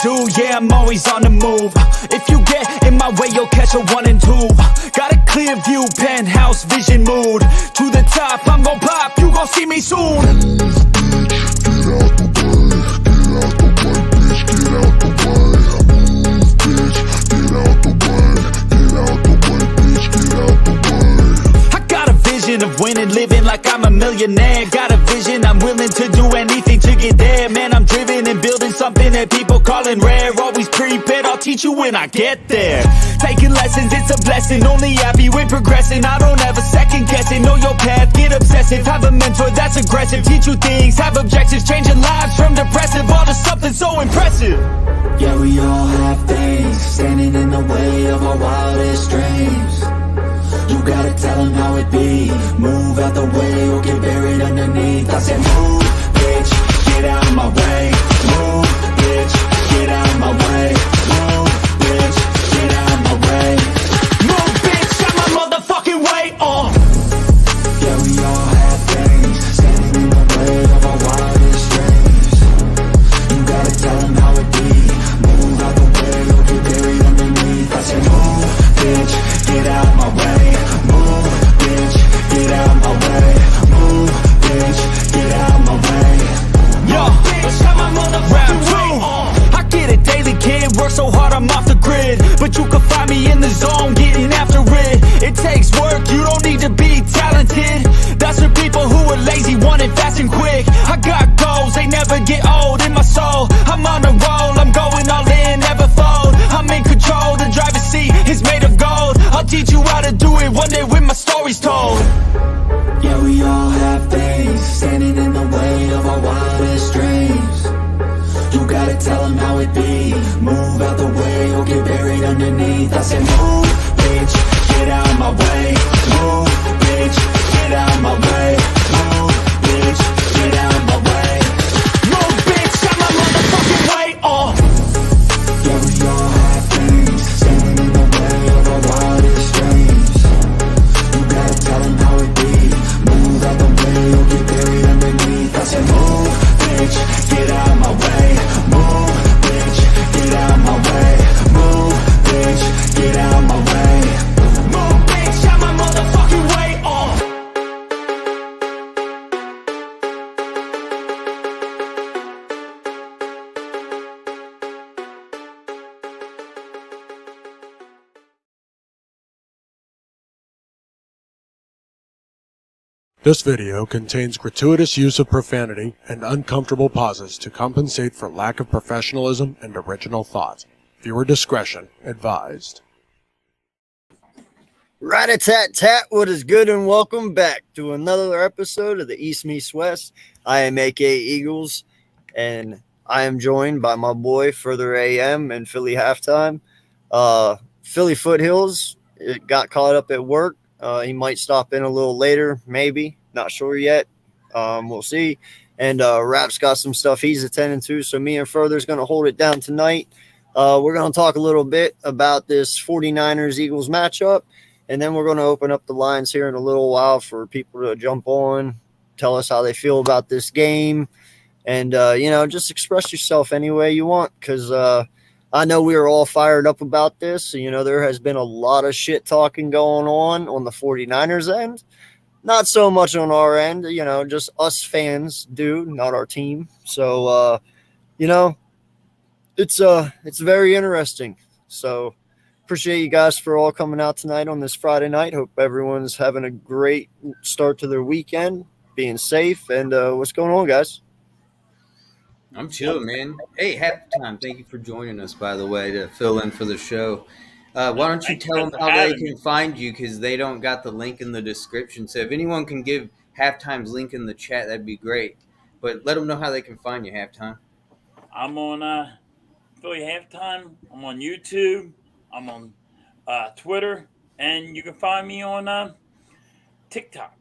do, yeah, I'm always on the move. If you get in my way, you'll catch a 1 and 2. Got a clear view, penthouse vision mood. To the top, I'm gon' pop, you gon' see me soon. Of winning, living like I'm a millionaire. Got a vision, I'm willing to do anything to get there. Man, I'm driven and building something that people calling rare. Always prepared, I'll teach you when I get there. Taking lessons, it's a blessing. Only happy with progressing. I don't ever second guess it. Know your path, get obsessive. Have a mentor that's aggressive. Teach you things, have objectives. Changing lives from depressive all to something so impressive. Yeah, we all have things standing in the way of our wildest dreams. You gotta tell them how it be. Move out the way or get buried underneath. I said move, bitch, get out of my way. Move, bitch, get out of my way. Move, bitch, get out of my way. Move, bitch, out my motherfucking way. Yeah, we all have things standing in the way of our wildest dreams. You gotta tell them how it be. Move out the way or get buried underneath. I said move, bitch, get out of my way. Move, bitch, get out my way. Move, bitch, get out my way. Yo, bitch, out my motherfucking way. I get it daily, kid. Work so hard, I'm off the grid. But you can find me in the zone, getting after it. It takes work, you don't need to be talented. That's for people who are lazy, want it fast and quick. I got goals, they never get old in my soul. I'm on a roll, I'm going all in, never fold. I'm in control, the driver's seat is made of gold. I'll teach you how to do it one day when my story's told. Yeah, we all have things standing in the way of our wildest dreams. You gotta tell them how it be. Move out the way or get buried underneath. I said move, bitch, get out my way. Move, bitch, get out my way. Move, bitch, get out my way. Move, bitch, out my motherfucking way. Yeah, we all have things standing in the way of our wildest dreams. You gotta tell them how it be. Move out the way or get buried underneath. I said move, bitch, get out my way. Move, bitch, get out my way. Move, bitch, get out my way. Move, bitch, out my motherfucking way. This video contains gratuitous use of profanity and uncomfortable pauses to compensate for lack of professionalism and original thought. Viewer discretion advised. Rat-a-tat-tat, what is good, and welcome back to another episode of the East Meets West. I am AK Eagles, and I am joined by my boy Further AM and Philly Halftime. Philly Foothills got caught up at work. He might stop in a little later, maybe. Not sure yet. We'll see. And Rap's got some stuff he's attending to, so me and Further's going to hold it down tonight. We're going to talk a little bit about this 49ers-Eagles matchup, and then we're going to open up the lines here in a little while for people to jump on, tell us how they feel about this game, and, just express yourself any way you want, because I know we are all fired up about this. There has been a lot of shit talking going on the 49ers end. Not so much on our end, just us fans do, not our team. So, it's very interesting. So appreciate you guys for all coming out tonight on this Friday night. Hope everyone's having a great start to their weekend, being safe. And what's going on, guys? I'm chilling, man. Hey, Halftime, thank you for joining us, by the way, to fill in for the show. Why don't you tell them how they can find you, because they don't got the link in the description. So if anyone can give Halftime's link in the chat, that'd be great. But let them know how they can find you, Halftime. I'm on Philly Halftime. I'm on YouTube. I'm on Twitter. And you can find me on TikTok.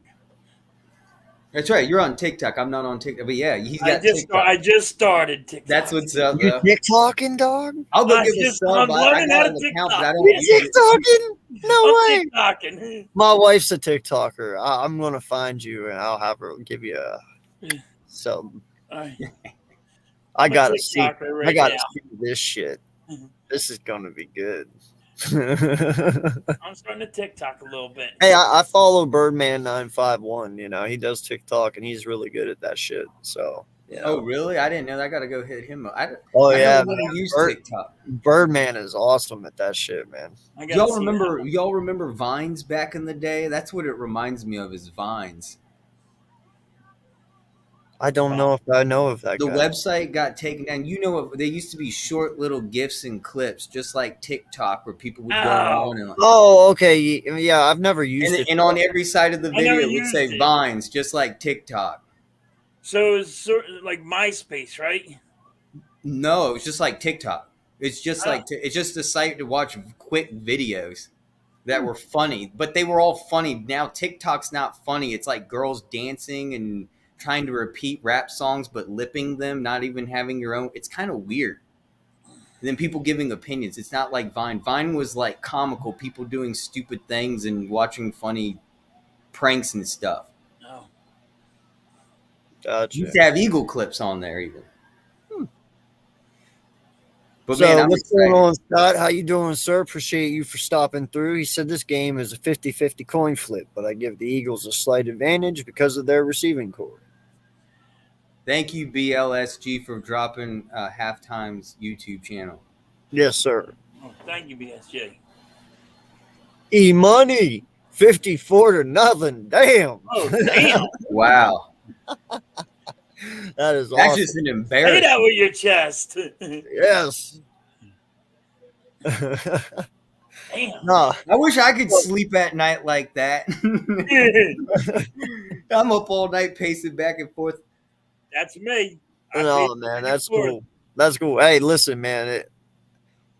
That's right. You're on TikTok. I'm not on TikTok. But yeah, he's got TikTok. I just started TikTok. That's what's up, You though. TikToking, dog? I'll go give a sub. I got an account, but I don't use it. TikToking? No way. TikToking. My wife's a TikToker. I'm going to find you, and I'll have her give you a sub. I I'm a gotta see. TikToker I right gotta now. see this shit. Mhm. This is gonna be good. I'm starting to TikTok a little bit. Hey, I follow Birdman951. You know, he does TikTok and he's really good at that shit. So, you know. Oh, really? I didn't know that. I got to go hit him up. Oh, I yeah. never really used Bird- TikTok. Birdman is awesome at that shit, man. I gotta Y'all see remember? that. Y'all remember Vines back in the day? That's what it reminds me of. Is Vines. I don't know if I know of that The guy. website got taken down. You know, they used to be short little gifs and clips, just like TikTok, where people would go Oh. on and like. Oh, okay. Yeah, I've never used And, it. and on every side of the I never video it would say used it. Vines, just like TikTok. So it's sort of like MySpace, right? No, it's just like TikTok. It's just Oh. like it's just a site to watch quick videos that were funny, but they were all funny. Now TikTok's not funny. It's like girls dancing and trying to repeat rap songs but lipping them, not even having your own. It's kind of weird. And then people giving opinions. It's not like Vine. Vine was like comical, people doing stupid things and watching funny pranks and stuff. No. Gotcha. Used to have eagle clips on there even. But So man, I'm what's excited. going on, Scott? How you doing, sir? Appreciate you for stopping through. He said this game is a 50-50 coin flip, but I give the Eagles a slight advantage because of their receiving core. Thank you, BLSG, for dropping Halftime's YouTube channel. Yes, sir. Oh, thank you, BSJ. E-money, 54-0. Damn. Oh, damn. Wow. That is That's awesome. just an Say embarrassment. that with your chest. Yes. Damn. Nah, I wish I could sleep at night like that. I'm up all night pacing back and forth. That's me. I no, paid man, for that's it. cool. That's cool. Hey, listen, man.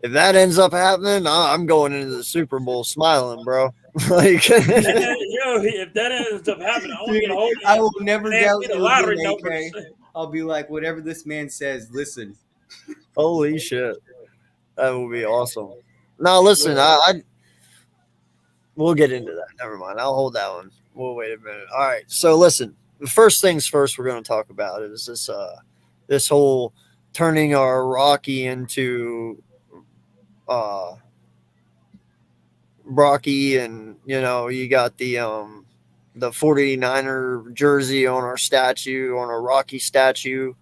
If that ends up happening, I'm going into the Super Bowl smiling, bro. Like, Yo, if that ends up happening, I want to get a hold of I you. will never Man, doubt get the you lottery again, AK. numbers. I'll be like, whatever this man says, listen. holy shit, that would be awesome. Now, listen, we'll get into that. Never mind. I'll hold that one. We'll wait a minute. All right. So, listen. The first things first, we're going to talk about is this whole turning our Rocky into Rocky, and you got the 49er jersey on our statue, on our Rocky statue.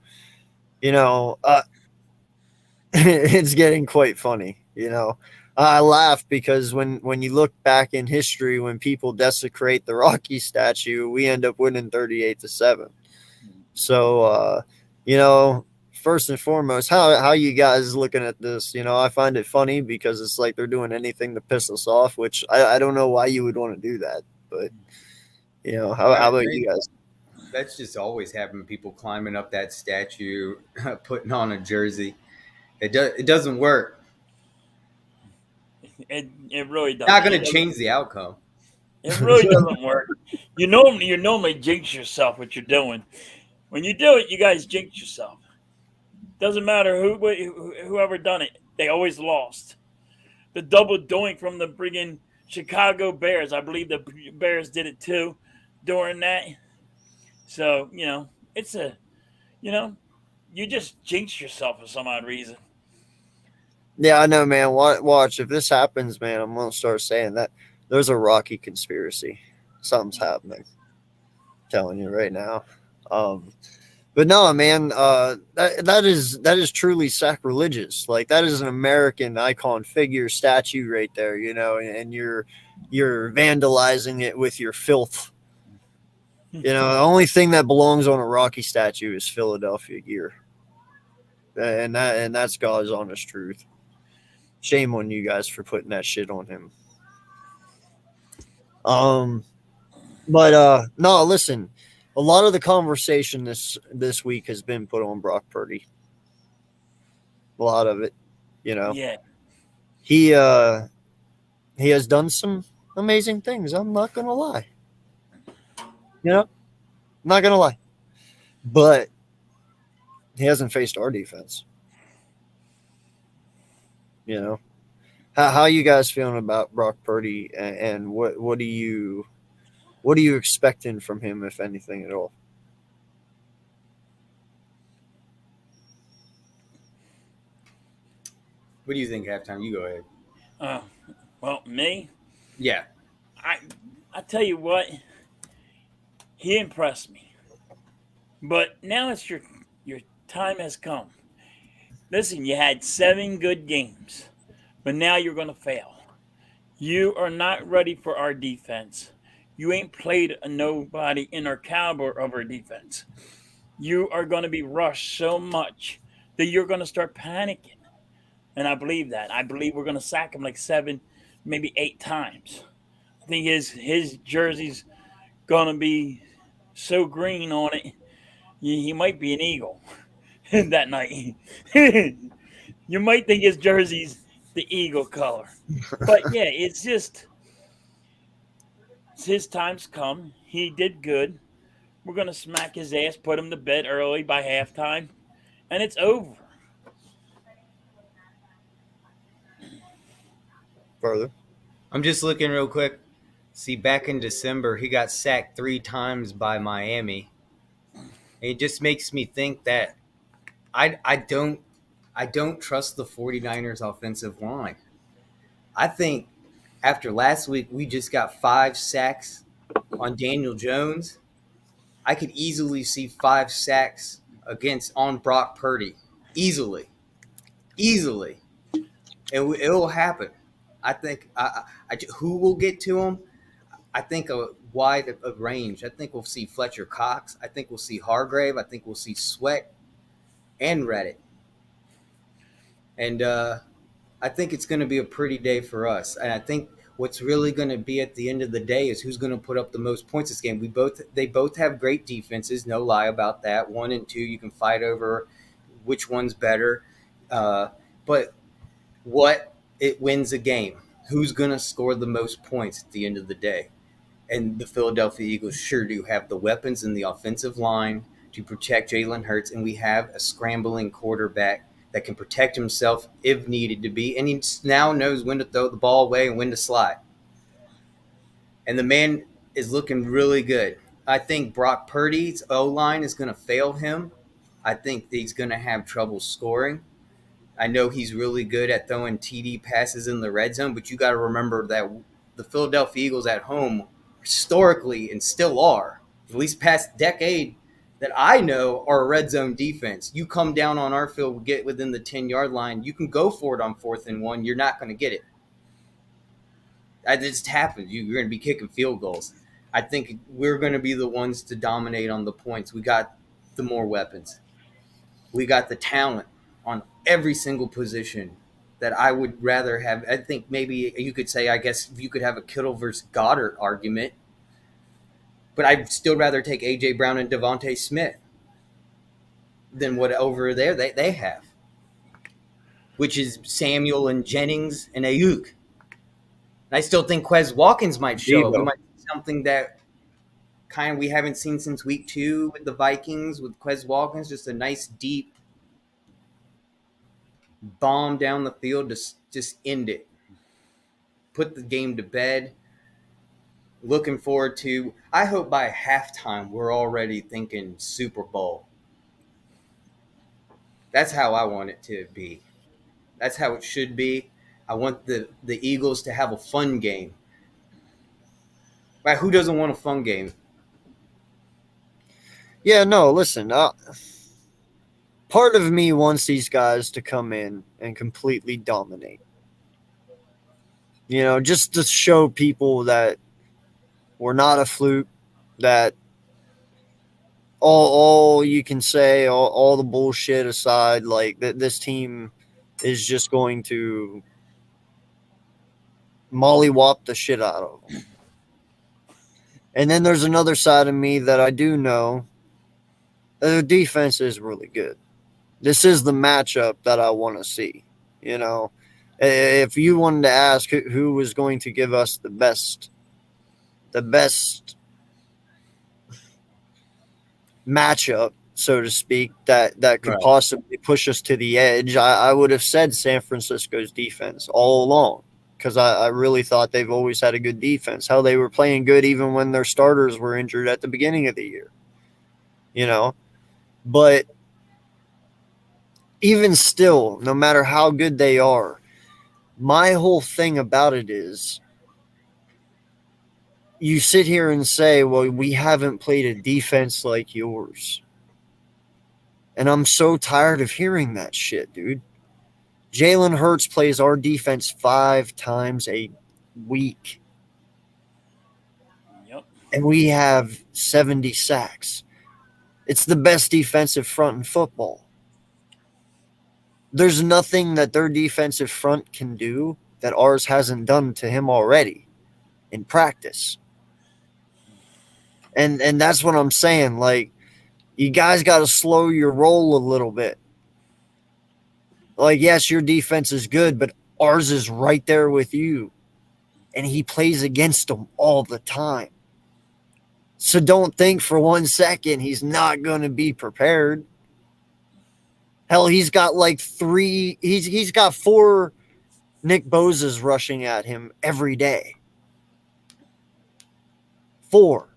It's getting quite funny. I laugh because when you look back in history, when people desecrate the Rocky statue, we end up winning 38-7. So first and foremost, how you guys looking at this? I find it funny because it's like they're doing anything to piss us off, which I don't know why you would want to do that, but how about you guys? That's just always happening. People climbing up that statue, putting on a jersey. It doesn't work. It really doesn't. Not going to change the outcome. It really doesn't work. You normally jinx yourself what you're doing. When you do it, you guys jinx yourself. Doesn't matter whoever done it. They always lost. The double doink from the friggin' Chicago Bears. I believe the Bears did it too during that. So, it's you just jinx yourself for some odd reason. Yeah, I know, man. Watch. If this happens, man, I'm going to start saying that there's a Rocky conspiracy. Something's happening. I'm telling you right now. But no, man, that is truly sacrilegious. Like, that is an American icon figure statue right there, and you're vandalizing it with your filth. The only thing that belongs on a Rocky statue is Philadelphia gear. And that's God's honest truth. Shame on you guys for putting that shit on him. But no, listen. A lot of the conversation this week has been put on Brock Purdy. A lot of it, Yeah. He has done some amazing things. I'm not gonna lie. I'm not gonna lie. But he hasn't faced our defense. How you guys feeling about Brock Purdy, and what are you expecting from him, if anything at all? What do you think halftime? You go ahead. Uh, well, me, Yeah. I tell you what, he impressed me. But now it's your time has come. Listen, you had 7 good games, but now you're going to fail. You are not ready for our defense. You ain't played a nobody in our caliber of our defense. You are going to be rushed so much that you're going to start panicking. And I believe that. I believe we're going to sack him like 7, maybe 8 times. I think his jersey's going to be so green on it, he might be an Eagle that night. You might think his jersey's the Eagle color. But yeah, it's his time's come. He did good. We're going to smack his ass, put him to bed early by halftime, and it's over. Further. I'm just looking real quick. See, back in December, he got sacked 3 times by Miami. It just makes me think that I don't trust the 49ers offensive line. I think after last week we just got 5 sacks on Daniel Jones. I could easily see 5 sacks on Brock Purdy. Easily. And it'll happen. I think who will get to him? I think a wide range. I think we'll see Fletcher Cox. I think we'll see Hargrave. I think we'll see Sweat and Reddit. And I think it's going to be a pretty day for us. And I think what's really going to be at the end of the day is who's going to put up the most points this game. They both have great defenses, no lie about that. 1 and 2, you can fight over which one's better. But what it wins a game? Who's going to score the most points at the end of the day? And the Philadelphia Eagles sure do have the weapons in the offensive line to protect Jalen Hurts, and we have a scrambling quarterback that can protect himself if needed to be, and he now knows when to throw the ball away and when to slide. And the man is looking really good. I think Brock Purdy's O-line is going to fail him. I think he's going to have trouble scoring. I know he's really good at throwing TD passes in the red zone, but you got to remember that the Philadelphia Eagles at home historically and still are, at least past decade that I know, are a red zone defense. You come down on our field, get within the 10-yard line, you can go for it on 4th and 1. You're not going to get it. That just happens. You're going to be kicking field goals. I think we're going to be the ones to dominate on the points. We got the more weapons. We got the talent on every single position that I would rather have. I think maybe you could say, I guess you could have a Kittle versus Goddard argument, but I'd still rather take A.J. Brown and Devontae Smith than what over there they have, which is Samuel and Jennings and Ayuk. And I still think Quez Watkins might show up. We might see something that kind of we haven't seen since week 2 with the Vikings, with Quez Watkins, just a nice deep bomb down the field to just end it. Put the game to bed. Looking forward to, I hope by halftime we're already thinking Super Bowl. That's how I want it to be. That's how it should be. I want the Eagles to have a fun game. Right? Who doesn't want a fun game? Yeah, no, listen. Part of me wants these guys to come in and completely dominate. You know, just to show people that we're not a fluke, that all you can say, all the bullshit aside, like that this team is just going to mollywop the shit out of them. And then there's another side of me that I do know the defense is really good. This is the matchup that I want to see. You know, if you wanted to ask who was going to give us the best matchup, so to speak, that could Right. possibly push us to the edge, I would have said San Francisco's defense all along, because I really thought they've always had a good defense. How they were playing good even when their starters were injured at the beginning of the year. You know, but even still, no matter how good they are, my whole thing about it is you sit here and say, well, we haven't played a defense like yours. And I'm so tired of hearing that shit, dude. Jalen Hurts plays our defense 5 times a week, Yep. and we have 70 sacks. It's the best defensive front in football. There's nothing that their defensive front can do that ours hasn't done to him already in practice. And that's what I'm saying. Like, you guys got to slow your roll a little bit. Like, yes, your defense is good, but ours is right there with you. And he plays against them all the time. So don't think for 1 second he's not going to be prepared. Hell, he's got like 3, he's got 4 Nick Bosas rushing at him every day. 4.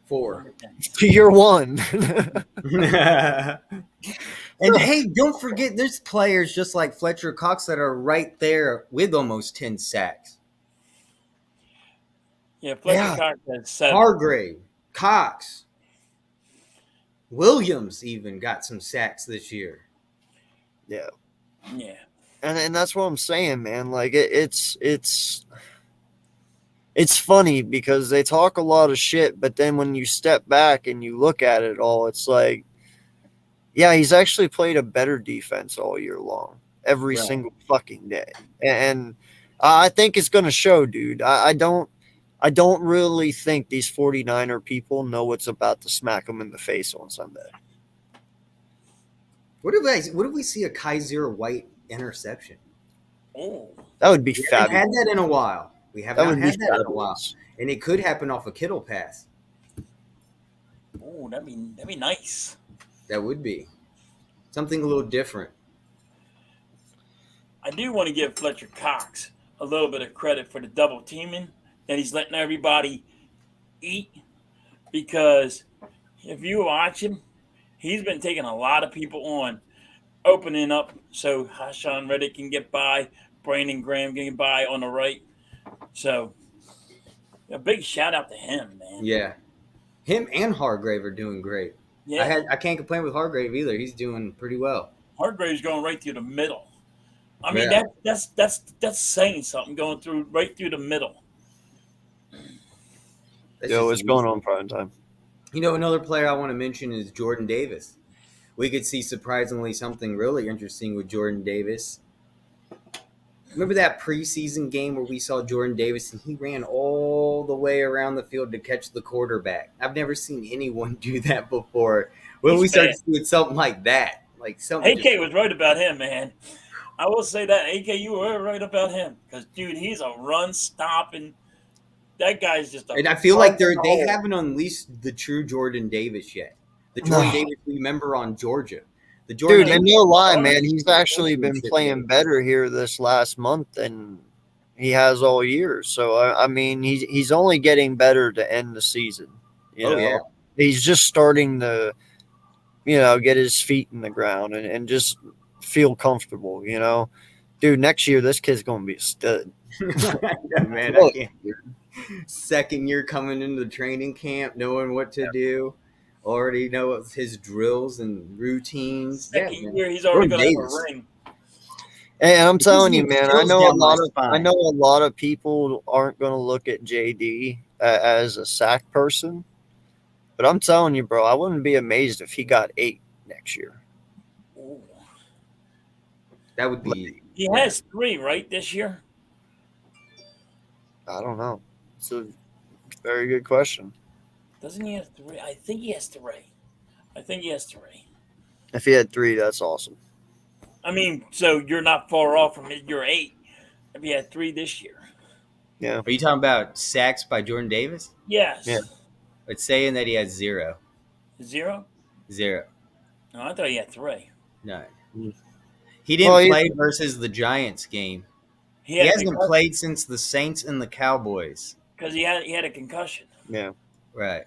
4. You're 1. And hey, don't forget, there's players just like Fletcher Cox that are right there with almost 10 sacks. Yeah, Fletcher Yeah. Cox had 7. Hargrave, Cox, Williams even got some sacks this year. Yeah. Yeah. And that's what I'm saying, man. Like it's funny because they talk a lot of shit, but then when you step back and you look at it all, it's like, yeah, he's actually played a better defense all year long, every Right. single fucking day. And I think it's going to show, dude. I don't really think these 49er people know what's about to smack them in the face on Sunday. What if we see a Kaiser White interception? Oh, That would be We haven't had fabulous. that in a while. We have That not would be had that in a while. fabulous. And it could happen off a Kittle pass. oh, that'd be nice. That would be something a little different. I do want to give Fletcher Cox a little bit of credit for the double teaming that he's letting everybody eat, because if you watch him, he's been taking a lot of people on, opening up so Hassan Reddick can get by, Brandon Graham can get by on the right. So a big shout out to him, man. Yeah, him and Hargrave are doing great. Yeah, I can't complain with Hargrave either. He's doing pretty well. Hargrave's going right through the middle. I mean, Yeah. that's saying something, going through right through the middle. That's Yo, just what's going on, prime time? You know, another player I want to mention is Jordan Davis. We could see surprisingly something really interesting with Jordan Davis. Remember that preseason game where we saw Jordan Davis and he ran all the way around the field to catch the quarterback? I've never seen anyone do that before. When He's we start fast. doing something like that, like something. AK was right about him, man. I will say that, AK, you were right about him, because dude, he's a run stopping. That guy's just a. And I feel like they hole. haven't unleashed the true Jordan Davis yet. The Jordan No. Davis we remember on Georgia. The Jordan Dude, and Davis no lie, man, he's actually been championship playing game. better here this last month than he has all year. So I mean, he's only getting better to end the season. You know, yeah. he's just starting to, get his feet in the ground and just feel comfortable. Dude, next year this kid's gonna be a stud. Yeah, man, I Look. can't. Second year coming into the training camp, knowing what to do, already know his drills and routines. Second man. year, he's already Jordan going to have Davis. a ring. And I'm Because telling he you, man, drills down my spine. I know a lot of people aren't going to look at JD as a sack person, but I'm telling you, bro, I wouldn't be amazed if he got 8 next year. Ooh. That would be. He has 3, right, this year? I don't know. It's a very good question. Doesn't he have 3? I think he has 3. If he had 3, that's awesome. I mean, so you're not far off from your 8 if he had 3 this year. Are you talking about sacks by Jordan Davis? Yes. Yeah. It's saying that he has 0. 0? 0. No, I thought he had 3. No. Mm. He didn't Well, play versus the Giants game. He He had hasn't played since the Saints and the Cowboys. because he had a concussion. Yeah. Right.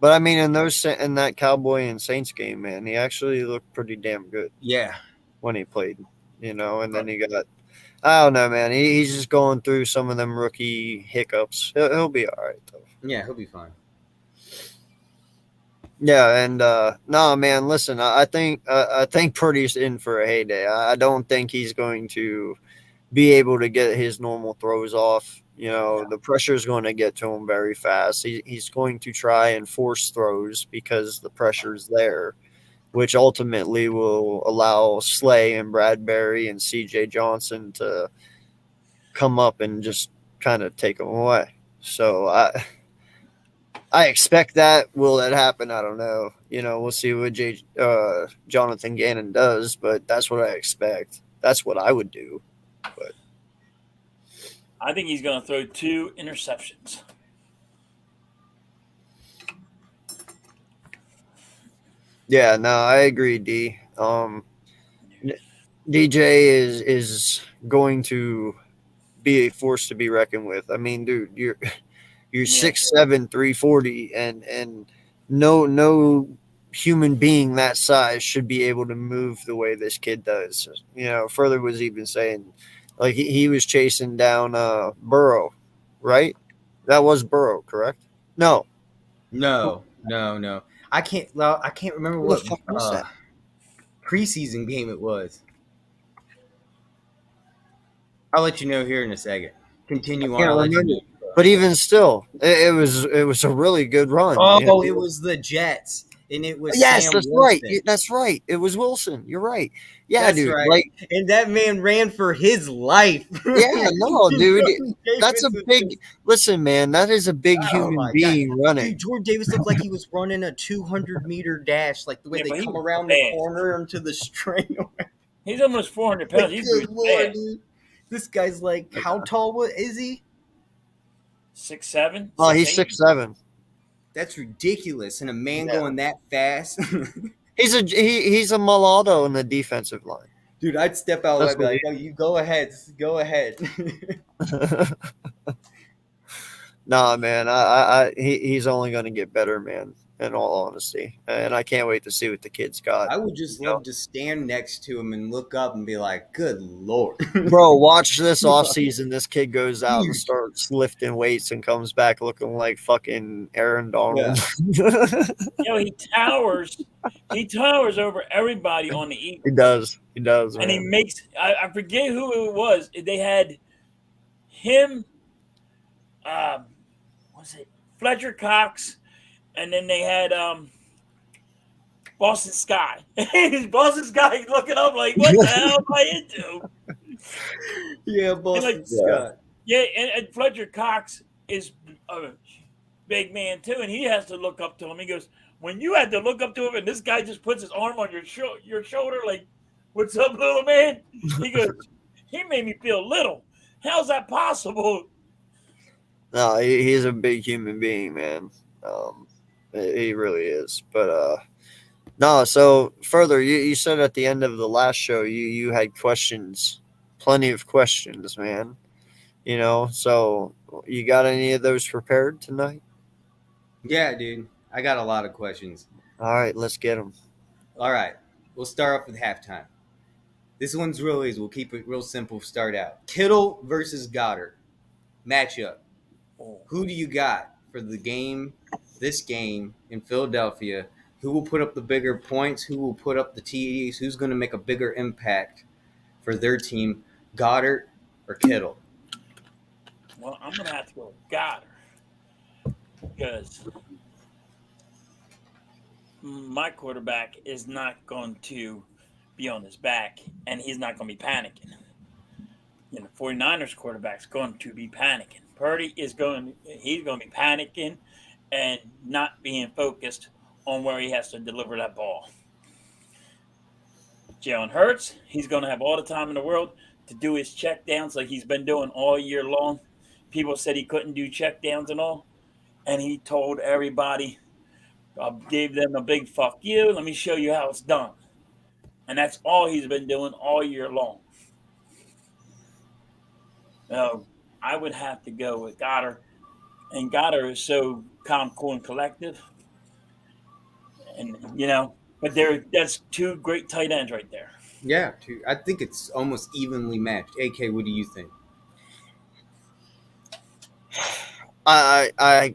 But I mean, in that Cowboy and Saints game, man, he actually looked pretty damn good. Yeah. when he played, and then he got. I don't know, man. He's just going through some of them rookie hiccups. He'll be all right though. Yeah, he'll be fine. Yeah, and no, man. Listen, I think Purdy's in for a heyday. I don't think he's going to be able to get his normal throws off. The pressure is going to get to him very fast. He's going to try and force throws because the pressure's there, which ultimately will allow Slay and Bradbury and C.J. Johnson to come up and just kind of take him away. So I expect that. Will that happen? I don't know. We'll see what Jonathan Gannon does, but that's what I expect. That's what I would do. But I think he's going to throw 2 interceptions. yeah, no, I agree, D. DJ is going to be a force to be reckoned with. I mean, dude, you're 6'7", 340, and no human being that size should be able to move the way this kid does. Further was even saying, like he was chasing down Burrow, right? That was Burrow, correct? No. No. I can't remember Who the what fuck was that? preseason game it was. I'll let you know here in a second. Continue on. Can't I'll let you remember. know. But even still, it was a really good run. Oh, it was the Jets, and it was Yes, Sam that's Wilson. right. That's right. It was Wilson. You're right. Yeah, That's dude. right. Like, And that man ran for his life. yeah, no, dude. Jordan That's a Davis big. Listen, man. That is a big Oh human my being running. Dude, Jordan Davis looked like he was running a 200-meter dash, like the way Yeah, but they he come was around the fast. corner into the string. He's almost 400 pounds. He's Good good Lord, fast. dude. This guy's like, how tall is he? 6'7". Oh, he's 6'8". 6'7". That's ridiculous. And a man Yeah. going that fast. He's a mulatto in the defensive line. Dude, I'd step out That's and be what like, no, you go ahead. Go ahead. Nah, man. He's only going to get better, man. In all honesty, and I can't wait to see what the kid's got. I would just love to stand next to him and look up and be like, good Lord. Bro, watch this offseason. This kid goes out and starts lifting weights and comes back looking like fucking Aaron Donald. He towers. He towers over everybody on the Eagles. He does. And he Man. makes. I forget who it was. They had him. Was it Fletcher Cox? And then they had Boston Sky. Boston Sky looking up like, what the hell am I into? Yeah, Boston Scott. Yeah, and Fletcher Cox is a big man too, and he has to look up to him. He goes, when you had to look up to him, and this guy just puts his arm on your shoulder, like, "What's up, little man?" He goes, "He made me feel little. How's that possible?" No, he's a big human being, man. He really is. But no. So further, you said at the end of the last show, you had questions, plenty of questions, man. So you got any of those prepared tonight? Yeah, dude. I got a lot of questions. All right, let's get them. All right. We'll start off with halftime. This one's real easy. We'll keep it real simple. Start out. Kittle versus Goddard. Matchup. Who do you got for the game, this game in Philadelphia? Who will put up the bigger points? Who will put up the TDs? Who's going to make a bigger impact for their team, Goddard or Kittle? Well, I'm going to have to go with Goddard because my quarterback is not going to be on his back, and he's not going to be panicking. 49ers quarterback's going to be panicking. Purdy he's going to be panicking and not being focused on where he has to deliver that ball. Jalen Hurts, he's going to have all the time in the world to do his check downs like he's been doing all year long. People said he couldn't do check downs and all, and he told everybody, gave them a big fuck you. Let me show you how it's done. And that's all he's been doing all year long. I would have to go with Goddard. And Goddard is so calm, cool, and collective. And, but that's two great tight ends right there. Yeah, I think it's almost evenly matched. AK, what do you think? I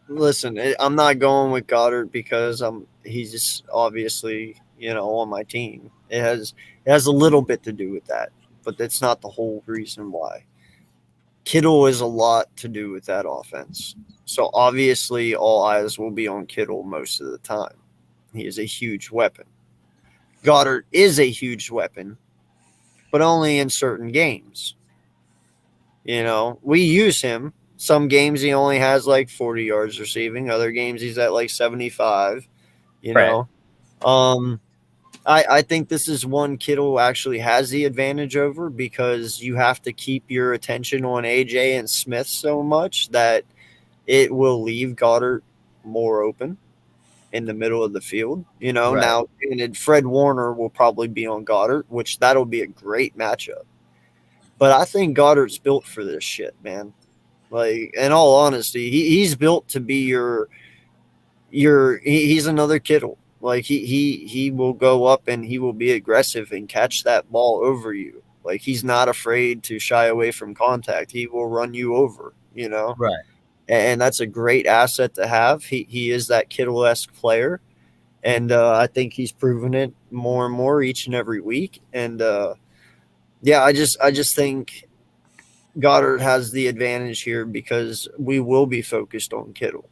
listen. I'm not going with Goddard because he's just obviously on my team. It has a little bit to do with that, but that's not the whole reason why. Kittle is a lot to do with that offense. So obviously, all eyes will be on Kittle most of the time. He is a huge weapon. Goddard is a huge weapon, but only in certain games. We use him. Some games he only has like 40 yards receiving. Other games he's at like 75. You Right. know, um, I think this is one Kittle actually has the advantage over because you have to keep your attention on AJ and Smith so much that it will leave Goddard more open in the middle of the field. Right. Now and Fred Warner will probably be on Goddard, which that'll be a great matchup. But I think Goddard's built for this shit, man. Like, in all honesty, he's built to be he's another Kittle. Like he will go up and he will be aggressive and catch that ball over you. Like he's not afraid to shy away from contact. He will run you over, Right. and that's a great asset to have. He is that Kittle-esque player, and I think he's proven it more and more each and every week. And yeah, I just think Goddard has the advantage here because we will be focused on Kittle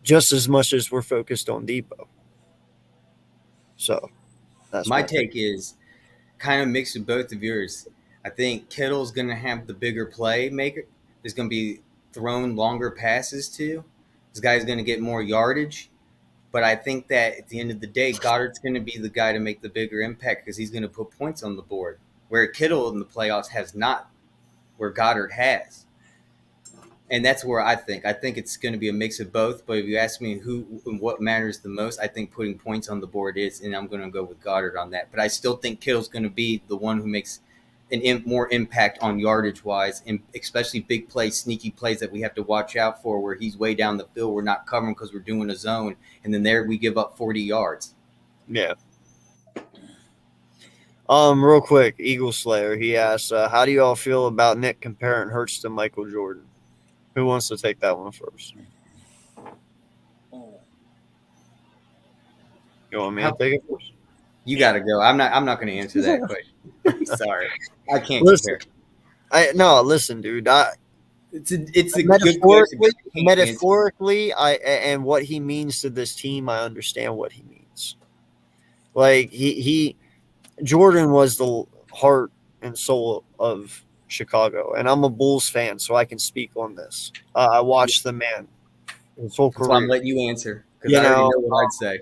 just as much as we're focused on Depot. So that's My take is kind of mixed with both of yours. I think Kittle's going to have the bigger playmaker. There's going to be thrown longer passes to. This guy's going to get more yardage. But I think that at the end of the day, Goddard's going to be the guy to make the bigger impact because he's going to put points on the board. Where Kittle in the playoffs has not, where Goddard has. And that's where I think it's going to be a mix of both. But if you ask me who and what matters the most, I think putting points on the board is, and I'm going to go with Goddard on that. But I still think Kittle's going to be the one who makes more impact on yardage wise, and especially big plays, sneaky plays that we have to watch out for, where he's way down the field, we're not covering because we're doing a zone, and then there we give up 40 yards. Yeah. Real quick, Eagle Slayer. He asks, "How do you all feel about Nick comparing Hurts to Michael Jordan?" Who wants to take that one first? You want me to take it first? You got to go. I'm not going to answer that question. Sorry, I can't Listen, compare. Listen, dude. It's a good question. Metaphorically, and what he means to this team, I understand what he means. Like Jordan was the heart and soul of Chicago, and I'm a Bulls fan, so I can speak on this. I watched the man his whole That's why I'm career. letting you answer because I already know what I'd say.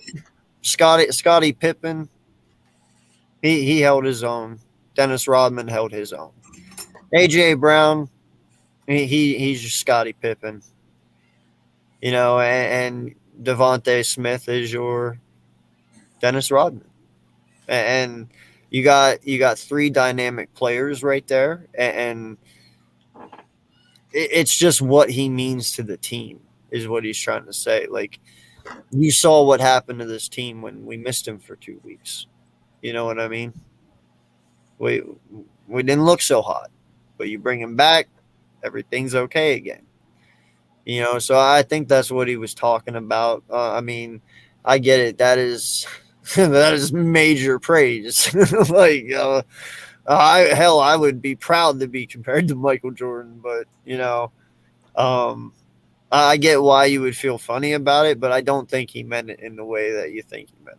Scottie Pippen, he held his own. Dennis Rodman held his own. AJ Brown, he's just Scottie Pippen. And Devontae Smith is your Dennis Rodman. And you got three dynamic players right there, and it's just what he means to the team is what he's trying to say. Like, you saw what happened to this team when we missed him for 2 weeks. You know what I mean? We didn't look so hot, but you bring him back, everything's okay again. So I think that's what he was talking about. I mean, I get it. That is that is major praise. Like, I would be proud to be compared to Michael Jordan, but I get why you would feel funny about it, but I don't think he meant it in the way that you think he meant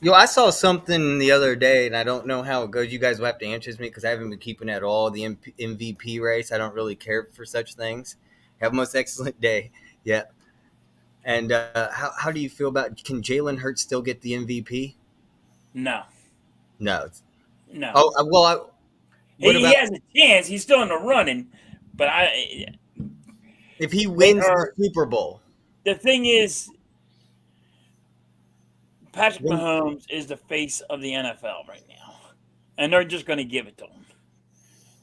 it. I saw something the other day, and I don't know how it goes. You guys will have to answer me because I haven't been keeping at all the MVP race. I don't really care for such things. Have a most excellent day. Yeah. And how do you feel about, can Jalen Hurts still get the MVP? No. No. Oh, well, he has a chance. He's still in the running, but if he wins the Super Bowl. The thing is, Patrick Mahomes is the face of the NFL right now, and they're just going to give it to him.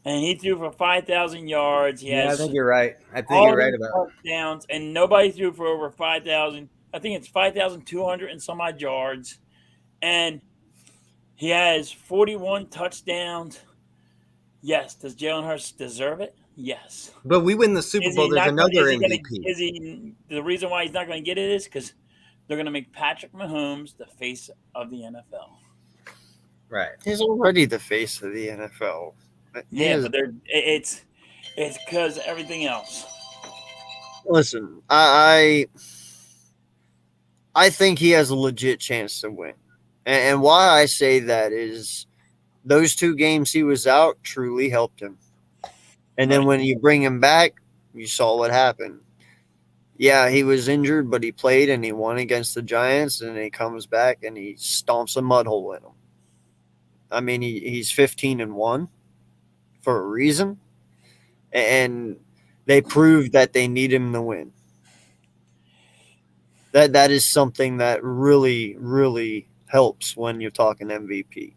And he threw for 5,000 yards. He has I think you're right. I think you're right about touchdowns, and nobody threw for over 5,000. I think it's 5,200 and some odd yards. And he has 41 touchdowns. Yes. Does Jalen Hurts deserve it? Yes. But we win the Super Bowl. There's another MVP. The reason why he's not going to get it is because they're going to make Patrick Mahomes the face of the NFL. Right. He's already the face of the NFL. Yeah, but it's because everything else. Listen, I think he has a legit chance to win. And why I say that is those 2 games he was out truly helped him. And then when you bring him back, you saw what happened. Yeah, he was injured, but he played and he won against the Giants, and he comes back and he stomps a mud hole in them. I mean, he's 15-1 for a reason. And they proved that they need him to win. That is something that really, really helps when you're talking MVP.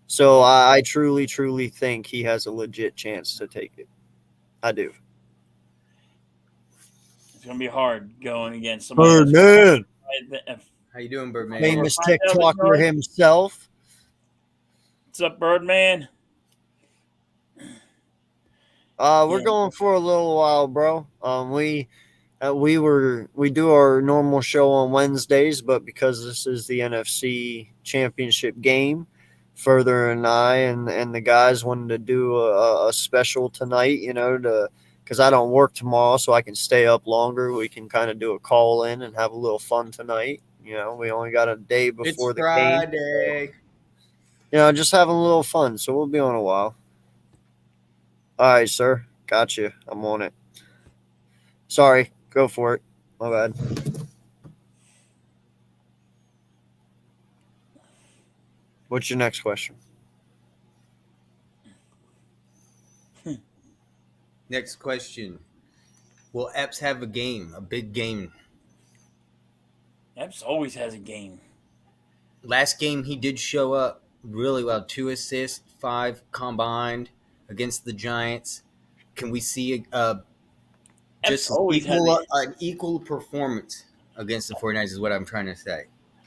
So I truly, truly think he has a legit chance to take it. I do. It's going to be hard going against somebody. Birdman. How you doing, Birdman? Famous TikToker himself. What's up, Birdman? We're going for a little while, bro. We do our normal show on Wednesdays, but because this is the NFC Championship game, Further and I and the guys wanted to do a special tonight, because I don't work tomorrow, so I can stay up longer. We can kind of do a call in and have a little fun tonight. We only got a day before the Friday. game. Just having a little fun. So we'll be on a while. All right, sir. Got you. I'm on it. Sorry. Go for it. My bad. What's your next question? Next question. Will Epps have a big game? Epps always has a game. Last game, he did show up really well. 2 assists, 5 combined against the Giants. Can we see just an equal performance against the 49ers is what I'm trying to say.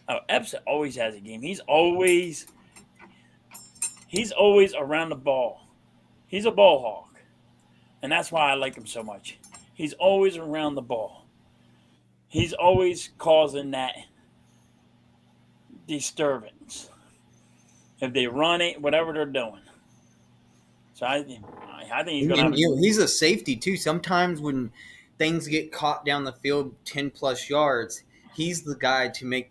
Oh, Epps always has a game. He's always around the ball. He's a ball hawk. And that's why I like him so much. He's always around the ball. He's always causing that disturbance. If they run it, whatever they're doing. So I think he's going to have he's a safety too. Sometimes when things get caught down the field 10 plus yards, he's the guy to make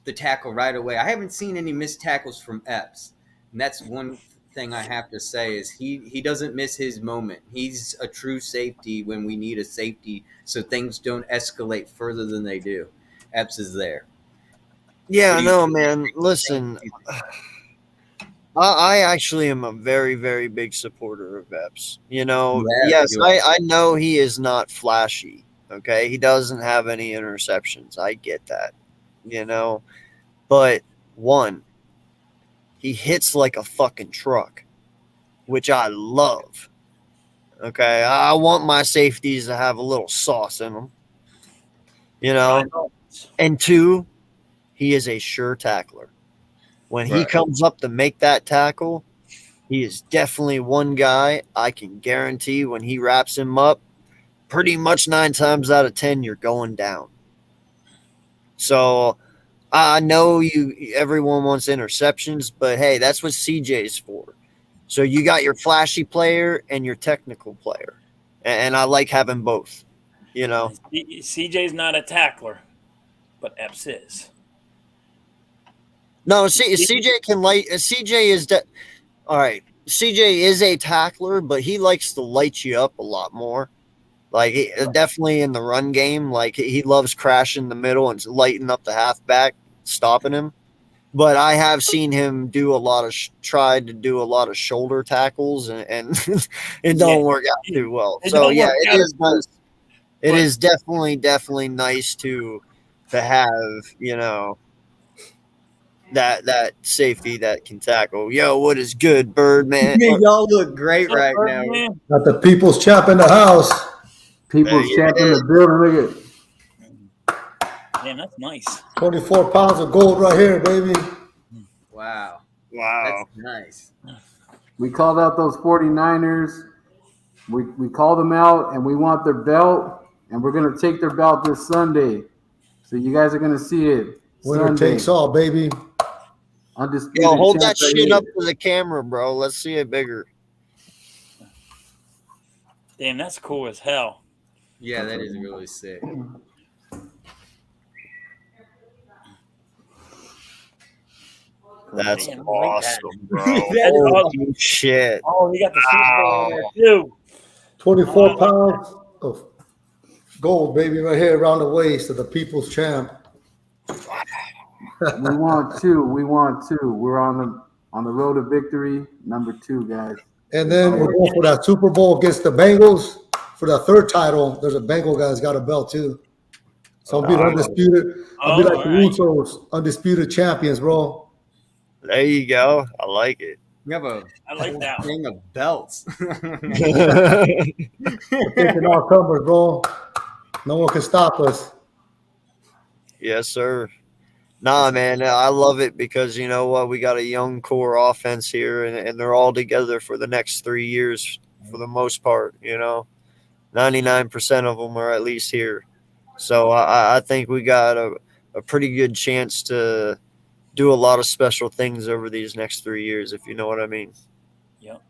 the tackle right away. I haven't seen any missed tackles from Epps. And that's one thing I have to say is he doesn't miss his moment. He's a true safety when we need a safety so things don't escalate further than they do. Epps is there. Yeah, I know, man. Listen, I actually am a very, very big supporter of Epps. Yes, I know he is not flashy, okay? He doesn't have any interceptions. I get that, But, one, he hits like a fucking truck, which I love, okay? I want my safeties to have a little sauce in them, And 2, he is a sure tackler. When he comes up to make that tackle, he is definitely one guy I can guarantee when he wraps him up, pretty much 9 times out of 10, you're going down. So I know everyone wants interceptions, but hey, that's what CJ's for. So you got your flashy player and your technical player. And I like having both, CJ's not a tackler, but Epps is. No, CJ can light. CJ is all right. CJ is a tackler, but he likes to light you up a lot more. Definitely in the run game, he loves crashing the middle and lighting up the halfback, stopping him. But I have seen him do a lot of tried to do a lot of shoulder tackles, and it don't work out too well. So yeah, it is nice. It is definitely nice to have that safety that can tackle. Yo, what is good, Birdman? Yeah, y'all look great right now. Got the people's champ in the house. People's champ in the building. Damn, that's nice. 24 pounds of gold right here, baby. Wow. Wow. That's nice. We called out those 49ers. We called them out, and we want their belt, and we're going to take their belt this Sunday. So you guys are going to see it. Winner Sunday. takes all, baby. Undisputed Yo, hold that champ right shit here. up to the camera, bro. Let's see it bigger. Damn, that's cool as hell. Yeah, that is really sick. That's Damn, I like awesome, bro. That's Holy awesome. shit. Oh, you got the Super Bowl in there too. 24 pounds of gold, baby, right here around the waist of the people's champ. We want two. We're on the road to victory. Number 2, guys. And then we're going for that Super Bowl against the Bengals for the third title. There's a Bengal guy that's got a belt too. So I'll be undisputed. I'll be like the Usos, undisputed champions, bro. There you go. I like it. We have a I like that one. thing of belts. Taking all comers, bro. No one can stop us. Yes, sir. Nah, man, I love it because you know what? We got a young core offense here, and they're all together for the next 3 years for the most part. 99% of them are at least here. So I think we got a pretty good chance to do a lot of special things over these next 3 years, if you know what I mean. Yep.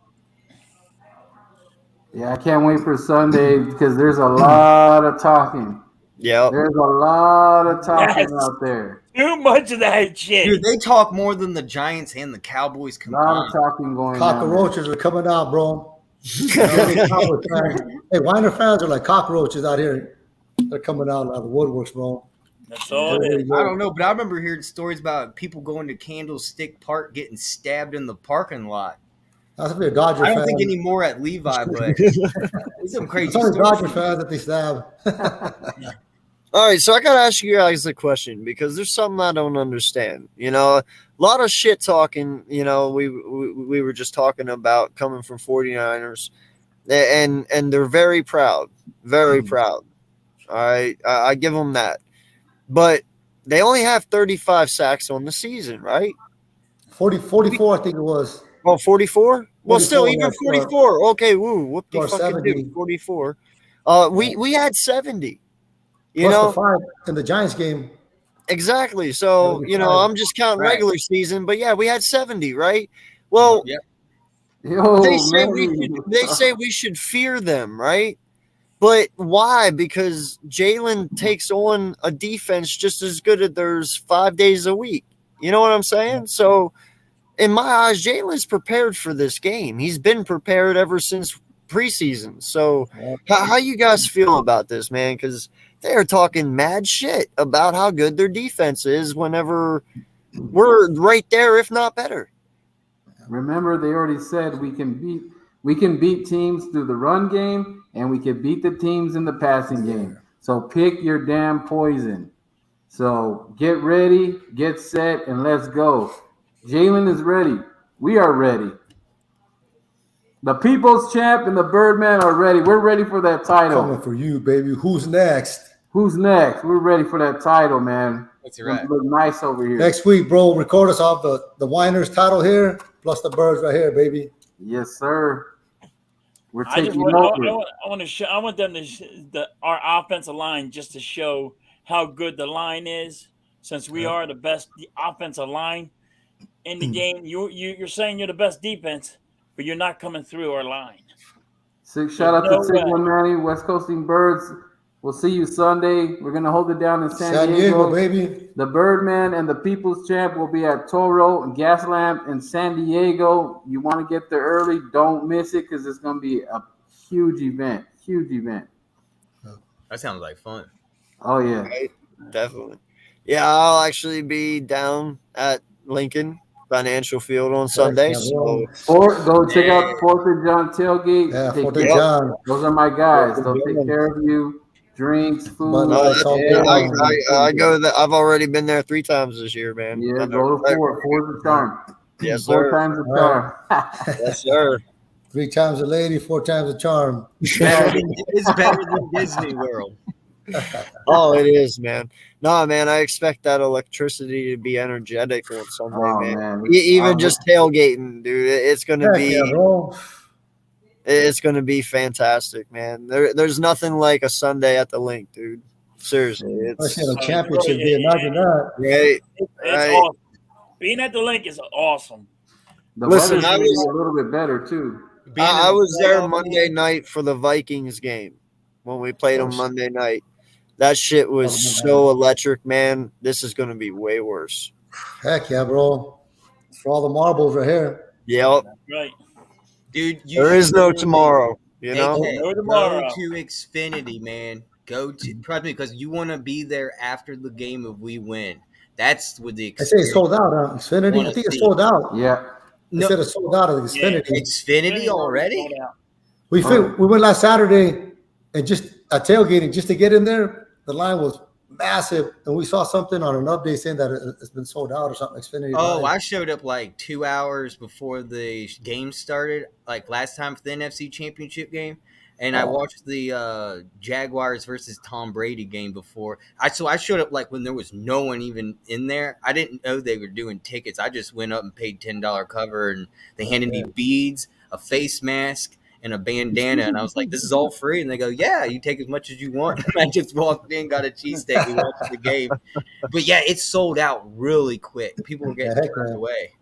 Yeah, I can't wait for Sunday because there's a lot of talking. Yeah. There's a lot of talking Yes. out there. Too much of that shit. Dude, they talk more than the Giants and the Cowboys A lot of combined. talking going on. Cockroaches are coming out, bro. Hey, Weiner fans are like cockroaches out here. They're coming out of the woodworks, bro. That's all it is. I don't know, but I remember hearing stories about people going to Candlestick Park getting stabbed in the parking lot. That's if you're a Dodger I fan. don't think any more at Levi, but there's some crazy It's only stories. Dodger fans that they stab. All right, so I gotta ask you guys a question because there's something I don't understand. A lot of shit talking. We were just talking about coming from 49ers, and they're very proud, very proud. All right, I give them that, but they only have 35 sacks on the season, right? 44, I think it was. Well, 44. Well, still 44, even yeah, 44. Okay, woo, whoop de or fucking 70. do. 44. We had 70. Plus the 5 in the Giants game. Exactly. So, 75. I'm just counting Right. regular season, but yeah, we had 70, right? Well, Yep. Yo, they say man. we should fear them, right? But why? Because Jalen takes on a defense just as good as there's 5 days a week. You know what I'm saying? So, in my eyes, Jalen's prepared for this game. He's been prepared ever since preseason. So, how you guys feel about this, man? Because they are talking mad shit about how good their defense is whenever we're right there, if not better. Remember, they already said we can beat teams through the run game, and we can beat the teams in the passing game. So pick your damn poison. So get ready, get set, and let's go. Jalen is ready. We are ready. The People's Champ and the Birdman are ready. We're ready for that title. Coming for you, baby. Who's next? Who's next? We're ready for that title, man. That's right. Look nice over here. Next week, bro. Record us off the Winers title here, plus the Birds right here, baby. Yes, sir. We're I just taking want, over. I want to show. I want them to our offensive line just to show how good the line is. Since we are the best offensive line in the game, you're saying you're the best defense, but you're not coming through our line. Shout out No to Sig way. One Manny, West Coasting Birds. We'll see you Sunday. We're gonna hold it down in San Diego, baby. The Birdman and the People's Champ will be at Toro and Gaslamp in San Diego. You want to get there early, don't miss it because it's going to be a huge event. Huge event. That sounds like fun. Oh, yeah. Right? Definitely. Yeah, I'll actually be down at Lincoln Financial Field on Sunday. So Go check out 4th of John Tailgate. Yeah, Take 4th of care- John. Those are my guys. They'll take care of you. Drinks, food. But no, it's all that's- good. I go there. I've already been there 3 times this year, man. Yeah, I've go never- to 4. 4's the charm. Yes, 4 sir. times the charm. Yes, sir. 3 times a lady, 4 times a charm. It's better than Disney World. Oh, it is, man. No, man, I expect that electricity to be energetic on Sunday, Oh man. man, Even just tailgating, dude. It's gonna Heck be yeah, bro. it's gonna be fantastic, man. There's nothing like a Sunday at the link, dude. Seriously, Especially it's in a championship game. Imagine that. right. It's Right. awesome. Being at the link is awesome. the Listen, weather's I gonna be was- a little bit better too. Being in I the was there playoff Monday game, night for the Vikings game when we played them Oh, Monday night. That shit was Oh, man. so electric, man. This is gonna be way worse. Heck yeah, bro. It's for all the marbles right here. Yep. Right. dude. You There is no should- tomorrow. You know. AK, No tomorrow. go to Xfinity, man. Go to trust me because you want to be there after the game if we win. That's what the They say it's sold out on Xfinity. Wanna I think it's see. sold out. Yeah, They No, said it's sold out of Xfinity. Xfinity already. Sold out. We went last Saturday and just at tailgating just to get in there. The line was massive, and we saw something on an update saying that it's been sold out or something. Xfinity. Oh, line. I showed up like 2 hours before the game started, like last time for the NFC Championship game, and I Oh. watched the Jaguars versus Tom Brady game before. I showed up like when there was no one even in there. I didn't know they were doing tickets. I just went up and paid $10 cover, and they handed me beads, a face mask, and a bandana, and I was like, "This is all free." And they go, "Yeah, you take as much as you want." And I just walked in, got a cheesesteak, and watched the game. But yeah, it's sold out really quick. People were getting Heck, turned man. away.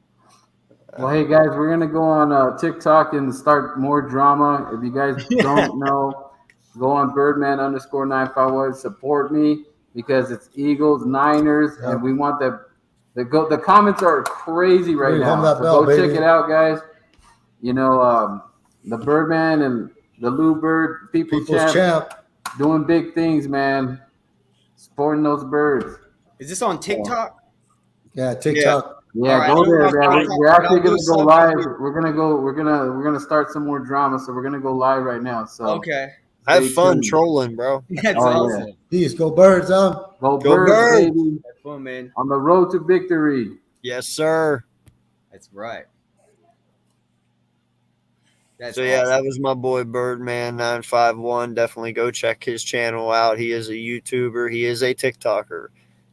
Well, hey guys, we're gonna go on TikTok and start more drama. If you guys don't know, go on Birdman_951. Support me because it's Eagles, Niners, and we want the comments are crazy right Bring now. home that So bell, go baby. check it out, guys. You know, the Birdman and the Lou Bird People's champ champ. doing big things, man. Supporting those birds. Is this on TikTok? Yeah, TikTok. Yeah, All right, go I'm there, gonna- man. We're actually I'll do gonna go something live. here. We're gonna start some more drama, so we're gonna go live right now. So Okay, Have Stay fun tuned. trolling, bro. that's Oh, yeah. awesome. Peace. Go Birds, huh? go Go birds, Birds! baby! Have fun, man. On the road to victory. Yes, sir. That's right. That's So yeah, awesome. that was my boy Birdman 951. Definitely go check his channel out. He is a YouTuber. He is a TikToker,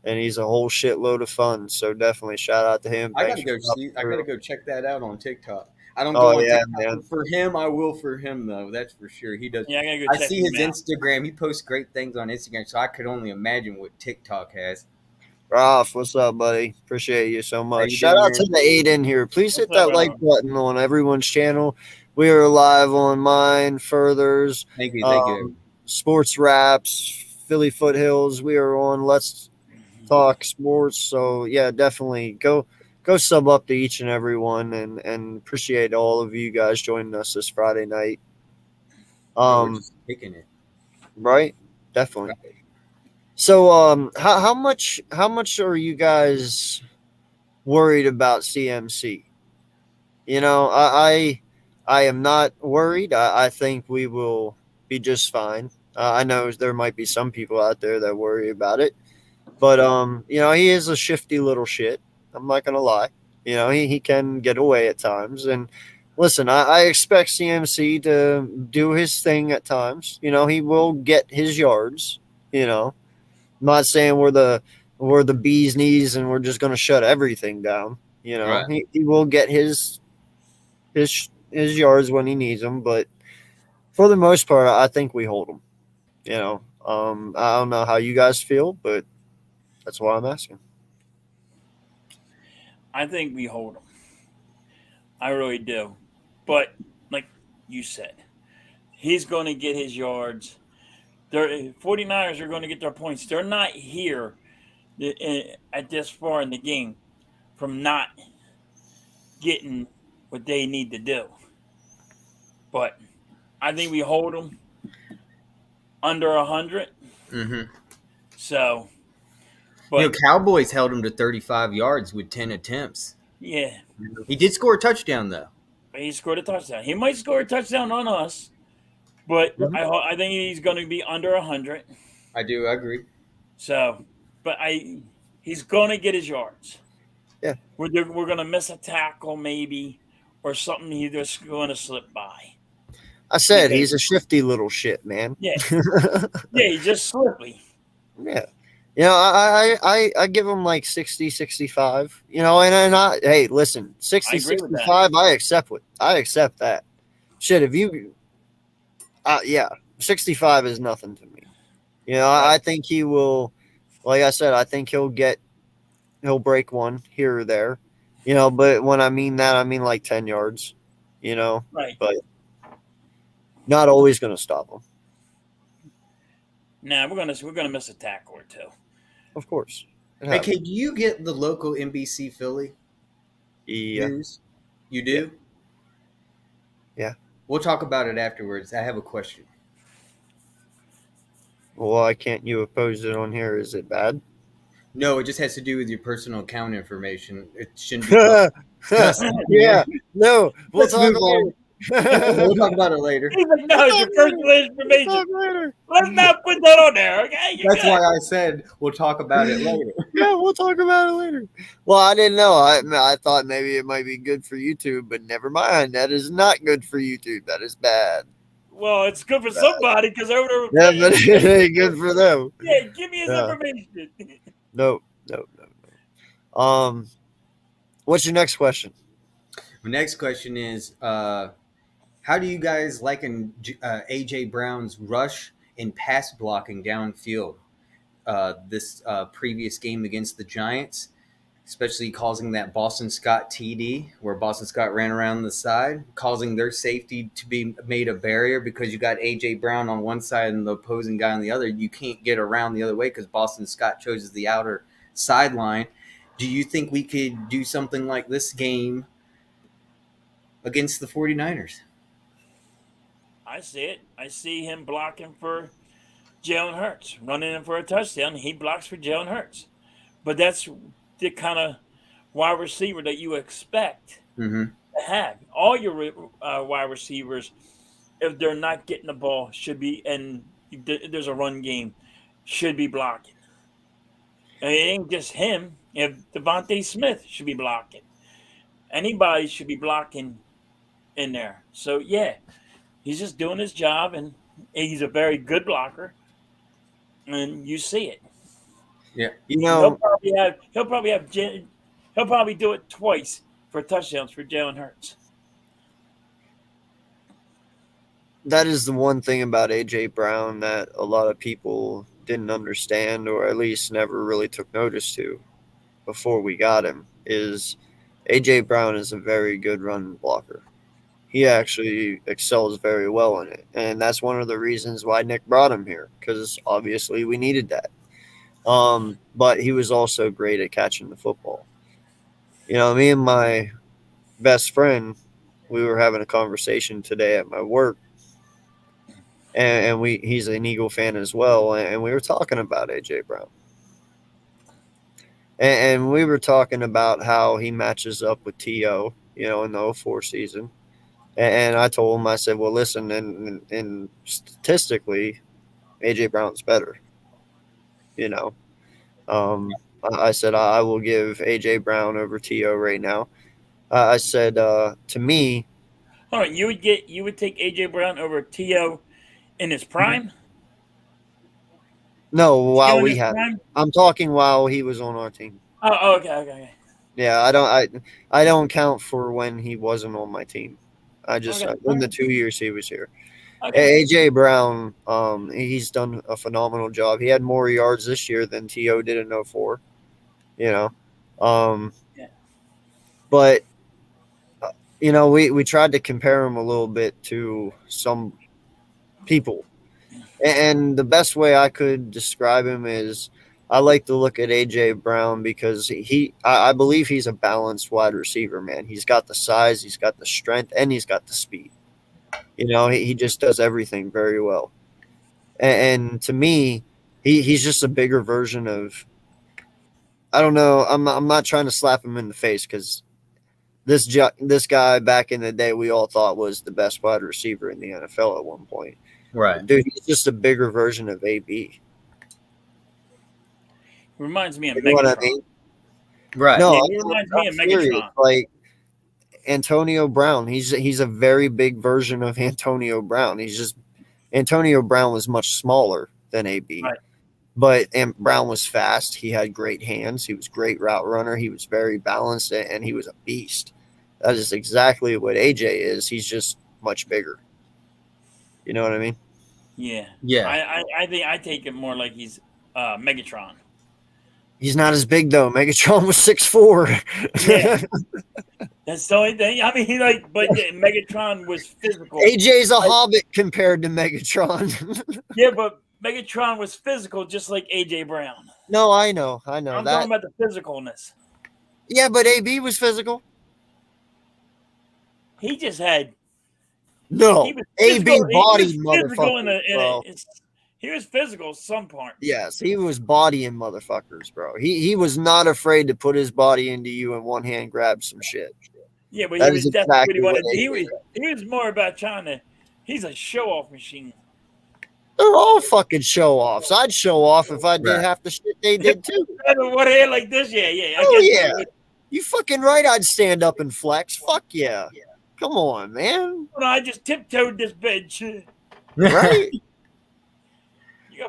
and he's a whole shitload of fun. So definitely shout out to him. I Thanks gotta go for see. I coming gotta through. go check that out on TikTok. I don't Oh, go on yeah, TikTok man. for him. I will for him though. That's for sure. He does. Yeah, I gotta go I check see him his out. Instagram. He posts great things on Instagram, so I could only imagine what TikTok has. Ralph, what's up, buddy? Appreciate you so much. you Shout doing, out to the 8 in here. Please hit What's up, that like Ralph? button on everyone's channel. We are live on mine, Furthers, Thank you. Thank you. Sports Raps, Philly Foothills. We are on Let's Talk Sports. So yeah, definitely go sub up to each and every one, and appreciate all of you guys joining us this Friday night. We're just picking it. Right, definitely. So how much are you guys worried about CMC? You know, I am not worried. I think we will be just fine. I know there might be some people out there that worry about it, but you know, he is a shifty little shit. I'm not gonna lie. You know, he can get away at times. And listen, I expect CMC to do his thing at times. You know, he will get his yards. You know, I'm not saying we're the bee's knees and we're just gonna shut everything down. You know, Right. he will get his yards when he needs them, but for the most part, I think we hold him. You know, I don't know how you guys feel, but that's why I'm asking. I think we hold him. I really do. But like you said, he's going to get his yards. 49ers are going to get their points. They're not here at this far in the game from not getting what they need to do. But I think we hold them under 100. Mm-hmm. So, You know, but Cowboys held him to 35 yards with 10 attempts. yeah, He did score a touchdown though. he scored a touchdown. He might score a touchdown on us, but I think he's going to be under 100. I do. I agree. So, but he's going to get his yards. Yeah. We're going to miss a tackle maybe or something. He's just going to slip by. I said he's a shifty little shit, man. Yeah. Yeah, he's just slippery. Yeah. You know, I give him like 60, 65. You know, and I hey, listen, 60, I agree with that. 65, I accept that. Shit, if you yeah, 65 is nothing to me. You know, I think he will, like I said, I think he'll break one here or there. You know, but when I mean that, I mean like 10 yards, you know. Right. But not always gonna stop him. Nah, we're gonna miss a tackle or two. Of course. It Hey, happens. Kate, do you get the local NBC Philly Yeah. news? You do? Yeah. We'll talk about it afterwards. I have a question. Well, why can't you oppose it on here? Is it bad? No, it just has to do with your personal account information. It shouldn't be. Yeah. No. We'll Let's talk move on. We'll talk about it later. He's like, no, it's your personal information. later. Let's not put that on there, okay? That's why I said we'll talk about it later. Yeah, we'll talk about it later. Well, I didn't know. I thought maybe it might be good for YouTube, but never mind. That is not good for YouTube. That is bad. Well, it's good for somebody because they're Yeah, but it ain't good for them. Yeah, give me his Yeah. information. No. What's your next question? My next question is, how do you guys liken AJ Brown's rush and pass blocking downfield this previous game against the Giants, especially causing that Boston Scott TD where Boston Scott ran around the side, causing their safety to be made a barrier because you got AJ Brown on one side and the opposing guy on the other. You can't get around the other way because Boston Scott chooses the outer sideline. Do you think we could do something like this game against the 49ers? I see it. I see him blocking for Jalen Hurts, running in for a touchdown. He blocks for Jalen Hurts. But that's the kind of wide receiver that you expect Mm-hmm. to have. All your wide receivers, if they're not getting the ball, should be, and there's a run game, should be blocking. And it ain't just him. If Devontae Smith should be blocking. Anybody should be blocking in there. So, yeah, he's just doing his job, and he's a very good blocker, and you see it. Yeah. You know, He'll probably do it twice for touchdowns for Jalen Hurts. that is the one thing about AJ Brown that a lot of people didn't understand, or at least never really took notice to before we got him, is AJ Brown is a very good run blocker. He actually excels very well in it. And that's one of the reasons why Nick brought him here, because obviously we needed that. But he was also great at catching the football. You know, me and my best friend, we were having a conversation today at my work, and he's an Eagle fan as well, and we were talking about AJ Brown. And we were talking about how he matches up with T.O., you know, in the 04 season. And I told him, I said, well, listen, and statistically, AJ Brown's better. You know, I said, I will give AJ Brown over T.O. right now. I said, to me, All right, you would take AJ Brown over T.O. in his prime? no, while In we his had, prime? I'm talking while he was on our team. Oh, okay. Yeah, I don't count for when he wasn't on my team. I just Okay. in the 2 years he was here. Okay. AJ Brown, he's done a phenomenal job. He had more yards this year than T.O. did in 04. You know, Yeah. but you know, we tried to compare him a little bit to some people, and the best way I could describe him is I like to look at AJ Brown because I believe he's a balanced wide receiver, man. He's got the size, he's got the strength, and he's got the speed. You know, he just does everything very well. And to me, he's just a bigger version of, I don't know, I'm not trying to slap him in the face because this guy back in the day we all thought was the best wide receiver in the NFL at one point. Right. Dude, he's just a bigger version of AB. Reminds me of You know what I Megatron. mean? Right. No, Yeah, he reminds me of serious. Megatron. Like Antonio Brown. He's a very big version of Antonio Brown. Antonio Brown was much smaller than AB. Right. But and Brown was fast. He had great hands. He was a great route runner. He was very balanced, and he was a beast. That is exactly what AJ is. He's just much bigger. You know what I mean? Yeah. Yeah. I think I take it more like he's Megatron. He's not as big though. Megatron was 6'4". Yeah. That's the only thing. I mean, but Megatron was physical. AJ's a hobbit compared to Megatron. Yeah, but Megatron was physical, just like AJ Brown. No, I know. I'm that. talking about the physicalness. Yeah, but AB was physical. He just had. No, He was AB physical- bodied he was physical motherfuckers, bro. he was physical some part. Yes, he was bodying motherfuckers, bro. He was not afraid to put his body into you and one hand grab some shit. Yeah, but That he is was definitely exactly what what he AJ wanted. He was more about trying to. He's a show off machine. They're all fucking show offs. I'd show off if I did Right. half the shit they did too. What hair like this? Yeah. I Oh guess yeah, you fucking right. I'd stand up and flex. Fuck yeah. Come on, man. I just tiptoed this bench. Right?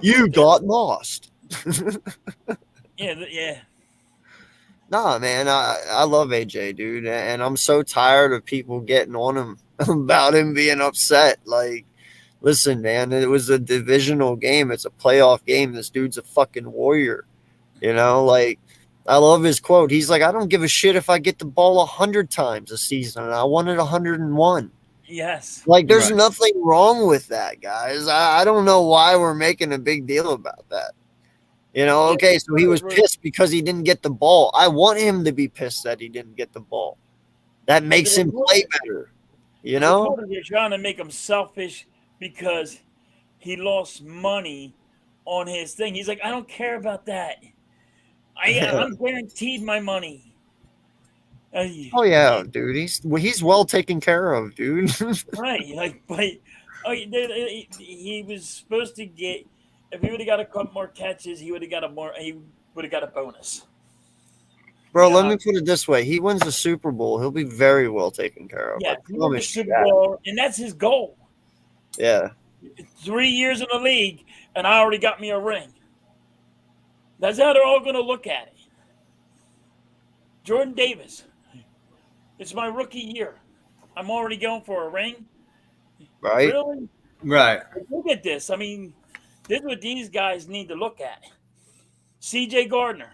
You got lost. Yeah. Nah, man, I love AJ, dude, and I'm so tired of people getting on him about him being upset. Like, listen, man, it was a divisional game. It's a playoff game. This dude's a fucking warrior. You know, like, I love his quote. He's like, I don't give a shit if I get the ball 100 times a season, and I wanted 101. Yes. Like, there's Right. nothing wrong with that, guys. I don't know why we're making a big deal about that. You know, okay, so he was pissed because he didn't get the ball. I want him to be pissed that he didn't get the ball. That makes him play better. You know? They're trying to make him selfish because he lost money on his thing. He's like, I don't care about that. I'm guaranteed my money. Oh yeah, dude. He's well taken care of, dude. Right. He was supposed to get. If he would have got a couple more catches, he would have got a bonus. Bro, Yeah. let me put it this way. He wins the Super Bowl, he'll be very well taken care of. Yeah, I he won the promise you Super that. Bowl, and that's his goal. Yeah. 3 years in the league, and I already got me a ring. That's how they're all going to look at it. Jordan Davis, it's my rookie year. I'm already going for a ring. Right? Really? Right. Look at this. I mean, this is what these guys need to look at. CJ Gardner,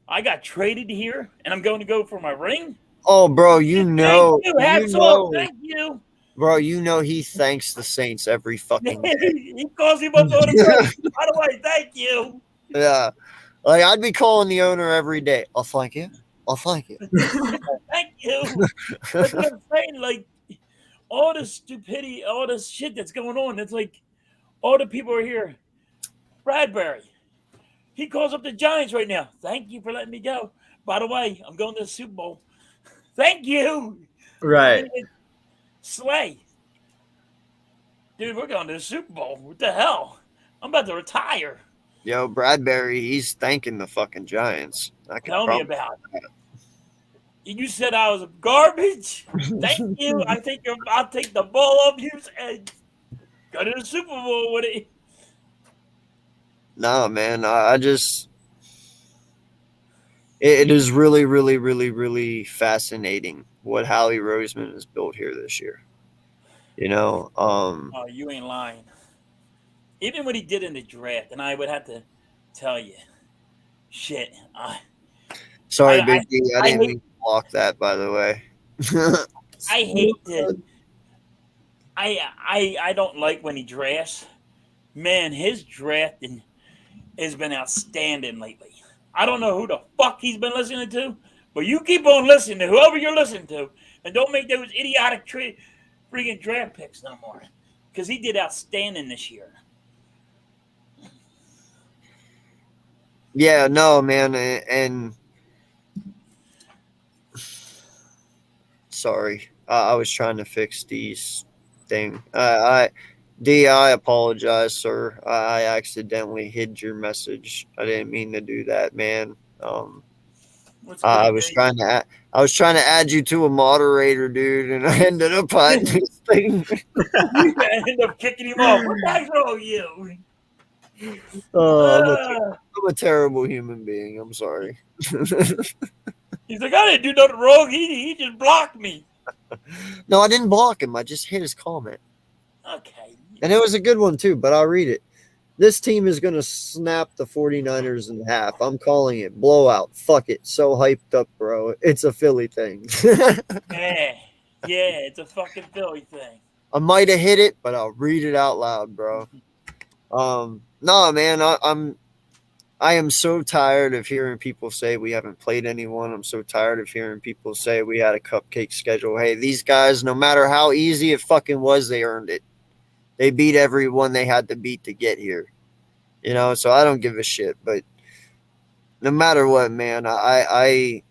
I got traded here, and I'm going to go for my ring. Oh, bro, you know. Thank you. Hats off. Thank you. Bro, you know he thanks the Saints every fucking day. He calls him up on the phone. By the way, thank you. Yeah. Like, I'd be calling the owner every day. I'll thank you. I'll thank you. Thank you. That's what I'm saying. Like, all this stupidity, all this shit that's going on, it's like all the people are here. Bradbury, he calls up the Giants right now. Thank you for letting me go. By the way, I'm going to the Super Bowl. Thank you. Right. Slay. Dude, we're going to the Super Bowl. What the hell? I'm about to retire. Yo, Bradbury, he's thanking the fucking Giants. I can Tell me promise about it. You said I was garbage. Thank you. I'll take the ball off you and go to the Super Bowl with it. No, man, I just it is really, really, really, really fascinating what Howie Roseman has built here this year. You know, Oh, you ain't lying. Even what he did in the draft, and I would have to tell you, shit. sorry, I- Big D, I I didn't hate- mean to block that, by the way. I hate to. I don't like when he drafts. Man, his drafting has been outstanding lately. I don't know who the fuck he's been listening to, but you keep on listening to whoever you're listening to, and don't make those idiotic freaking draft picks no more, because he did outstanding this year. Yeah, no, man, and sorry, I was trying to fix D's thing. I apologize, sir. I accidentally hid your message. I didn't mean to do that, man. What's I good, was Jake? I was trying to add you to a moderator, dude, and I ended up hiding this thing. You end up kicking him off. What the heck's wrong with you? Oh, Uh, I'm a terrible human being. I'm sorry. he's like, I didn't do nothing wrong. He just blocked me. No, I didn't block him. I just hit his comment. Okay. And it was a good one, too, but I'll read it. This team is going to snap the 49ers in half. I'm calling it blowout. Fuck it. So hyped up, bro. It's a Philly thing. Yeah. Yeah, it's a fucking Philly thing. I might have hit it, but I'll read it out loud, bro. No, man, I am so tired of hearing people say we haven't played anyone. I'm so tired of hearing people say we had a cupcake schedule. Hey, these guys, no matter how easy it fucking was, they earned it. They beat everyone they had to beat to get here. You know, so I don't give a shit. But no matter what, man, I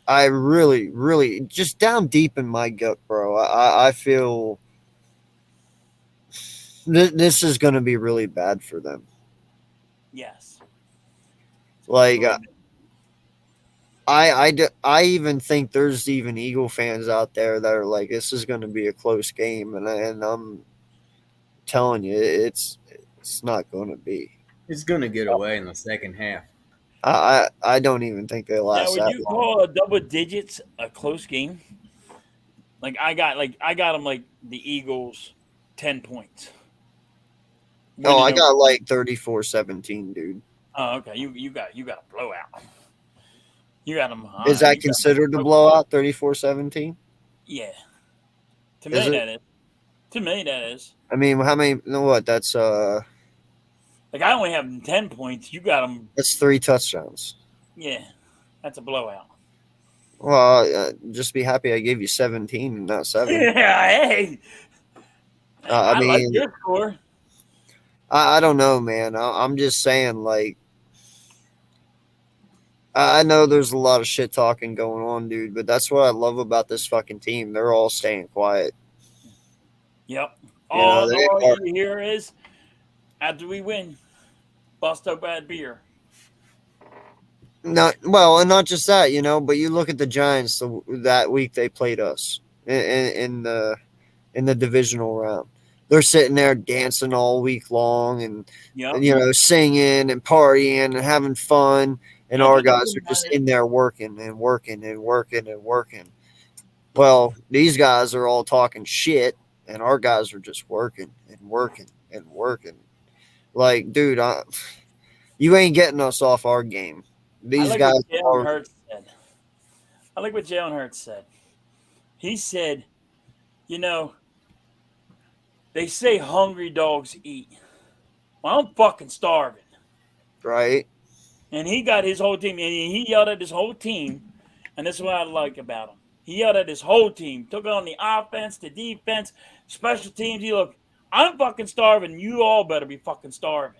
really, really, just down deep in my gut, bro, I feel this is going to be really bad for them. Yes. Like, I even think there's even Eagle fans out there that are like, this is going to be a close game, and I'm telling you, it's not going to be. It's going to get away in the second half. I don't even think they Now, last would that you long. call a double digits a close game? Like I got them like the Eagles 10 points. Oh, I Winning got over- like 34-17, dude. Oh, okay. You got a blowout. You got them. Is that considered a blowout, 34-17? Yeah. To Is me, it? that is. To me, that is. I mean, how many? You know what? That's Like I only have 10 points. You got them. 3 touchdowns. Yeah, that's a blowout. Well, just be happy I gave you 17 and not 7. Yeah, hey. I I like mean, your score. I don't know, man. I'm just saying, like, I know there's a lot of shit talking going on, dude, but that's what I love about this fucking team. They're all staying quiet. Yep. You know, they All are- you hear is after we win, bust a bad beer. Not well, and not just that, you know. But you look at the Giants that week they played us in the divisional round. They're sitting there dancing all week long and Yep. you know singing and partying and having fun, and Yeah, our but guys think are just about it. in there working and working and working and working. Well, these guys are all talking shit, and our guys are just working and working and working. Like, dude, you ain't getting us off our game. These I like guys what Jalen are. Hurts said. I like what Jalen Hurts said. He said, you know, they say hungry dogs eat. Well, I'm fucking starving. Right? And he got his whole team, and he yelled at his whole team, and this is what I like about him. He yelled at his whole team, took on the offense, the defense, special teams. He looked, I'm fucking starving. You all better be fucking starving.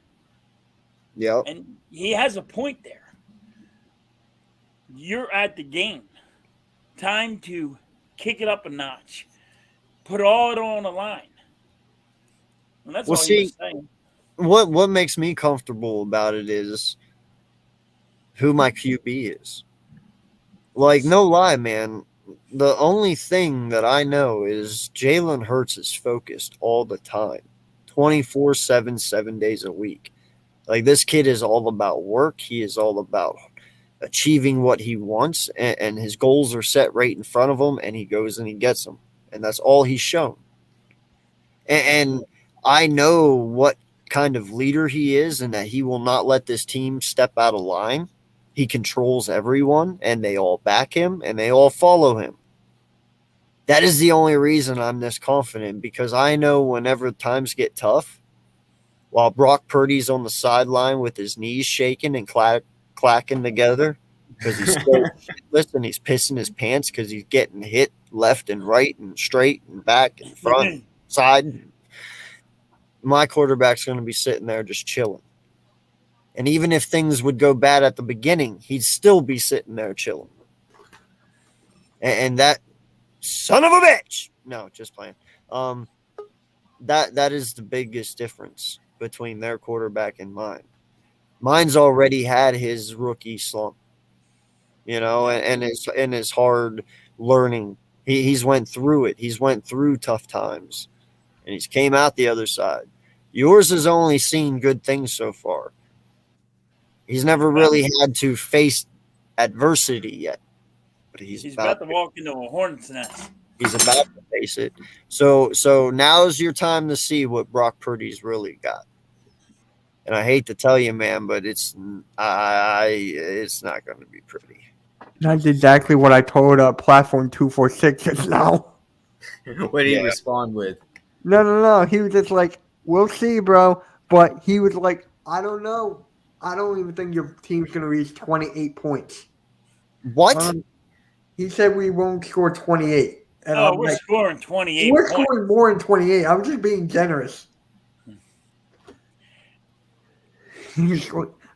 Yep. And he has a point there. You're at the game. Time to kick it up a notch. Put all it on the line. And that's Well, all he was see, saying. what makes me comfortable about it is who my QB is. Like, no lie, man. The only thing that I know is Jalen Hurts is focused all the time, 24/7, 7 days a week. Like, this kid is all about work. He is all about achieving what he wants, and his goals are set right in front of him, and he goes and he gets them. And that's all he's shown. And I know what kind of leader he is and that he will not let this team step out of line. He controls everyone, and they all back him, and they all follow him. That is the only reason I'm this confident, because I know whenever times get tough, while Brock Purdy's on the sideline with his knees shaking and clacking together because he's so shitless and he's pissing his pants because he's getting hit left and right and straight and back and front, side, my quarterback's going to be sitting there just chilling. And even if things would go bad at the beginning, he'd still be sitting there chilling. And that son of a bitch. No, just playing. That is the biggest difference between their quarterback and mine. Mine's already had his rookie slump. you know, and it's hard learning. He's went through it. He's went through tough times, and he's came out the other side. Yours has only seen good things so far. He's never really had to face adversity yet, but he's about to walk into a hornet's nest. He's about to face it. So now's your time to see what Brock Purdy's really got. And I hate to tell you, man, but it's not going to be pretty. That's exactly what I told Platform 246 just now. What did he respond with? No. He was just like, we'll see, bro. But he was like, I don't know. I don't even think your team's going to reach 28 points. What? He said we won't score 28. And we're scoring 28 We're points. scoring more than 28. I'm just being generous.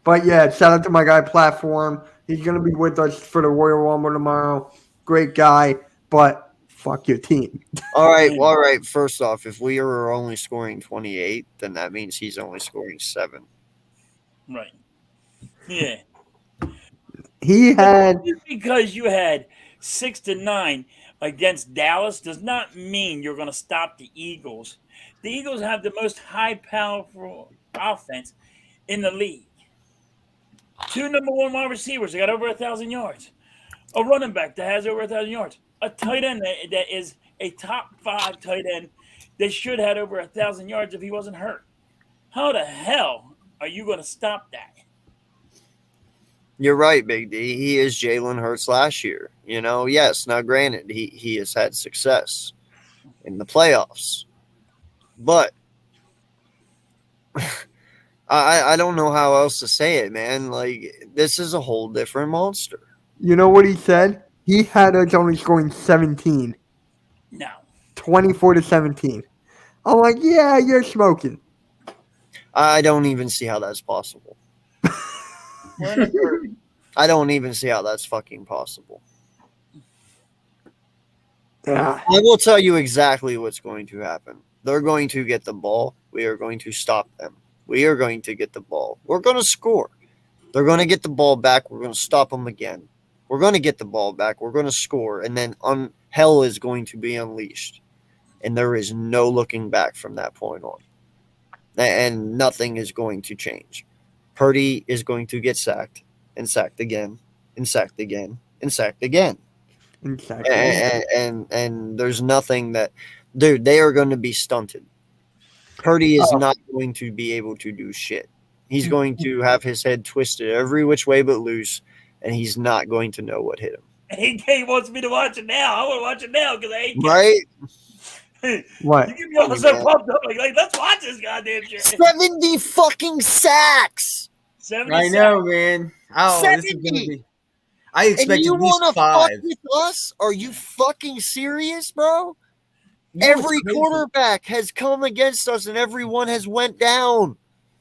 But yeah, shout out to my guy Platform. He's going to be with us for the Royal Rumble tomorrow. Great guy, but fuck your team. All right. First off, if we are only scoring 28, then that means he's only scoring 7. Right. Yeah. He had Just because you had 6-9 against Dallas does not mean you're going to stop the Eagles. The Eagles have the most high powerful offense in the league. 2 number 1 wide receivers that got over 1,000 yards. A running back that has over 1,000 yards. A tight end that is a top 5 tight end that should have had over 1,000 yards if he wasn't hurt. How the hell are you going to stop that? You're right, Big D. He is Jalen Hurts last year. You know, yes, now granted, he has had success in the playoffs. But I don't know how else to say it, man. Like, this is a whole different monster. You know what he said? He had us only scoring 17. No. 24-17. I'm like, yeah, you're smoking. I don't even see how that's possible. I don't even see how that's fucking possible. Yeah. I will tell you exactly what's going to happen. They're going to get the ball. We are going to stop them. We are going to get the ball. We're going to score. They're going to get the ball back. We're going to stop them again. We're going to get the ball back. We're going to score. And then hell is going to be unleashed. And there is no looking back from that point on. And nothing is going to change. Purdy is going to get sacked and sacked again and sacked again and sacked again. Exactly. And there's nothing that, dude, they are going to be stunted. Purdy is not going to be able to do shit. He's going to have his head twisted every which way but loose, and he's not going to know what hit him. AK wants me to watch it now. I want to watch it now because I hate Right? What? You get me all so pumped up. Like, let's watch this goddamn shit. 70 fucking sacks. 70 I know, man. Oh, this is 70. gonna be. I expect And you at least want to 5. fuck with us? Are you fucking serious, bro? You know what's Every crazy? quarterback has come against us, and everyone has went down.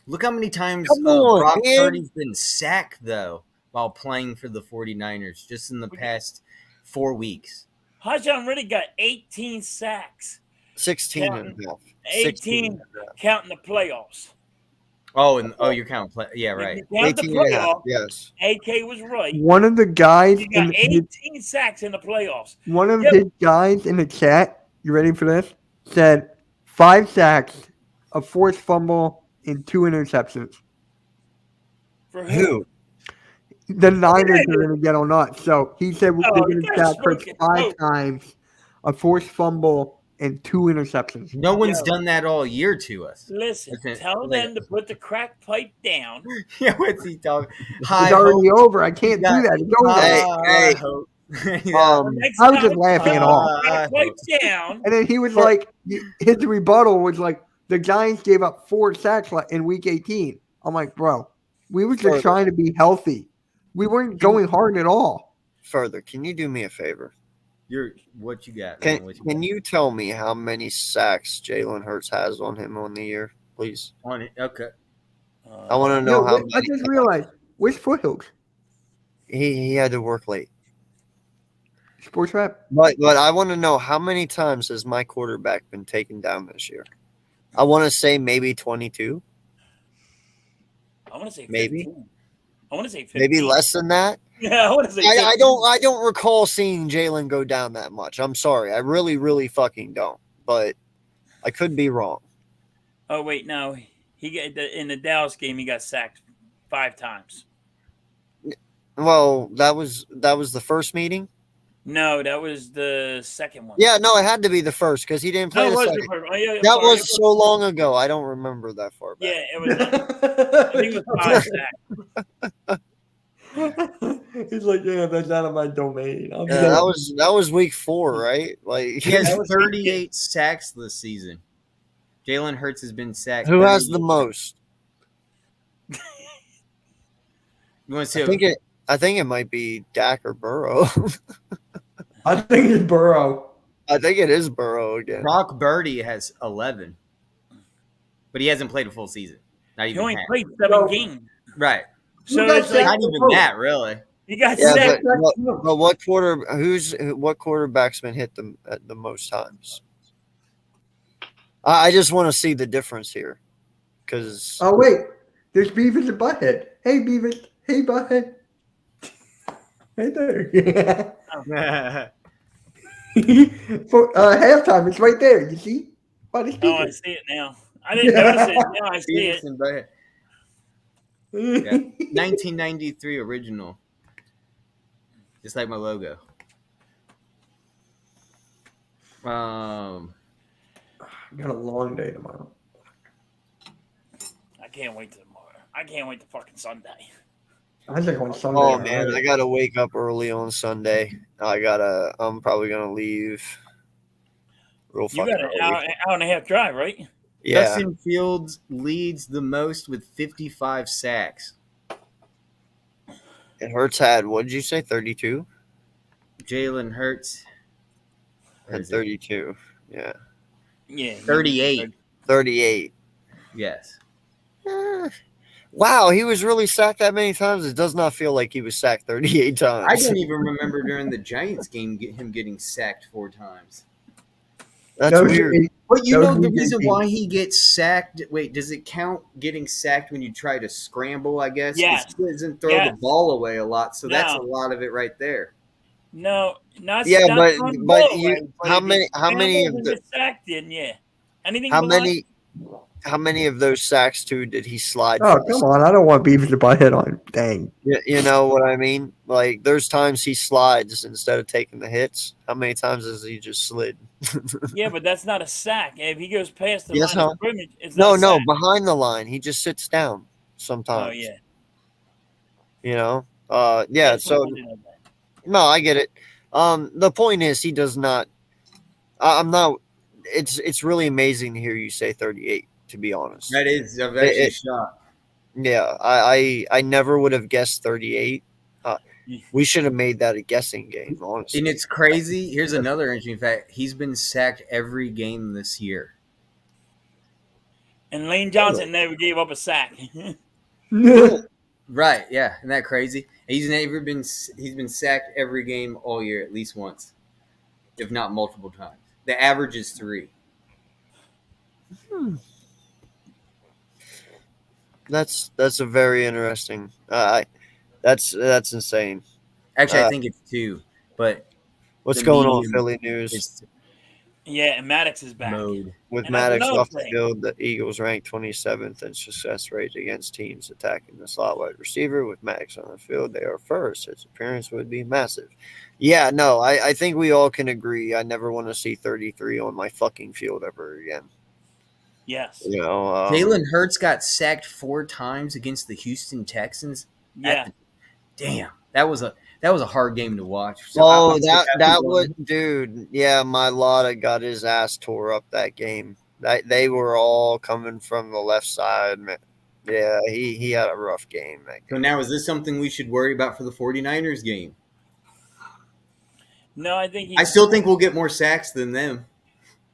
Look how many times Come on, Brock man. Purdy's been sacked, though, while playing for the 49ers just in the past 4 weeks. Hajan Reddick got 18 sacks. 16 and a half. 18 counting the playoffs. Oh, you're counting play. Yeah, right. If you count the 18 and a half, playoffs, yes. AK was right. One of the guys He got in 18 sacks in the playoffs. one of Yep. his guys in the chat, you ready for this? Said 5 sacks, a forced fumble, and 2 interceptions. For Who? The Niners are going to get on us. So he said they're going to that's sack Hurts smoking. 5 times, a forced fumble, and 2 interceptions. No one's done that all year to us. Listen, Okay, tell like- them to put the crack pipe down. Yeah, what's he talking? It's already over. I can't do that. It's over. Hey. Next I was time, just laughing put it off. the crack pipe down. And then he was like, his rebuttal was like, the Giants gave up 4 sacks in week 18. I'm like, bro, we were just trying to be healthy. We weren't going hard at all. Further, can you do me a favor? What you got? Can man? What you Can got? you tell me how many sacks Jalen Hurts has on him on the year, please? On it? Okay. I want to know Yo, how I many. just realized, where's Foothills? He had to work late. Sports Rap? But I want to know how many times has my quarterback been taken down this year? I want to say maybe 22, I want to say 15. Maybe. I want to say 15. maybe less than that. Yeah, what is it? I don't recall seeing Jalen go down that much. I'm sorry. I really, really fucking don't. But I could be wrong. Oh wait, no. He got in the Dallas game. He got sacked 5 times. Well, that was the first meeting. No, that was the second one. Yeah, no, it had to be the first because he didn't play No, it the was second. the first. Oh, yeah, That sorry. was so long ago. I don't remember that far back. Yeah, it was. I think it was 5 sacks. He's like, yeah, that's out of my domain. I'm Yeah, that was week 4, right? Like, He has 38 sacks this season. Jalen Hurts has been sacked. who has the 38. most? You want to see? I think it might be Dak or Burrow. I think it's Burrow. I think it is Burrow again. Brock Birdie has 11, but he hasn't played a full season. Not He even only half. played 7 games. Right. So got it's like, Not even that, really. he got Yeah, sacked. but what quarterback's been hit at the most times? I just want to see the difference here, because Oh wait, there's Beavis and Butthead. Hey Beavis. Hey Butthead. Hey there. For halftime, it's right there. You see? By the Oh, speaker. I see it now. I didn't notice it. Now I see it. Beavis and Butthead. Yeah. 1993 original. Just like my logo. I got a long day tomorrow. I can't wait to tomorrow. I can't wait to fucking Sunday. I think on Sunday. oh man, I gotta wake up early on Sunday. I'm probably gonna leave real You fucking got an early. hour and a half drive, right? Yeah, Justin Fields leads the most with 55 sacks. and Hurts had, what did you say, 32 Jalen Hurts where and is it? 32. Yeah, Yeah. 38. 38. Yes. Wow, he was really sacked that many times. It does not feel like he was sacked 38 times. I didn't even remember during the Giants game him getting sacked 4 times. That's weird. But you That know was the week reason 18. why he gets sacked? Wait, does it count getting sacked when you try to scramble, I guess? Yes. He doesn't throw Yes. the ball away a lot, so that's a No. lot of it right there. No, not Yeah, not but- throwing the but ball you- away, but how if many- you how many scramble of and the- get sacked in? Yeah. Anything How below- many of those sacks too did he slide? Oh, for the come on. I don't want Beavis and Butthead on. Dang. You know what I mean? Like, there's times he slides instead of taking the hits. How many times has he just slid? Yeah, but that's not a sack. If he goes past the Yes, line no. of scrimmage, it's No, not a no, sack. behind the line, he just sits down sometimes. Oh yeah. You know? Yeah, That's so what I did on that. no, I get it. The point is he does not I'm not it's really amazing to hear you say 38, to be honest. That is, I'm actually It- shocked. Yeah, I never would have guessed 38. We should have made that a guessing game, honestly. And it's crazy. Here's another interesting fact. He's been sacked every game this year. And Lane Johnson never gave up a sack. Right, yeah. Isn't that crazy? He's been sacked every game all year at least once, if not multiple times. The average is 3. That's a very interesting. That's insane. Actually, I Uh, think it's 2, but What's the going on, median Philly news? it's Yeah, and Maddox is back. mode. With and that's Maddox another off the thing. field, the Eagles ranked 27th in success rate against teams attacking the slot wide receiver. With Maddox on the field, they are first. His appearance would be massive. Yeah, no, I think we all can agree. I never want to see 33 on my fucking field ever again. Yes. You know, Jalen Hurts got sacked 4 times against the Houston Texans. Yeah. Damn, that was a hard game to watch. So Oh, I'm that happy would, dude. Yeah, my Lotta got his ass tore up that game. They were all coming from the left side. Man. Yeah, he had a rough game. So now, is this something we should worry about for the 49ers game? No, I think I still think we'll get more sacks than them.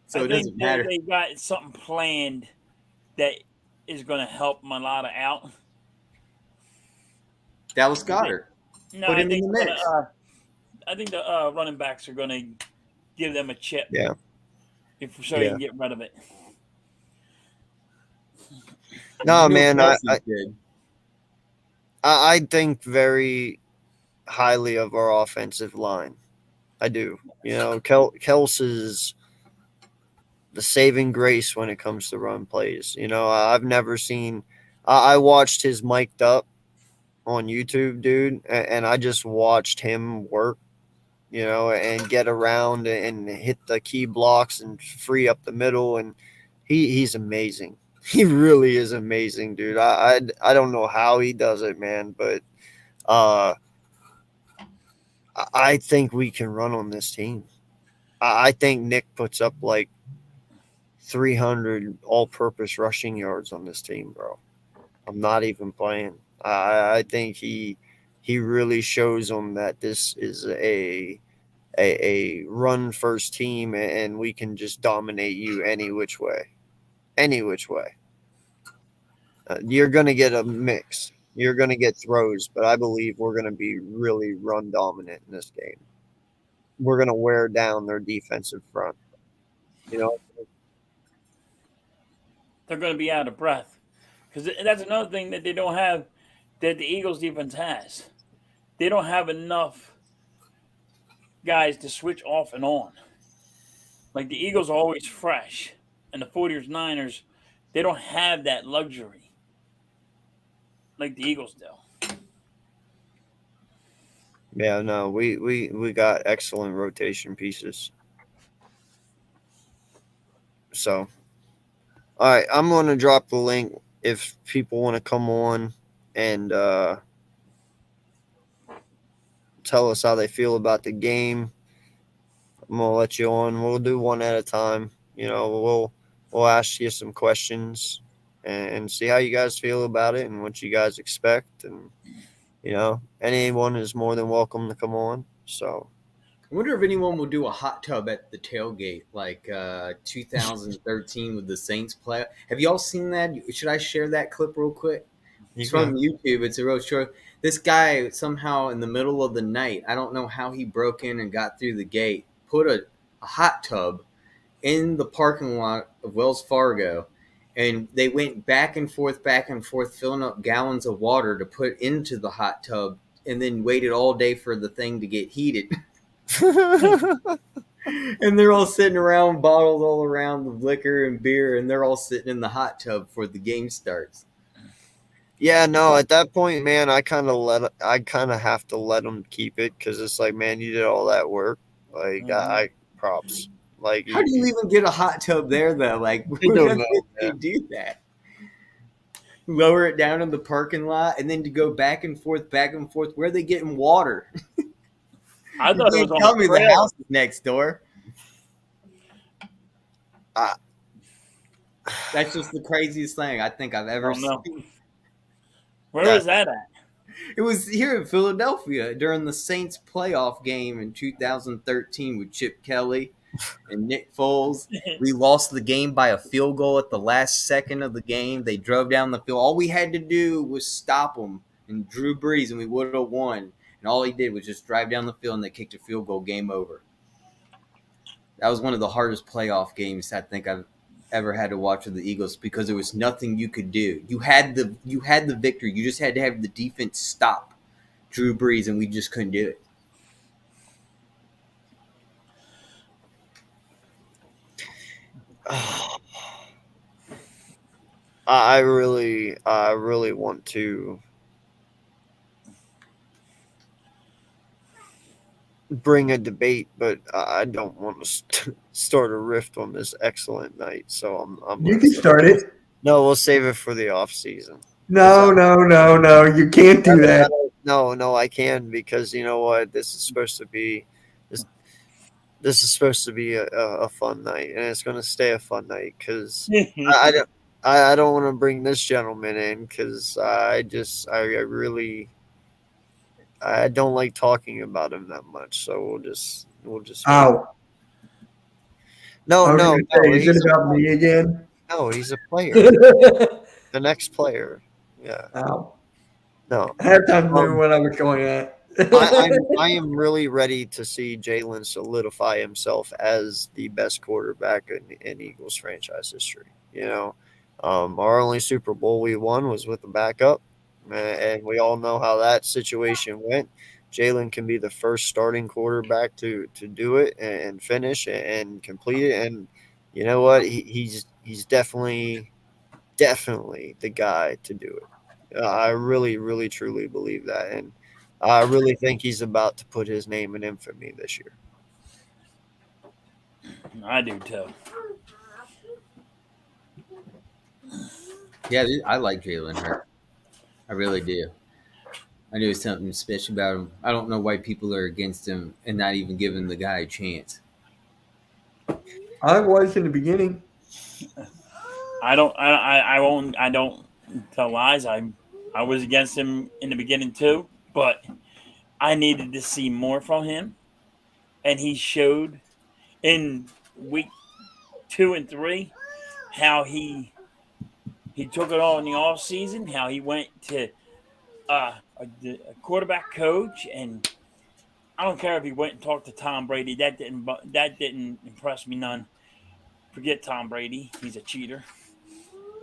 So it doesn't matter. They got something planned that is going to help Malata out. Dallas Goddard. No, Put I him in think the they're mix. gonna, I think the running backs are going to give them a chip. Yeah. So you can get rid of it. No, You know man, Kelsey's good. I think very. highly of our offensive line. I do. You know, Kels is the saving grace when it comes to run plays. You know, I've never seen. I watched his mic'd up on YouTube, dude, and I just watched him work. You know, and get around and hit the key blocks and free up the middle, and he's amazing. He really is amazing, dude. I don't know how he does it, man, but I think we can run on this team. I think Nick puts up like 300 all-purpose rushing yards on this team, bro. I'm not even playing. I think he really shows them that this is a run first team, and we can just dominate you any which way. You're going to get a mix. You're going to get throws, but I believe we're going to be really run dominant in this game. We're going to wear down their defensive front. You know, They're going to be out of breath. Because that's another thing that they don't have that the Eagles defense has. They don't have enough guys to switch off and on. Like the Eagles are always fresh, and the 49ers, they don't have that luxury like the Eagles do. Yeah, no, we got excellent rotation pieces. So, all right, I'm going to drop the link if people want to come on and tell us how they feel about the game. I'm going to let you on. We'll do one at a time. You know, we'll ask you some questions and see how you guys feel about it and what you guys expect. And, you know, anyone is more than welcome to come on. So I wonder if anyone will do a hot tub at the tailgate like 2013 with the Saints play. Have y'all seen that? Should I share that clip real quick? It's from YouTube. It's a real short. This guy somehow in the middle of the night, I don't know how he broke in and got through the gate, put a hot tub in the parking lot of Wells Fargo, and they went back and forth, filling up gallons of water to put into the hot tub, and then waited all day for the thing to get heated. And they're all sitting around, bottles all around with liquor and beer, and they're all sitting in the hot tub before the game starts. yeah, no, at that point, man, I kind of have to let them keep it because it's like, man, you did all that work. Like, I props. Like, How do you even get a hot tub there, though? Like, I don't know, they do that? Lower it down in the parking lot, and then to go back and forth. Where are they getting water? I thought it was on Tell me the the trail. house is next door. That's just the craziest thing I think I've ever seen. Where is that at? It was here in Philadelphia during the Saints playoff game in 2013 with Chip Kelly and Nick Foles. We lost the game by a field goal at the last second of the game. They drove down the field. All we had to do was stop them and Drew Brees, and we would have won. And all he did was just drive down the field, and they kicked a field goal. Game over. That was one of the hardest playoff games I think I've ever had to watch with the Eagles because there was nothing you could do. You had the victory. You just had to have the defense stop Drew Brees, and we just couldn't do it. I really want to bring a debate, but I don't want to start a rift on this excellent night. So I'm You can start it. No, we'll save it for the off season. No. You can't do that. No, I can because you know what? This is supposed to be this is supposed to be a fun night, and it's going to stay a fun night because I don't want to bring this gentleman in because I don't like talking about him that much. So we'll just. Ow. No, Is it about me again? No, he's a player. The next player. Yeah. Ow. No. I have time to remember what I was going at. I am really ready to see Jalen solidify himself as the best quarterback in Eagles franchise history. You know, our only Super Bowl we won was with the backup, and we all know how that situation went. Jalen can be the first starting quarterback to do it and finish and complete it. And you know what? He's definitely the guy to do it. I really, really, truly believe that, and I really think he's about to put his name in infamy this year. I do too. Yeah, dude, I like Jalen Hurts. I really do. I knew something special about him. I don't know why people are against him and not even giving the guy a chance. I was in the beginning. I don't tell lies. I was against him in the beginning too, but I needed to see more from him, and he showed in week 2 and 3 how he took it all in the off season. How he went to a quarterback coach, and I don't care if he went and talked to Tom Brady. That didn't impress me none. Forget Tom Brady; he's a cheater.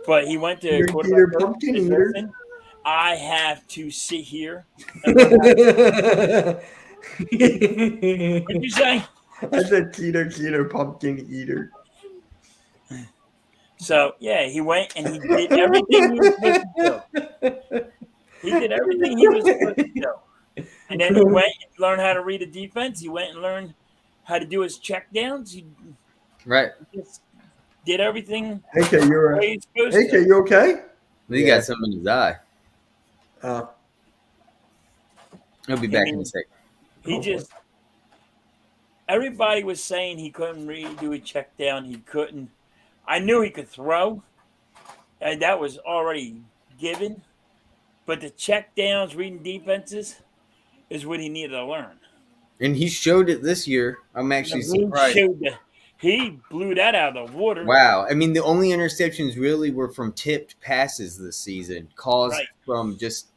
But he went to You're quarterback eater, coach pumpkin and eater. listen, I have to sit here. What'd you say? I said cheater, pumpkin eater. So yeah, he went and he did everything he was supposed to do. He did everything he was supposed to do. And then he went and learned how to read a defense. He went and learned how to do his check downs. He Right. just did everything AK, the you're way he's supposed AK, to. you okay? He got something in his eye. He'll be back in a second. He just everybody was saying he couldn't read, do a check down. He couldn't. I knew he could throw, and that was already given. But the check downs, reading defenses, is what he needed to learn. And he showed it this year. I'm actually surprised. He blew that out of the water. Wow. I mean, the only interceptions really were from tipped passes this season, caused from just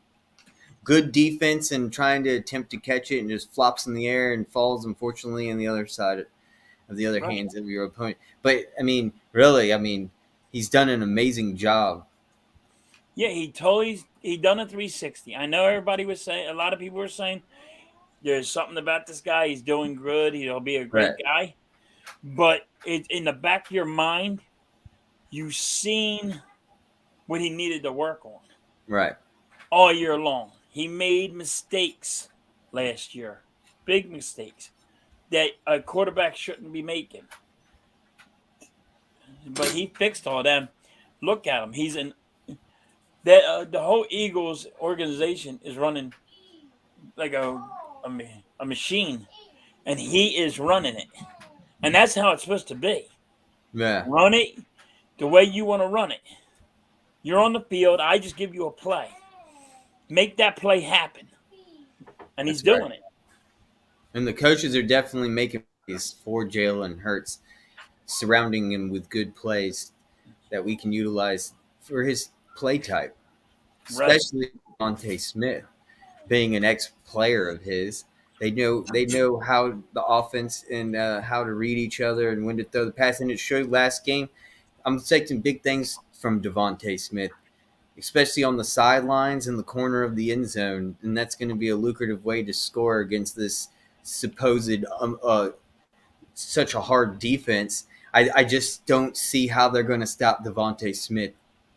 good defense and trying to attempt to catch it and just flops in the air and falls, unfortunately, on the other side of the other hands of your opponent. But, I mean, really, he's done an amazing job. Yeah, he done a 360. I know everybody was saying, a lot of people were saying, there's something about this guy. He's doing good. He'll be a great guy. But in the back of your mind, you've seen what he needed to work on. Right. All year long. He made mistakes last year. Big mistakes that a quarterback shouldn't be making. But he fixed all them. Look at him. He's the whole Eagles organization is running like a machine, and he is running it. And that's how it's supposed to be. Yeah. Run it the way you want to run it. You're on the field. I just give you a play. Make that play happen. And he's doing it. And the coaches are definitely making plays for Jalen Hurts, surrounding him with good plays that we can utilize for his play type. Especially Devontae Smith, being an ex-player of his. They know how the offense and how to read each other and when to throw the pass. And it showed last game. I'm expecting big things from Devontae Smith, especially on the sidelines in the corner of the end zone. And that's going to be a lucrative way to score against this supposed such a hard defense. I just don't see how they're going to stop Devontae Smith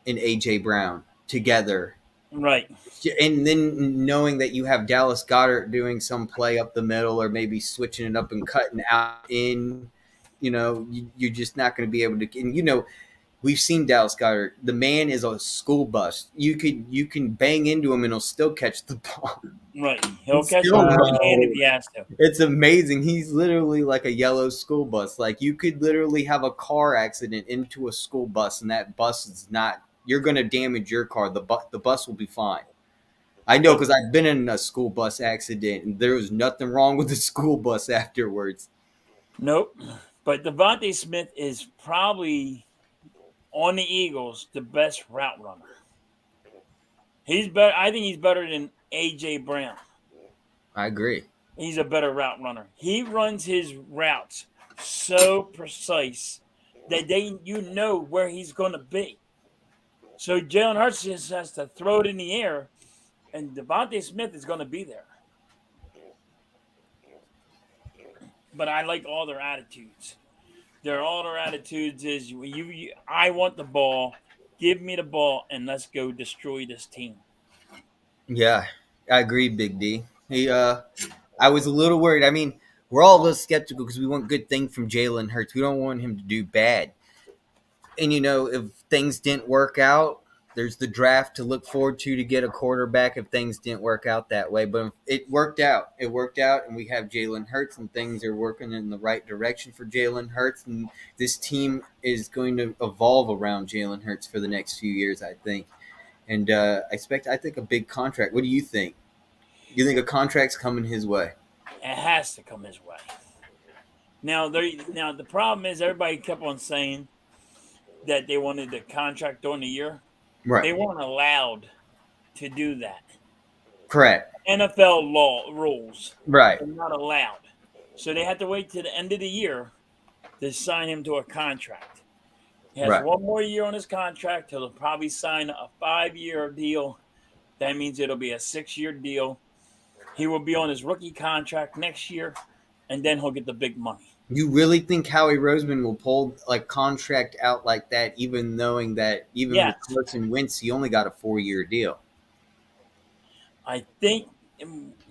and A.J. Brown together. Right. And then knowing that you have Dallas Goedert doing some play up the middle or maybe switching it up and cutting out in, you're just not going to be able to. And, we've seen Dallas Goedert. The man is a school bus. You can bang into him and he'll still catch the ball. Right. He'll catch the ball if he has to. It's amazing. He's literally like a yellow school bus. Like you could literally have a car accident into a school bus and that bus is not. You're going to damage your car. The bus will be fine. I know because I've been in a school bus accident and there was nothing wrong with the school bus afterwards. Nope. But Devontae Smith is probably on the Eagles the best route runner. He's better. I think he's better than A.J. Brown. I agree. He's a better route runner. He runs his routes so precise that you know where he's going to be. So Jalen Hurts just has to throw it in the air, and Devontae Smith is going to be there. but I like all their attitudes. All their attitudes is I want the ball, give me the ball, and let's go destroy this team. Yeah, I agree, Big D. I was a little worried. I mean, we're all a little skeptical because we want good things from Jalen Hurts. We don't want him to do bad. And if things didn't work out, there's the draft to look forward to get a quarterback if things didn't work out that way. But it worked out. It worked out, and we have Jalen Hurts, and things are working in the right direction for Jalen Hurts. And this team is going to evolve around Jalen Hurts for the next few years, I think. And I think a big contract. What do you think? You think a contract's coming his way? It has to come his way. Now the problem is everybody kept on saying that they wanted the contract during the year. Right. They weren't allowed to do that. Correct. NFL law rules. Right. They're not allowed. So they had to wait to the end of the year to sign him to a contract. He has one more year on his contract. He'll probably sign a 5-year deal. That means it'll be a 6-year deal. He will be on his rookie contract next year, and then he'll get the big money. You really think Howie Roseman will pull contract out like that, even knowing that with Carson Wentz, he only got a 4-year deal? I think,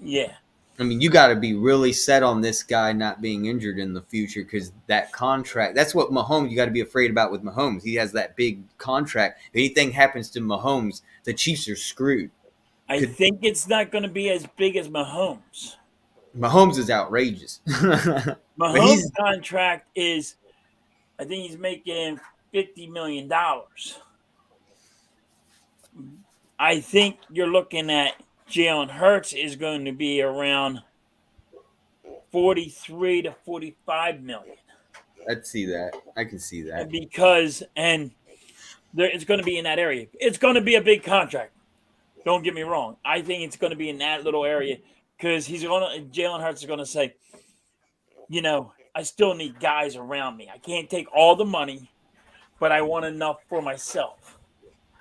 yeah. I mean, you got to be really set on this guy not being injured in the future because that contract, that's what Mahomes, you got to be afraid about with Mahomes. He has that big contract. If anything happens to Mahomes, the Chiefs are screwed. I think it's not going to be as big as Mahomes. Mahomes is outrageous. Mahomes' contract is, I think he's making $50 million. I think you're looking at Jalen Hurts is going to be around 43 to 45 million. I'd see that. I can see that. Because it's going to be in that area. It's going to be a big contract. Don't get me wrong. I think it's going to be in that little area because Jalen Hurts is going to say, I still need guys around me. I can't take all the money, but I want enough for myself.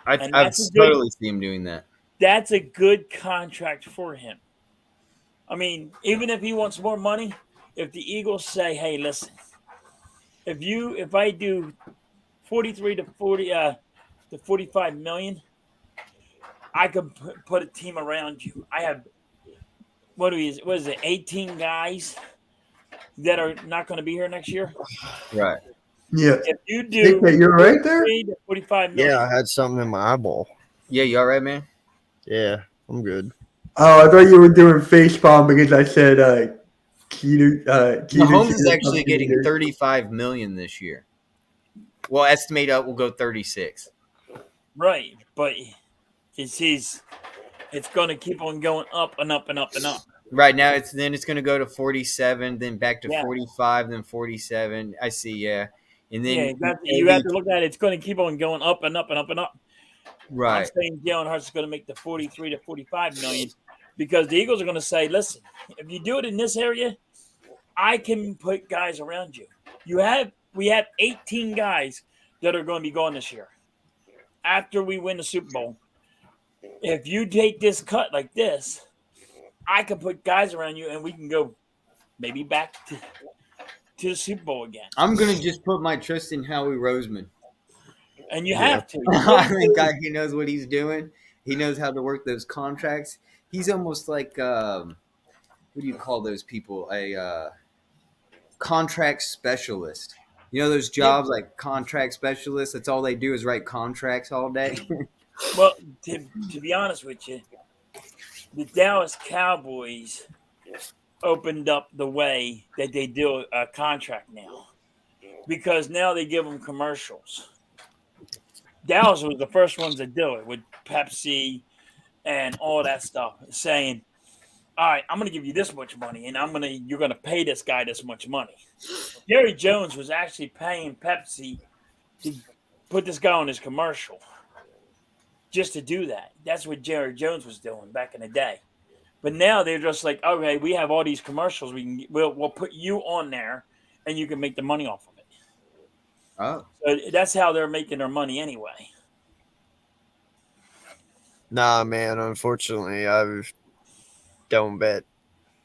I totally see him doing that. That's a good contract for him. I mean, even if he wants more money, if the Eagles say, "Hey, listen, if I do 43 to 40 to 45 million, I could put a team around you. I have what is it? 18 guys that are not going to be here next year." Right. Yeah. If you do, you're right there. 45 million. Yeah, I had something in my eyeball. Yeah, you all right, man? Yeah, I'm good. Oh, I thought you were doing face palm because I said Mahomes is actually getting $35 million this year. Well, estimate up will go 36. Right, but it's going to keep on going up and up and up and up. Right now, it's going to go to 47, then back to 45, then 47. I see, yeah. And then you have to look at it. It's going to keep on going up and up and up and up. Right. I'm saying Jalen Hurts is going to make the 43 to 45 million because the Eagles are going to say, listen, if you do it in this area, I can put guys around you. We have 18 guys that are going to be going this year. After we win the Super Bowl, if you take this cut like this, I can put guys around you and we can go maybe back to the Super Bowl again. I'm going to just put my trust in Howie Roseman. And you have to. I think he knows what he's doing. He knows how to work those contracts. He's almost like, what do you call those people? A contract specialist. You know those jobs like contract specialists? That's all they do is write contracts all day. Well, to be honest with you, the Dallas Cowboys opened up the way that they do a contract now because now they give them commercials. Dallas was the first ones to do it with Pepsi and all that stuff, saying, all right, I'm going to give you this much money, and you're going to pay this guy this much money. Jerry Jones was actually paying Pepsi to put this guy on his commercial just to do that. That's what Jerry Jones was doing back in the day. But now they're just like, okay, we have all these commercials. We'll put you on there, and you can make the money off of it. Oh. So that's how they're making their money anyway. Nah, man. Unfortunately, I don't bet.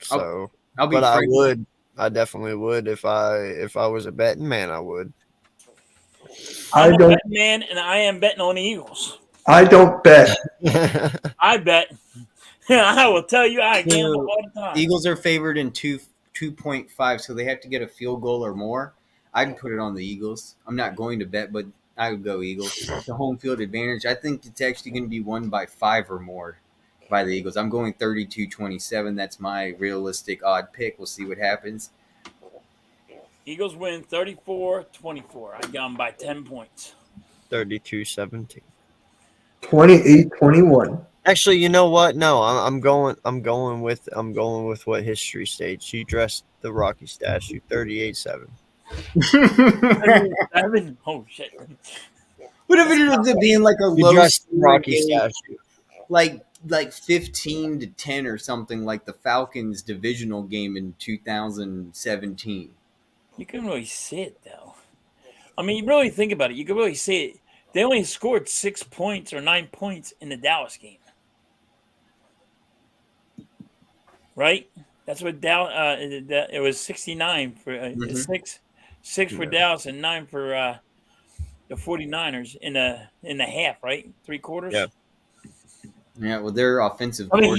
So, I'll be but I frank. would. I definitely would if I was a betting man. I would. I I'm a don't. betting man, and I am betting on the Eagles. I don't bet. I bet. I will tell you, I gamble all the time. Eagles are favored in 2.5, so they have to get a field goal or more. I'd put it on the Eagles. I'm not going to bet, but I would go Eagles. The home field advantage. I think it's actually going to be won by 5 or more by the Eagles. I'm going 32-27. That's my realistic odd pick. We'll see what happens. Eagles win 34-24. I got them by 10 points. 32-17. 28-21. Actually, you know what? No, I'm going with what history states. You dressed the Rocky statue 38-7. Oh shit! What if it ends up being like a You low dressed the scoring Rocky game, statue. like 15-10 or something, like the Falcons divisional game in 2017? You can really see it though. I mean, you really think about it. You can really see it. They only scored 6 points or 9 points in the Dallas game, right? That's what Dallas. It was 69 for six for Dallas and 9 for the 49ers in the half, right? 3 quarters. Yeah. Yeah, well, their offensive. I mean,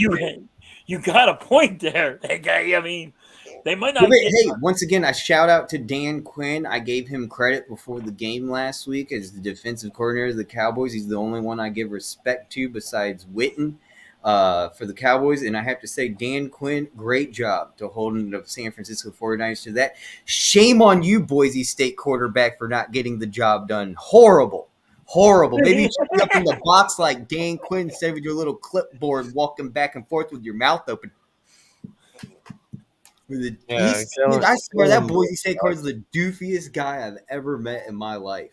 you got a point there. That guy. I mean, they might not. Hey, once again, I shout out to Dan Quinn. I gave him credit before the game last week as the defensive coordinator of the Cowboys. He's the only one I give respect to besides Witten for the Cowboys. And I have to say, Dan Quinn, great job to holding the San Francisco 49ers to that. Shame on you, Boise State quarterback, for not getting the job done. Horrible. Maybe you should be up in the box like Dan Quinn instead with your little clipboard walking back and forth with your mouth open. Dude, I swear that Boise State coach is the doofiest guy I've ever met in my life.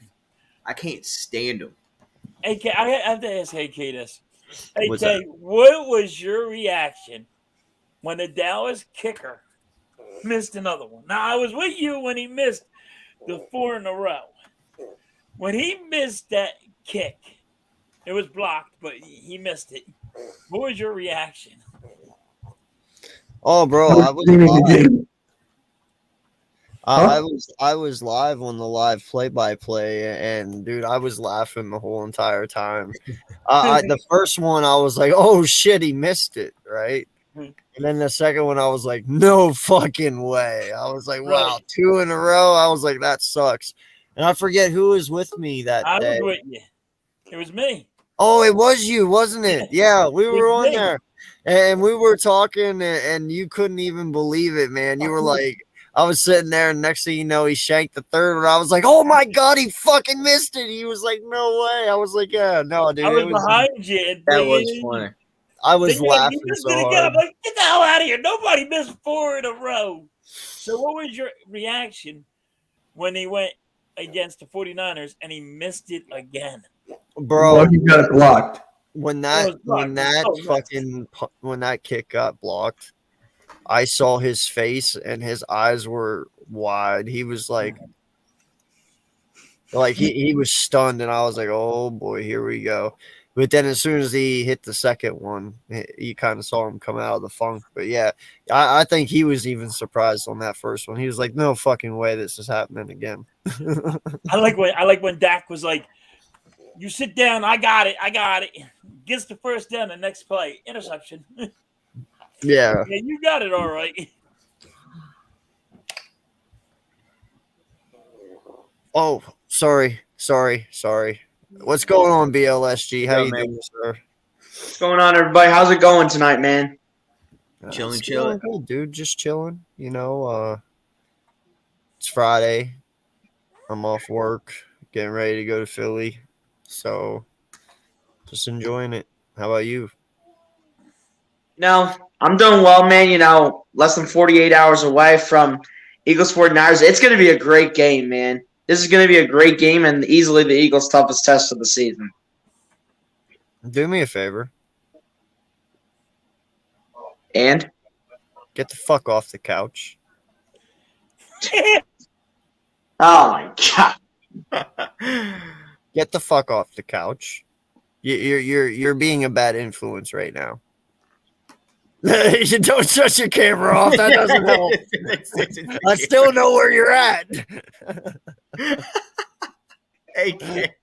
I can't stand him. Hey, I have to ask AK this. Hey, What's Tay, what was your reaction when the Dallas kicker missed another one? Now, I was with you when he missed the 4 in a row. When he missed that kick, it was blocked, but he missed it. What was your reaction? Oh, bro, I was live. I was live on the live play-by-play, and dude, I was laughing the whole entire time. The first one, I was like, "Oh shit, he missed it!" Right, and then the second one, I was like, "No fucking way!" I was like, "Wow, 2 in a row!" I was like, "That sucks." And I forget who was with me that day. I was with you. It was me. Oh, it was you, wasn't it? Yeah, we were on there, and we were talking, and you couldn't even believe it, man. You were like, I was sitting there, and next thing you know, he shanked the third, and I was like, "Oh my god, he fucking missed it!" He was like, "No way!" I was like, "Yeah, no, dude." I was behind you. That was funny. I was laughing so hard. I'm like, "Get the hell out of here! Nobody missed 4 in a row." So, what was your reaction when he went against the 49ers and he missed it again? Bro, Well, he got it blocked. when that kick got blocked, I saw his face and his eyes were wide. He was like he was stunned, and I was like, "Oh boy, here we go." But then as soon as he hit the second one, you kind of saw him come out of the funk. But yeah, I think he was even surprised on that first one. He was like, "No fucking way, this is happening again." I like when Dak was like, "You sit down, I got it. Gets the first down, the next play, interception." Yeah. Yeah, you got it all right. Oh, sorry. What's going on, BLSG? How you doing, sir? What's going on, everybody? How's it going tonight, man? Chilling. Good, dude. Just chilling. You know, it's Friday. I'm off work, getting ready to go to Philly. So, just enjoying it. How about you? No, I'm doing well, man. You know, less than 48 hours away from Eagles 49ers. It's going to be a great game, man. This is going to be a great game and easily the Eagles' toughest test of the season. Do me a favor. And? Get the fuck off the couch. Oh, my God. Get the fuck off the couch. You're being a bad influence right now. You don't shut your camera off. That doesn't help. I still know where you're at. AK.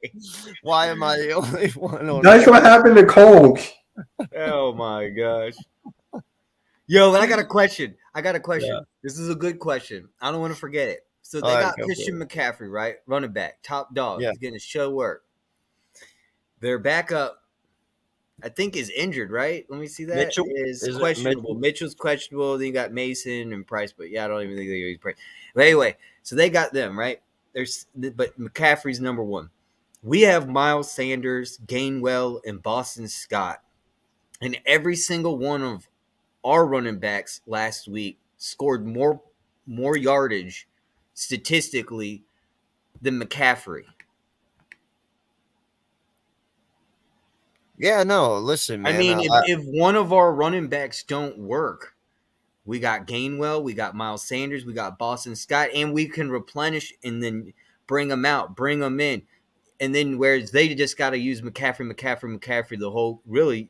Why am I the only one on That's what happened to Coach. Oh my gosh. Yo, but I got a question. Yeah. This is a good question. I don't want to forget it. So they All right, got go for Christian McCaffrey, right? Running back, top dog. Yeah. He's getting to show work. Their backup, I think, is injured, right? Let me see that. Mitchell? Is Is it questionable. Mitchell's questionable. Then you got Mason and Price, but yeah, I don't even think he's Price. But anyway, so they got them, right? But McCaffrey's number one. We have Miles Sanders, Gainwell, and Boston Scott. And every single one of our running backs last week scored more yardage statistically than McCaffrey. Yeah, no, listen, man. I mean, if one of our running backs don't work, we got Gainwell, we got Miles Sanders, we got Boston Scott, and we can replenish and then bring them out, bring them in. And then whereas they just got to use McCaffrey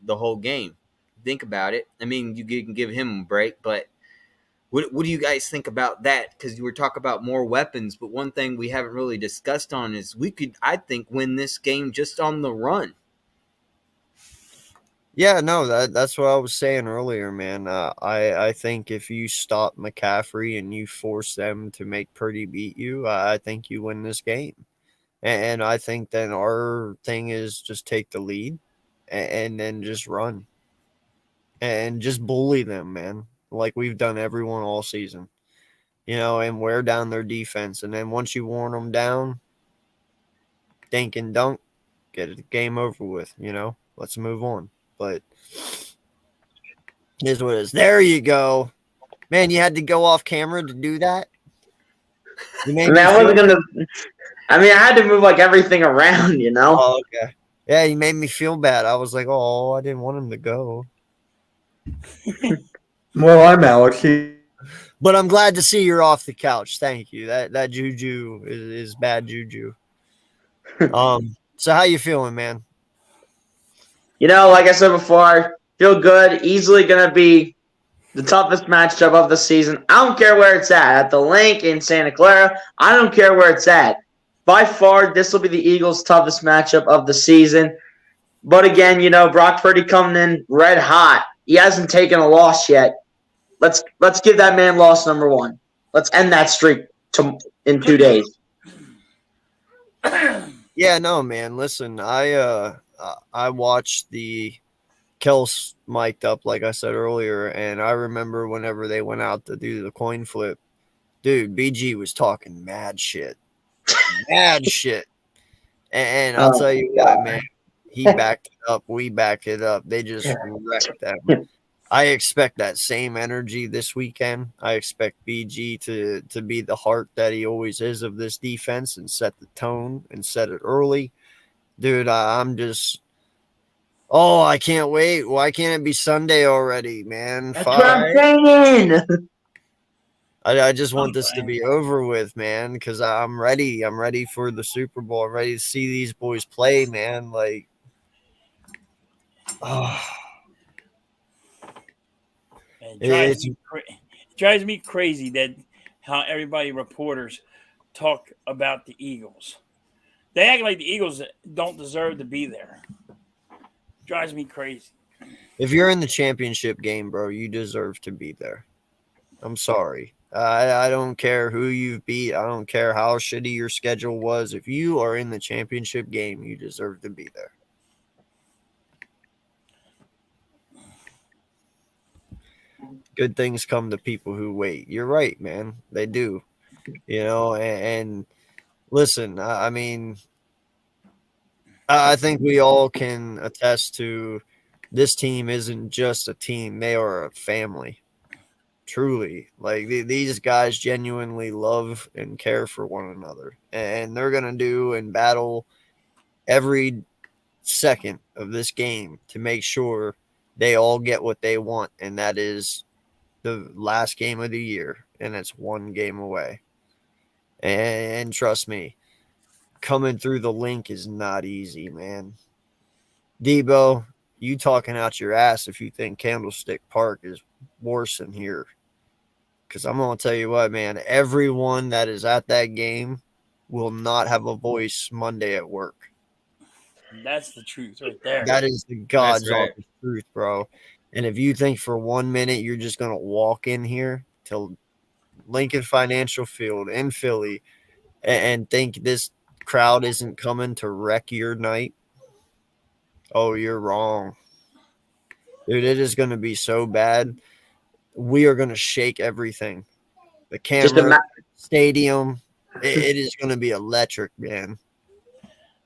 the whole game. Think about it. I mean, you can give him a break, but what do you guys think about that? Because you were talking about more weapons, but one thing we haven't really discussed on is we could, I think, win this game just on the run. Yeah, no, that's what I was saying earlier, man. I think if you stop McCaffrey and you force them to make Purdy beat you, I think you win this game. And I think then our thing is just take the lead and then just run. And just bully them, man, like we've done everyone all season. And wear down their defense. And then once you worn them down, dink and dunk, get the game over with, Let's move on. But here's what it is. There you go. Man, you had to go off camera to do that? I had to move like everything around, Oh, okay. Yeah, you made me feel bad. I was like, oh, I didn't want him to go. Well, I'm Alex. But I'm glad to see you're off the couch. Thank you. That juju is bad juju. So how you feeling, man? Like I said before, I feel good. Easily going to be the toughest matchup of the season. I don't care where it's at the Link in Santa Clara. I don't care where it's at. By far, this will be the Eagles' toughest matchup of the season. But again, Brock Purdy coming in red hot. He hasn't taken a loss yet. Let's give that man loss number one. Let's end that streak in 2 days. Yeah, no, man. Listen, I watched the Kels mic'd up, like I said earlier, and I remember whenever they went out to do the coin flip, dude, BG was talking mad shit. Mad shit. And I'll tell you what, man, he backed it up. We backed it up. They just wrecked them. I expect that same energy this weekend. I expect BG to be the heart that he always is of this defense and set the tone and set it early. Dude, I'm just – I can't wait. Why can't it be Sunday already, man? That's what I'm saying. I just want this to be over with, man, because I'm ready. I'm ready for the Super Bowl. I'm ready to see these boys play, man. Like, It drives me crazy that how reporters talk about the Eagles. They act like the Eagles don't deserve to be there. Drives me crazy. If you're in the championship game, bro, you deserve to be there. I'm sorry. I don't care who you've beat. I don't care how shitty your schedule was. If you are in the championship game, you deserve to be there. Good things come to people who wait. You're right, man. They do. And listen, I mean, I think we all can attest to this team isn't just a team. They are a family. Truly. Like, these guys genuinely love and care for one another. And they're going to do and battle every second of this game to make sure they all get what they want. And that is the last game of the year. And it's one game away. And trust me, coming through the Link is not easy, man. Debo, you talking out your ass if you think Candlestick Park is worse than here. Because I'm going to tell you what, man, everyone that is at that game will not have a voice Monday at work. That's the truth right there. That is the God's That's right. honest truth, bro. And if you think for 1 minute you're just going to walk in here to Lincoln Financial Field in Philly and think this crowd isn't coming to wreck your night, oh, you're wrong. Dude, it is going to be so bad. We are going to shake everything. The camera, stadium, it is going to be electric, man.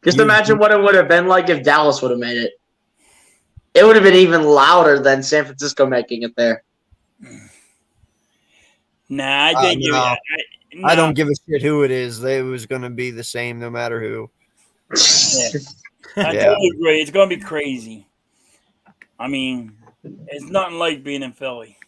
Just imagine what it would have been like if Dallas would have made it. It would have been even louder than San Francisco making it there. Nah, I think no. no. I don't give a shit who it is. It was going to be the same no matter who. Yeah. I Yeah. totally agree. It's going to be crazy. I mean, it's nothing like being in Philly.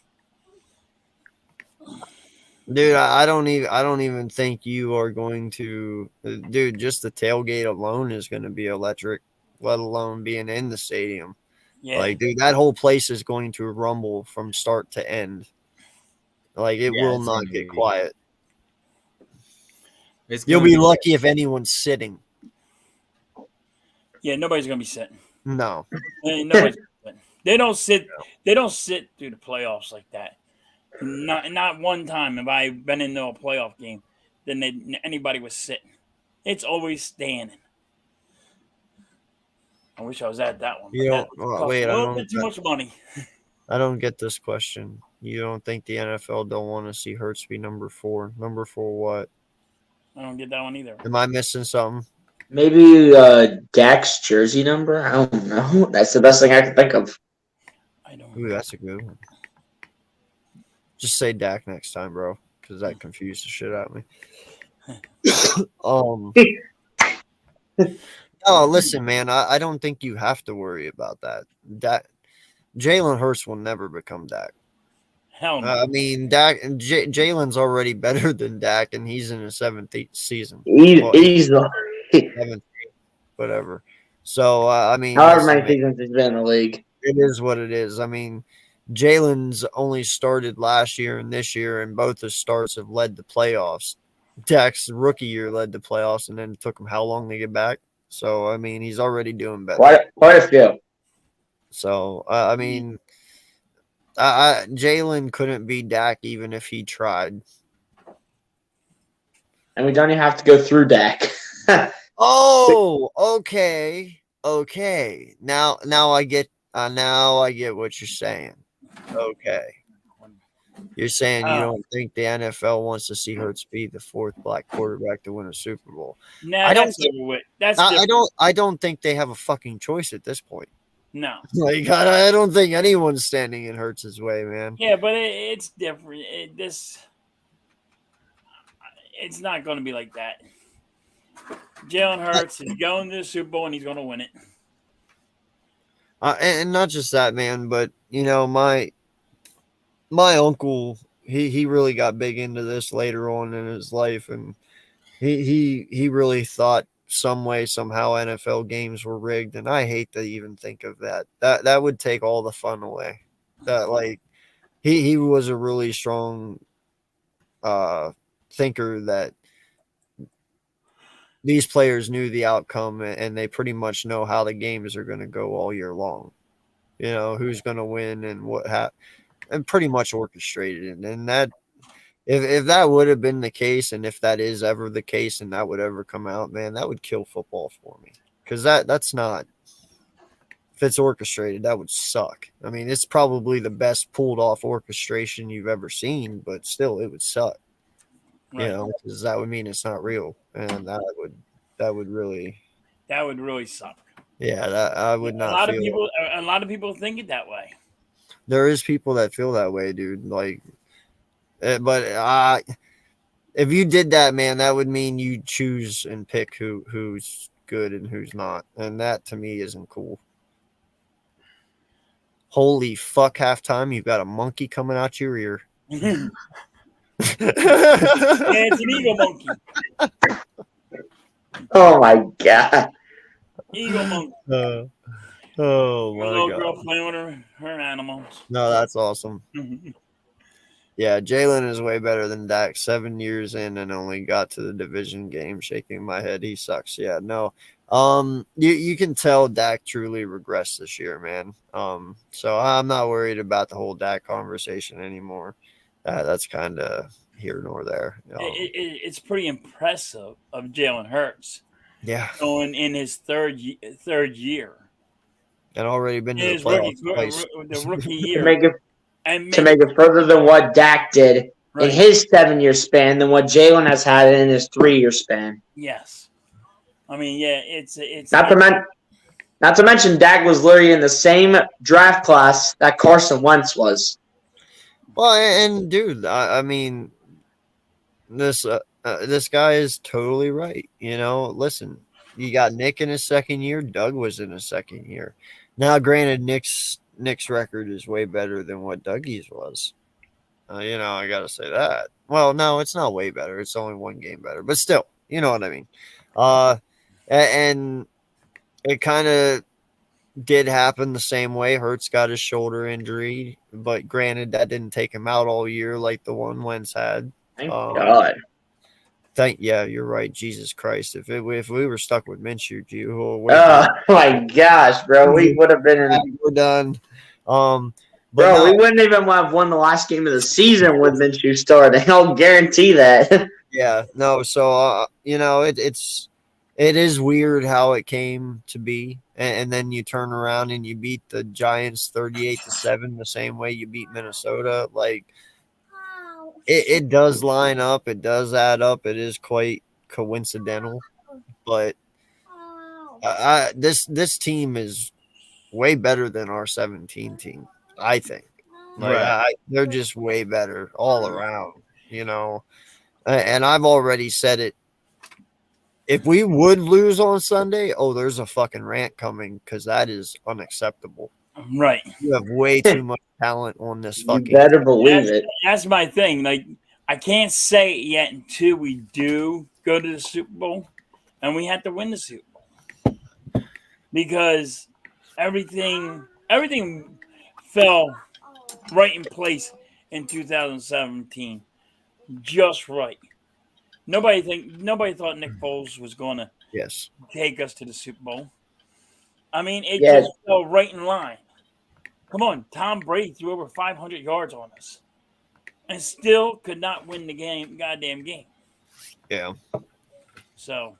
Dude, I don't even think you are going to. Dude, just the tailgate alone is going to be electric, let alone being in the stadium. Yeah. Like, dude, that whole place is going to rumble from start to end. Like, it Yeah, will it's not gonna get be- quiet. It's You'll gonna be lucky if anyone's sitting. Yeah, nobody's going to be sitting. No. Nobody's sitting. They don't sit. They don't sit through the playoffs like that. Not one time have I been into a playoff game then anybody was sitting. It's always standing. I wish I was at that one. You but don't. that Oh, wait, cost a I little don't. bit too much money. I don't get this question. You don't think the NFL don't want to see Hurts be number 4? Number 4 what? I don't get that one either. Am I missing something? Maybe Dak's jersey number? I don't know. That's the best thing I can think of. I don't. Ooh, that's a good one. Just say Dak next time, bro, because that confused the shit out of me. No, listen, man. I don't think you have to worry about that. Jalen Hurts will never become Dak. Hell no. I mean, Jalen's already better than Dak, and he's in his 7th season. He's the 7th, whatever. So, I mean, however listen, many man, seasons he's been in the league. it is what it is. I mean, Jalen's only started last year and this year, and both his starts have led to playoffs. Dak's rookie year led to playoffs, and then it took him how long to get back? So, I mean, he's already doing better. Quite a few. So, I mean, Jalen couldn't be Dak even if he tried. And we don't even have to go through Dak. Oh, okay. Now I get what you're saying. Okay. You're saying you don't think the NFL wants to see Hurts be the 4th black quarterback to win a Super Bowl. Nah, I don't that's think- over with. That's I don't think they have a fucking choice at this point. no. Like I don't think anyone's standing in Hurts' way, man. Yeah, but it's different. It's not going to be like that. Jalen Hurts is going to the Super Bowl and he's going to win it. And not just that, man, but you know, my uncle, he really got big into this later on in his life, and he really thought some way, somehow NFL games were rigged, and I hate to even think of that. That would take all the fun away. That like he was a really strong thinker that these players knew the outcome and they pretty much know how the games are going to go all year long. You know, who's going to win and and pretty much orchestrated. And that, if that would have been the case, and if that is ever the case and that would ever come out, man, that would kill football for me. Because that's not, if it's orchestrated, that would suck. I mean, it's probably the best pulled off orchestration you've ever seen, but still, it would suck. Right. You know, because that would mean it's not real, and that would really suck. Yeah, that I would not. A lot of people think it that way. There is people that feel that way, dude. Like, but if you did that, man, that would mean you choose and pick who's good and who's not, and that to me isn't cool. Holy fuck! Halftime, you've got a monkey coming out your ear. Yeah, it's an eagle monkey. Oh my god. Eagle monkey. Oh My my little god. girl playing with her animals. No, that's awesome. Yeah, Jalen is way better than Dak. 7 years in and only got to the division game. Shaking my head, he sucks. Yeah, no. You can tell Dak truly regressed this year, man. So I'm not worried about the whole Dak conversation anymore. That's kind of here nor there. It's pretty impressive of Jalen Hurts Yeah, going in his third year, and already been to in the his playoffs twice. the rookie To year, make it and to make it further than what Dak did in right. his 7-year span than what Jalen has had in his 3-year span. Yes, I mean, yeah, it's Not to mention Dak was literally in the same draft class that Carson Wentz was. Well, and dude, I mean, this guy is totally right. Listen, you got Nick in his second year. Doug was in his second year. Now, granted, Nick's record is way better than what Dougie's was. I gotta say that. Well, no, it's not way better. It's only one game better, but still, you know what I mean. And it kind of did happen the same way. Hurts got his shoulder injury, but granted, that didn't take him out all year like the one Wentz had. Thank God. Yeah, you're right. Jesus Christ, if we were stuck with Minshew, Oh my gosh, bro, we would have been in. we're done. Bro, no, we wouldn't even have won the last game of the season with Minshew starting. I'll guarantee that. yeah, no. So it is weird how it came to be, and then you turn around and you beat the Giants 38-7 the same way you beat Minnesota. Like it does line up, it does add up. It is quite coincidental, but this team is way better than our 17 team. I think. They're just way better all around. And I've already said it. If we would lose on Sunday, there's a fucking rant coming because that is unacceptable. right. You have way too much talent on this You fucking. better believe it. That's my thing. Like, I can't say it yet until we do go to the Super Bowl, and we have to win the Super Bowl because everything fell right in place in 2017, just right. Nobody thought Nick Foles was going to Yes. take us to the Super Bowl. I mean, it Yes. just fell right in line. Come on, Tom Brady threw over 500 yards on us, and still could not win the goddamn game. Yeah. So,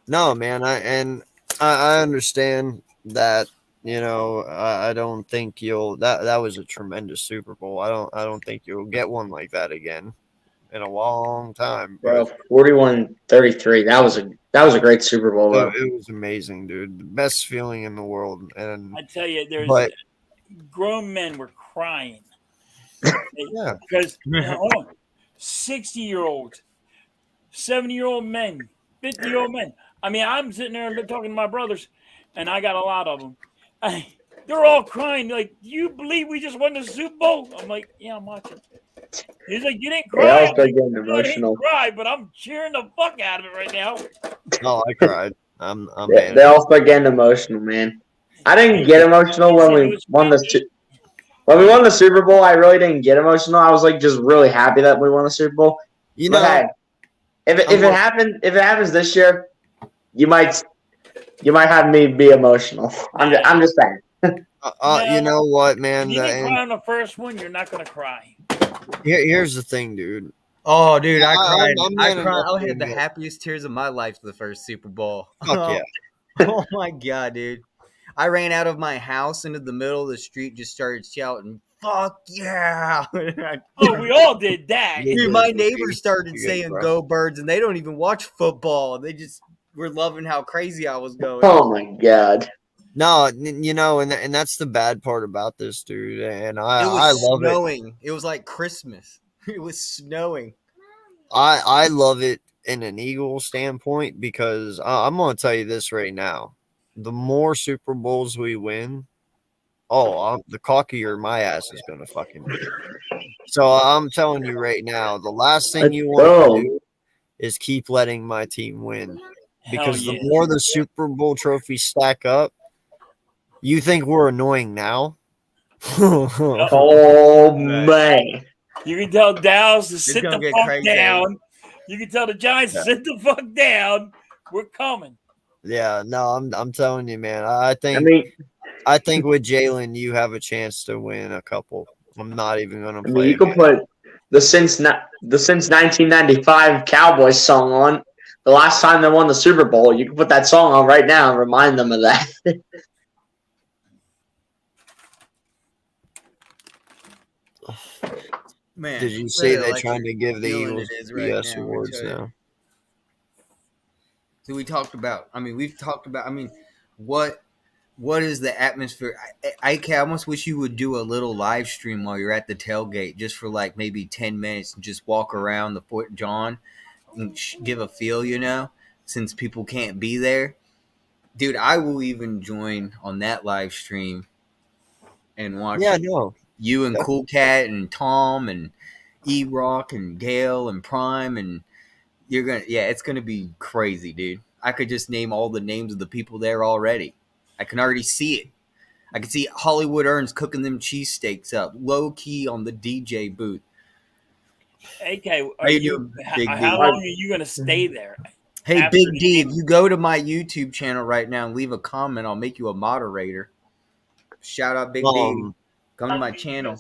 No, man. I understand that. I don't think you'll. That was a tremendous Super Bowl. I don't think you'll get one like that again in a long time, Bro, 41-33. That was a great Super Bowl, bro. It was amazing, dude. The best feeling in the world. And I tell you, But- grown men were crying. Yeah. Because, hold on, 60-year-olds, 70-year-old men, 50-year-old men. I mean, I'm sitting there talking to my brothers, and I got a lot of them. They're all crying. Like, do you believe we just won the Super Bowl? I'm like, yeah, I'm watching. He's like, you didn't They cry. all start getting I didn't emotional. cry, but I'm cheering the fuck out of it right now. No, I cried. I'm They all start getting emotional, man. I didn't get emotional when we won the Super Bowl. I really didn't get emotional. I was like just really happy that we won the Super Bowl. But hey, if it happens this year, you might have me be emotional. I'm just saying. you know what, man? If you didn't cry on the first one, you're not going to cry. Here's the thing, dude. Oh, dude, I cried. I'm I man cried. enough I to had the admit- happiest tears of my life the first Super Bowl. Fuck yeah. Oh my god, dude! I ran out of my house into the middle of the street, just started shouting, "Fuck yeah!" Oh, we all did that. Dude, my neighbors started You good, saying bro. "Go Birds," and they don't even watch football. They just were loving how crazy I was going. Oh my god. No, and that's the bad part about this, dude. And It I was love it. snowing. It was like Christmas. It was snowing. I love it in an Eagle standpoint because I'm going to tell you this right now. The more Super Bowls we win, the cockier my ass is going to fucking be. So I'm telling you right now, the last thing you want to do is keep letting my team win. Because Hell the yeah. more the Super Bowl trophies stack up, You think we're annoying now? Oh man. You can tell Dallas to sit gonna the get fuck crazy. down. You can tell the Giants to sit the fuck down. We're coming. Yeah, no, I'm telling you, man. I think mean, with Jalen, you have a chance to win a couple. I'm not even gonna I mean, play. you could put the since 1995 Cowboys song on. The last time they won the Super Bowl, you can put that song on right now and remind them of that. Man, Did you see what they're an trying to give the feeling Eagles it is right BS now, I awards tell you. now? So we've talked about. What is the atmosphere? I almost wish you would do a little live stream while you're at the tailgate, just for like maybe 10 minutes, and just walk around the Fort John and give a feel. Since people can't be there, dude, I will even join on that live stream and watch. Yeah, no. You and Cool Cat and Tom and E-Rock and Gale and Prime, and it's gonna be crazy, dude. I could just name all the names of the people there already. I can already see it. I can see Hollywood Earns cooking them cheesesteaks up, low key on the DJ booth. AK, How you doing, Big D? how long are you gonna stay there? Hey, After Big the D, game? if you go to my YouTube channel right now and leave a comment, I'll make you a moderator. Shout out Big D. Come to my channel.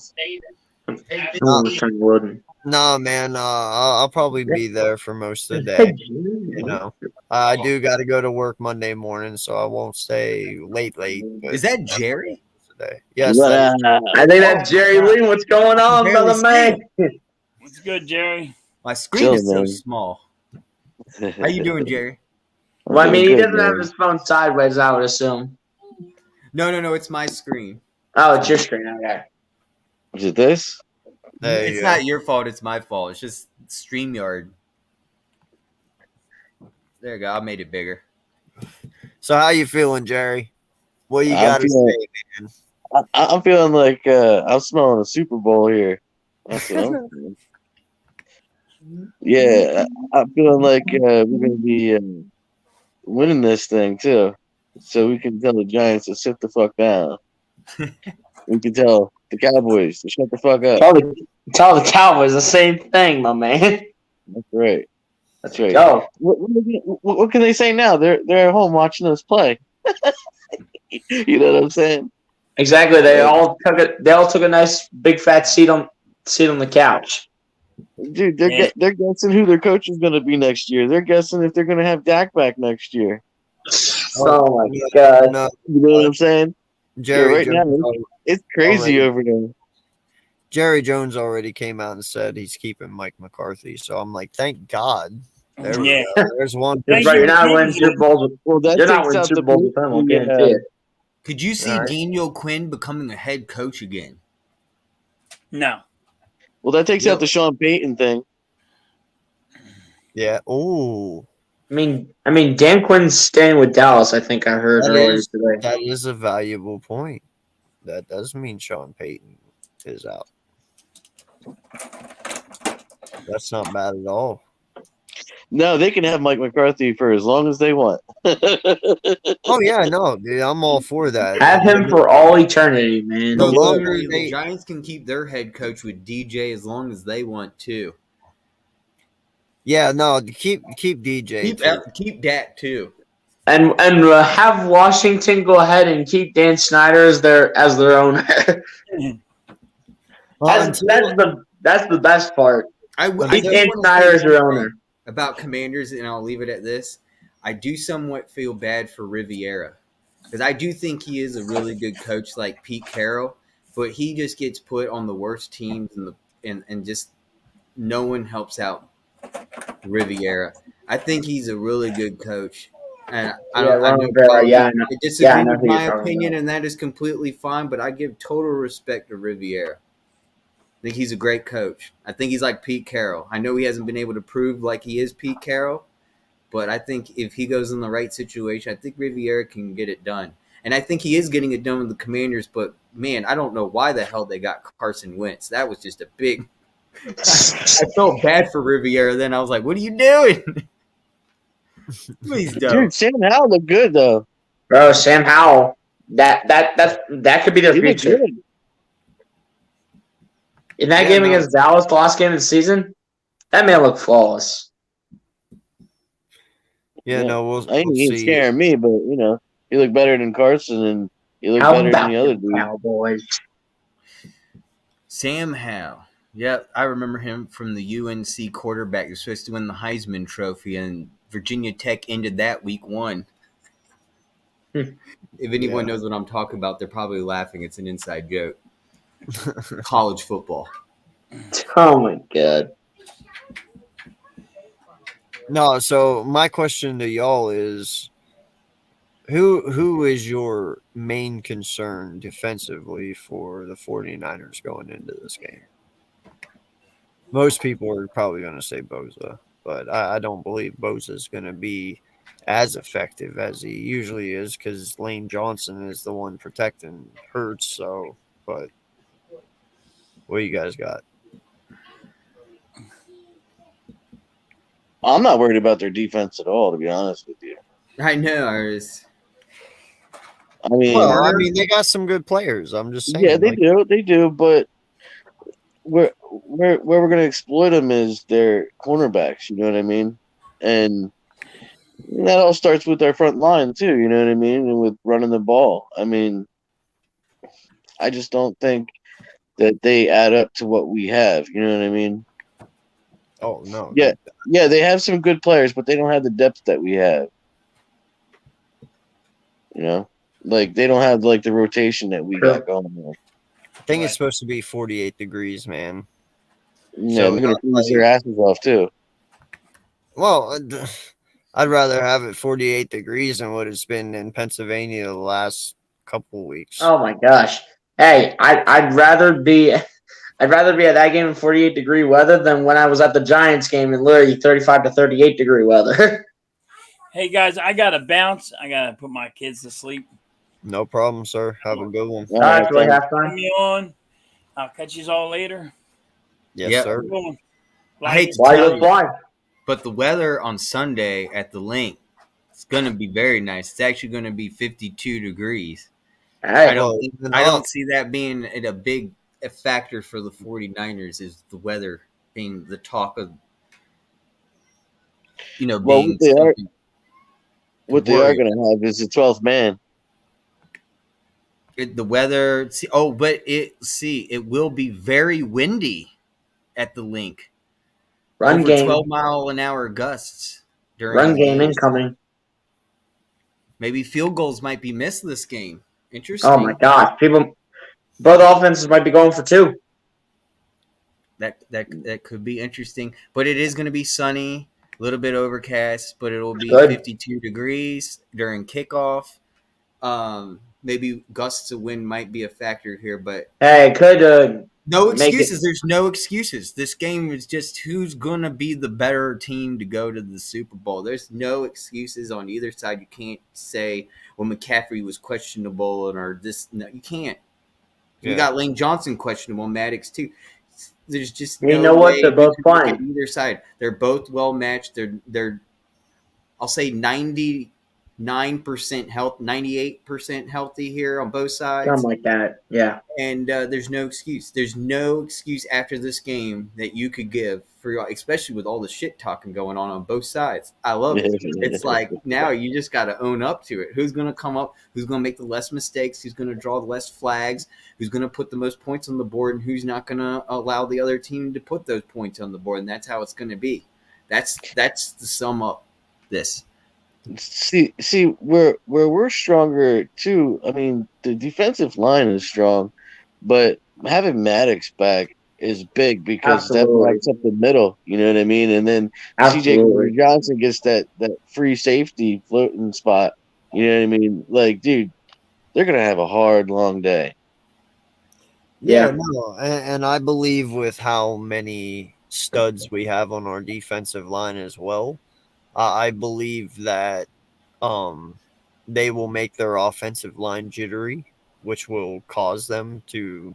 No, man. I'll probably be there for most of the day. I do got to go to work Monday morning, so I won't stay late. But Is that Jerry? Today? Yes. that is- I think that's Jerry Lee. What's going on, Jerry brother man? What's good, Jerry? My screen is so man. small. How you doing, Jerry? Well, I mean, he Good, doesn't have man. his phone sideways, I would assume. No, it's my screen. Oh, it's your screen. Okay. Is it this? There you It's go. not your fault, it's my fault. It's just StreamYard. There you go. I made it bigger. So how you feeling, Jerry? What you I'm got to feeling- say, man? I'm feeling like I'm smelling a Super Bowl here. That's what I'm feeling. Yeah, I'm feeling like we're going to be winning this thing too, so we can tell the Giants to sit the fuck down. We can tell the Cowboys to shut the fuck up. Tell the Cowboys the same thing, my man. That's right. That's right. Go. What can they say now? They're at home watching us play. You know what I'm saying? Exactly. They all took a nice big fat seat on the couch. Dude, they're guessing who their coach is going to be next year. They're guessing if they're going to have Dak back next year. Oh my god. No, You know what I'm saying? Jerry right Jones, now, it's crazy over there. Jerry Jones already came out and said he's keeping Mike McCarthy. So I'm like, thank God. There we Yeah. go. There's one. Thank Right, you. you're not winning Super Bowls. Well, that You're not takes winning out Super the Bowls with them. I'll yeah. guarantee it. Could you see All right. Daniel Quinn becoming a head coach again? No. Well, that takes out the Sean Payton thing. Yeah. Ooh. I mean, Dan Quinn's staying with Dallas. I think I heard earlier today. That is a valuable point. That does mean Sean Payton is out. That's not bad at all. No, they can have Mike McCarthy for as long as they want. Oh yeah, no, dude, I'm all for that. Have him for all eternity, man. The longer Literally, they- the Giants can keep their head coach with DJ as long as they want to. Yeah, no, keep DJ. too. Keep Dak too. And have Washington go ahead and keep Dan Snyder as their owner. That's the best part. Keep Dan Snyder as your owner. About Commanders, and I'll leave it at this. I do somewhat feel bad for Riviera because I do think he is a really good coach, like Pete Carroll, but he just gets put on the worst teams and just no one helps out Riviera. I think he's a really good coach, and I disagree I know with who my you're talking opinion, about. and that is completely fine. But I give total respect to Riviera. I think he's a great coach. I think he's like Pete Carroll. I know he hasn't been able to prove like he is Pete Carroll, but I think if he goes in the right situation, I think Riviera can get it done. And I think he is getting it done with the Commanders, but man, I don't know why the hell they got Carson Wentz. That was just a big I felt bad for Riviera then. I was like, what are you doing? Please don't. Dude, Sam Howell looked good though. Bro, Sam Howell. That could be their He looked future. good. In that Yeah, game no. against Dallas, the last game of the season, that man looked flawless. Yeah, no, we'll I think he's see. scaring me, but he looked better than Carson, and he looked How better than about the other the dude. Cowboys? Sam Howell. Yep, I remember him from the UNC quarterback who's supposed to win the Heisman Trophy, and Virginia Tech ended that week 1. If anyone knows what I'm talking about, they're probably laughing. It's an inside joke. College football. Oh my god. No, so my question to y'all is who is your main concern defensively for the 49ers going into this game? Most people are probably going to say Bosa, but I don't believe Bosa is going to be as effective as he usually is because Lane Johnson is the one protecting Hurts. So, but what you guys got? I'm not worried about their defense at all, to be honest with you. I know. I mean, Well, I mean, they got some good players. I'm just saying. yeah, they do, but where we're going to exploit them is their cornerbacks. You know what I mean? And that all starts with our front line too. You know what I mean? And with running the ball. I mean, I just don't think that they add up to what we have. You know what I mean? Oh no. Yeah, they have some good players, but they don't have the depth that we have. You know, like they don't have like the rotation that we got going on. I think it's supposed to be 48 degrees, man. Yeah, So, they're gonna freeze their asses off too. Well, I'd rather have it 48 degrees than what it's been in Pennsylvania the last couple of weeks. Oh my gosh. Hey, I'd rather be at that game in 48-degree weather than when I was at the Giants game in literally 35 to 38-degree weather. Hey guys, I gotta bounce. I gotta put my kids to sleep. No problem, sir. Have a good one. All right, really have Put fun. me on. I'll catch you all later. Yes, Yep. sir. Good one. I hate to Why tell you you, fly? but the weather on Sunday at the link is going to be very nice. It's actually going to be 52 degrees. Hey, I don't well, see that being a big factor for the 49ers is the weather being the talk of, Well, being what they are going to have is a 12th man. the weather. But it will be very windy at the link. run Over game. 12-mile-an-hour gusts during Run the game games. incoming. Maybe field goals might be missed this game. Interesting. Oh my gosh. Both offenses might be going for 2. That could be interesting, but it is going to be sunny, a little bit overcast, but it'll be Good. 52 degrees during kickoff. Maybe gusts of wind might be a factor here, but Hey, could no make it- excuses. There's no excuses. This game is just who's going to be the better team to go to the Super Bowl. There's no excuses on either side. You can't say, well, McCaffrey was questionable or this. No, you can't. You Yeah. got Lane Johnson questionable, Maddox too. There's just You no know what? way They're you both can look at playing. either side. They're both well matched. They're I'll say 99% health, 98% healthy here on both sides. something like that. Yeah. And there's no excuse. There's no excuse after this game that you could give for, especially with all the shit talking going on both sides. I love it. It's like now you just got to own up to it. Who's going to come up? Who's going to make the less mistakes? Who's going to draw the less flags? Who's going to put the most points on the board? And who's not going to allow the other team to put those points on the board? And that's how it's going to be. That's the sum up this. See, where we're stronger too. I mean, the defensive line is strong, but having Maddox back is big because Absolutely. that breaks up the middle. You know what I mean? And then Absolutely. CJ Johnson gets that free safety floating spot. You know what I mean? Like, dude, they're gonna have a hard, long day. Yeah, no, and I believe with how many studs we have on our defensive line as well, I believe that they will make their offensive line jittery, which will cause them to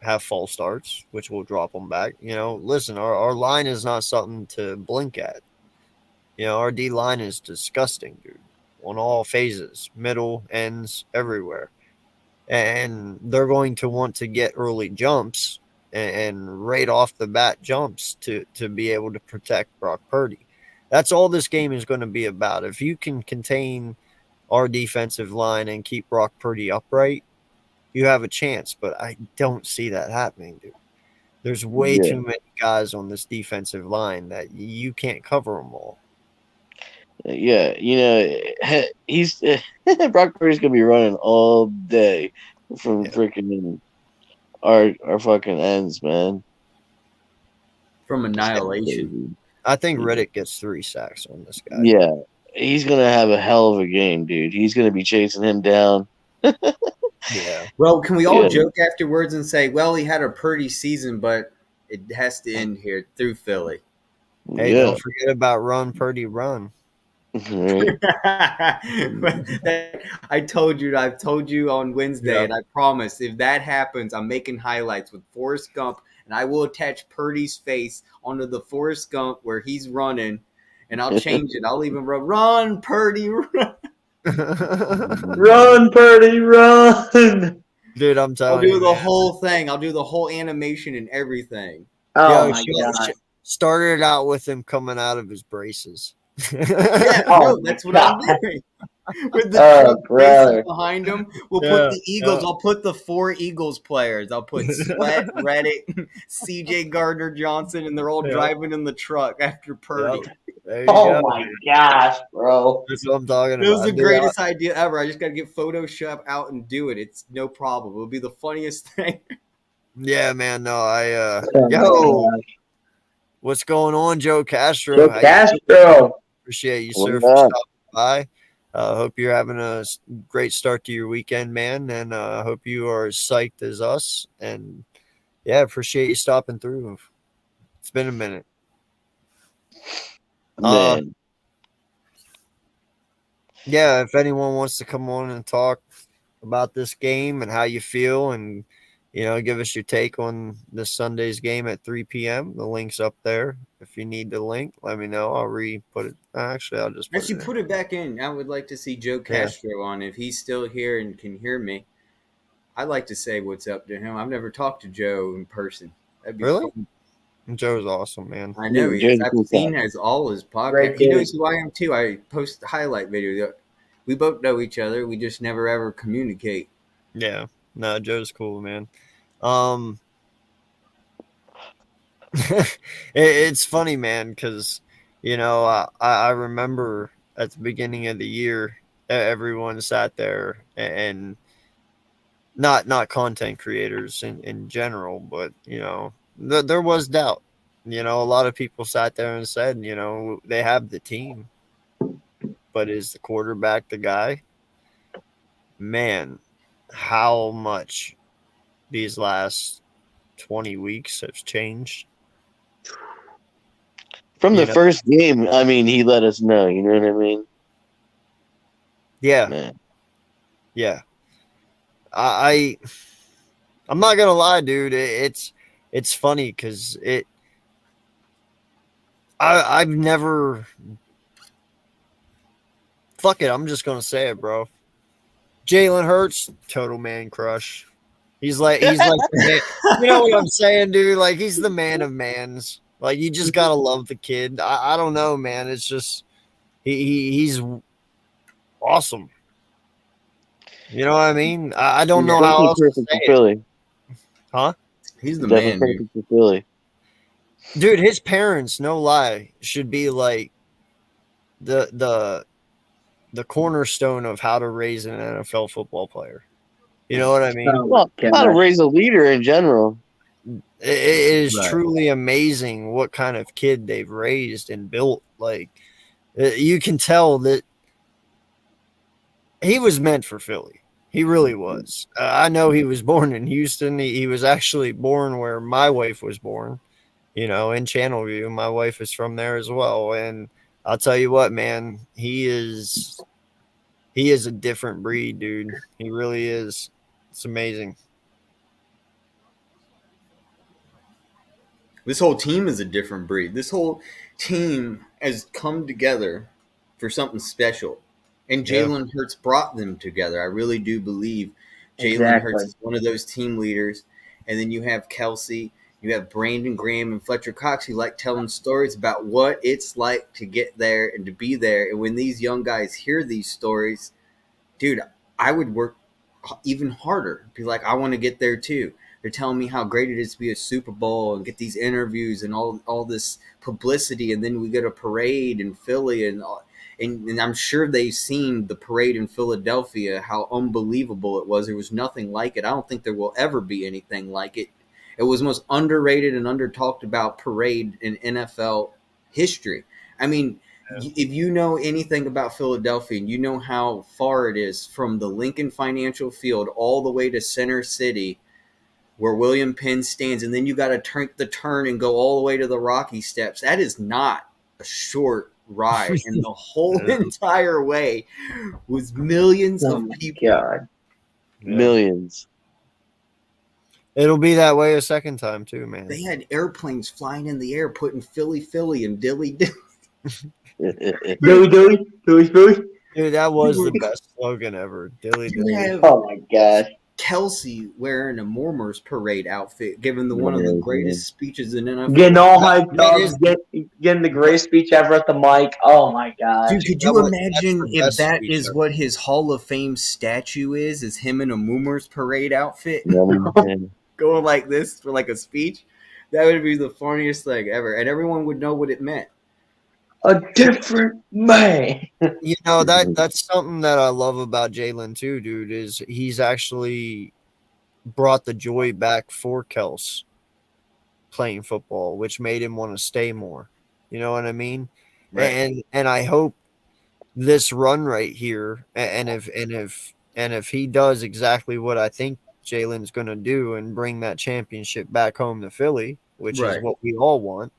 have false starts, which will drop them back. Listen, our line is not something to blink at. Our D line is disgusting, dude. on all phases, middle, ends, everywhere. And they're going to want to get early jumps and right off the bat jumps to be able to protect Brock Purdy. That's all this game is going to be about. If you can contain our defensive line and keep Brock Purdy upright, you have a chance. But I don't see that happening, dude. There's way Yeah. too many guys on this defensive line that you can't cover them all. Yeah, he's Brock Purdy's gonna be running all day from freaking our fucking ends, man. From Annihilation. I think Riddick gets 3 sacks on this guy. Yeah, he's gonna have a hell of a game, dude. He's gonna be chasing him down. Yeah. Well, can we all Yeah. joke afterwards and say, well, he had a Purdy season, but it has to end here through Philly? Hey, Yeah. don't forget about Run Purdy Run. Right. I've told you on Wednesday, Yeah. and I promise if that happens, I'm making highlights with Forrest Gump, and I will attach Purdy's face onto the Forrest Gump where he's running, and I'll change it. I'll even run Purdy, run. Run, Purdy, run! Dude, I'm I'll telling do you. the man. whole thing. I'll do the whole animation and everything. Oh Yo, my sh- god! started out with him coming out of his braces. Yeah, Oh no, my that's what I'm God. doing. With the Oh, truck brother. racing behind him, we'll Yeah, put the Eagles. yeah. I'll put the 4 Eagles players. I'll put Sweat, Reddick, C.J. Gardner Johnson, and they're all Yeah. driving in the truck after Purdy. Yep. There you Oh go. my gosh, bro! That's what I'm talking It was about. the Dude, greatest idea ever. I just got to get Photoshop out and do it. It's no problem. It'll be the funniest thing. Yeah, man. No, Oh my yo, gosh. what's going on, Joe Castro? Joe How you Castro. Appreciate you, What sir, for up? stopping by. Hope you're having a great start to your weekend, man, and I hope you are as psyched as us. And yeah, appreciate you stopping through. It's been a minute. Man. Yeah, if anyone wants to come on and talk about this game and how you feel, and give us your take on this Sunday's game at 3 p.m. The link's up there. If you need the link, let me know. I'll re-put it. Actually, I'll just Actually, it put it back in. I would like to see Joe Castro on if he's still here and can hear me. I'd like to say what's up to him. I've never talked to Joe in person. That'd be Really? fun. in. Joe's awesome, man. I know he Joe's is. a I've cool seen guy. his all his podcast. Great He dude. knows who I am too. I post the highlight video. We both know each other. We just never ever communicate. Yeah, no, Joe's cool, man. It's funny, man, because I remember at the beginning of the year, everyone sat there and not content creators in general, but there was doubt. A lot of people sat there and said, they have the team, but is the quarterback the guy? Man, how much these last 20 weeks have changed. From the You know- first game, I mean, he let us know. You know what I mean? Yeah, Man. yeah. I'm not gonna lie, dude. It's funny because I've never. Fuck it, I'm just gonna say it, bro. Jalen Hurts, total man crush. He's like the man, you know what I'm saying, dude? Like he's the man of mans. Like you just gotta love the kid. I don't know, man. It's just he's awesome. You know what I mean? I don't know how Definitely else to perfect say for it. Philly. Huh? He's the Definitely man, dude. perfect for Philly. Dude, his parents, no lie, should be like the cornerstone of how to raise an NFL football player. You know what I mean? Oh, Well, my how to gosh. raise a leader in general. It is Right. truly amazing what kind of kid they've raised and built. Like you can tell that he was meant for Philly. He really was. I know he was born in Houston. He was actually born where my wife was born, in Channelview. My wife is from there as well. And I'll tell you what, man, he is a different breed, dude. He really is. It's amazing. This whole team is a different breed. This whole team has come together for something special. And Yeah. Jalen Hurts brought them together. I really do believe Jalen Exactly. Hurts is one of those team leaders. And then you have Kelsey, you have Brandon Graham and Fletcher Cox who like telling stories about what it's like to get there and to be there. And when these young guys hear these stories, dude, I would work even harder. Be like, I want to get there too. They're telling me how great it is to be a Super Bowl and get these interviews and all this publicity, and then we get a parade in Philly, and I'm sure they've seen the parade in Philadelphia, how unbelievable it was. There was nothing like it. I don't think there will ever be anything like it. It was the most underrated and under talked about parade in NFL history. I mean, if you know anything about Philadelphia and you know how far it is from the Lincoln Financial Field all the way to Center City, where William Penn stands, and then you got to turn and go all the way to the Rocky Steps. That is not a short ride, and the whole entire way was millions Oh of my people. God. Millions. It'll be that way a second time too, man. They had airplanes flying in the air, putting Philly, and Dilly. Dilly. Dude, that was the best slogan ever. Dilly You dilly. have Oh my God. Kelsey wearing a Mormons parade outfit, giving one of the greatest speeches in NFL. Getting all hyped up, getting the greatest speech ever at the mic. Oh my God. Dude, could That you was- imagine that's the if best that speech is ever. what his Hall of Fame statue is him in a Moomers parade outfit going like this for like a speech? That would be the funniest thing ever, and everyone would know what it meant. A different man. You know, that's something that I love about Jalen too, dude, is he's actually brought the joy back for Kels playing football, which made him want to stay more. You know what I mean? Right. And I hope this run right here, and if he does exactly what I think Jalen's gonna do and bring that championship back home to Philly, which is Right. what we all want,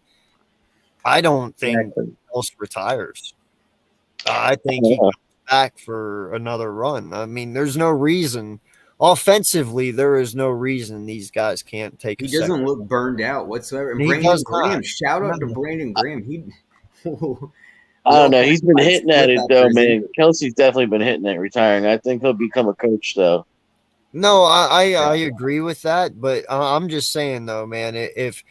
I don't think Exactly. Kels retires. I think he comes back for another run. I mean, there's no reason. Offensively, there is no reason these guys can't take He a doesn't second. look burned out whatsoever. And He Brandon does Graham, not. shout out to No. Brandon Graham. He I don't know. He's been hitting at it though, After his man. Kelsey's definitely been hitting at retiring. I think he'll become a coach though. No, I agree with that, but I'm just saying though, man, if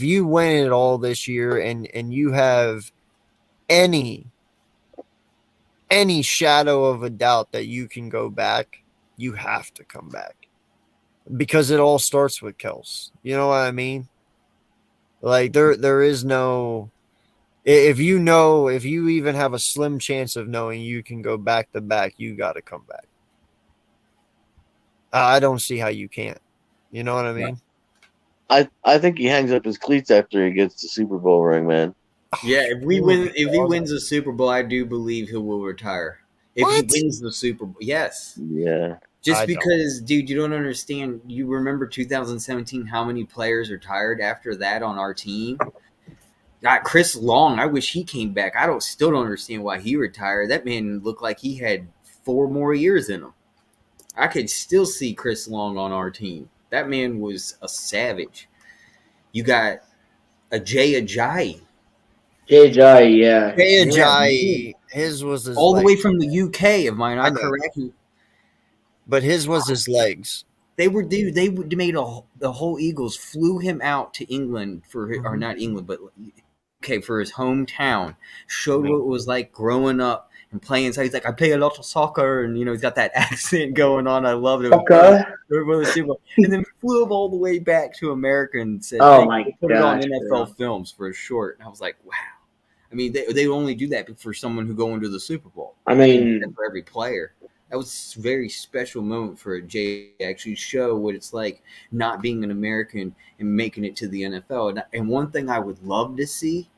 you win it all this year and you have any shadow of a doubt that you can go back, you have to come back because it all starts with Kels. You know what I mean? Like there is no, if you even have a slim chance of knowing you can go back to back, you got to come back. I don't see how you can't. You know what I mean? I think he hangs up his cleats after he gets the Super Bowl ring, man. Yeah, if he wins the Super Bowl, I do believe he will retire. If What? he wins the Super Bowl, yes. Yeah. Just I don't. because, dude, you don't understand. You remember 2017, how many players retired after that on our team? God, Chris Long, I wish he came back. Still don't understand why he retired. That man looked like he had 4 more years in him. I could still see Chris Long on our team. That man was a savage. You got a Jay Ajayi. JJ, yeah. Jay Yeah, Ajayi, his was his all the legs, way from the UK, if I'm I not know. correct. but his was his legs. They made the whole Eagles flew him out to England or not England, but for his hometown. Showed what it was like growing up and playing. So he's like, I play a lot of soccer, and he's got that accent going on. I loved it. Okay. And then flew him all the way back to America and said, Oh hey, my put it on gosh, NFL bro. films for a short. And I was like, wow. I mean, they only do that for someone who go into the Super Bowl. I mean, For every player. That was a very special moment for a Jay to actually show what it's like not being an American and making it to the NFL. And one thing I would love to see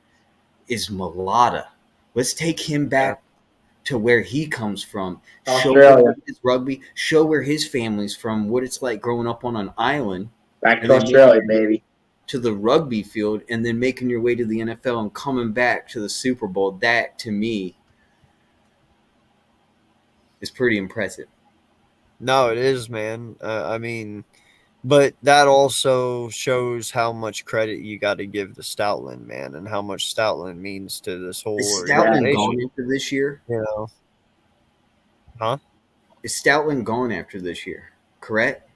is Mulata. Let's take him back to where he comes from. Show Australia. where his rugby, show where his family's from, what it's like growing up on an island back And to then Australia, baby. to the rugby field and then making your way to the NFL and coming back to the Super Bowl. That, to me, is pretty impressive. No, it is, man. I mean, but that also shows how much credit you got to give to Stoutland, man, and how much Stoutland means to this whole Is Stoutland organization. gone into this year? You know, Huh? Is Stoutland gone after this year? Correct.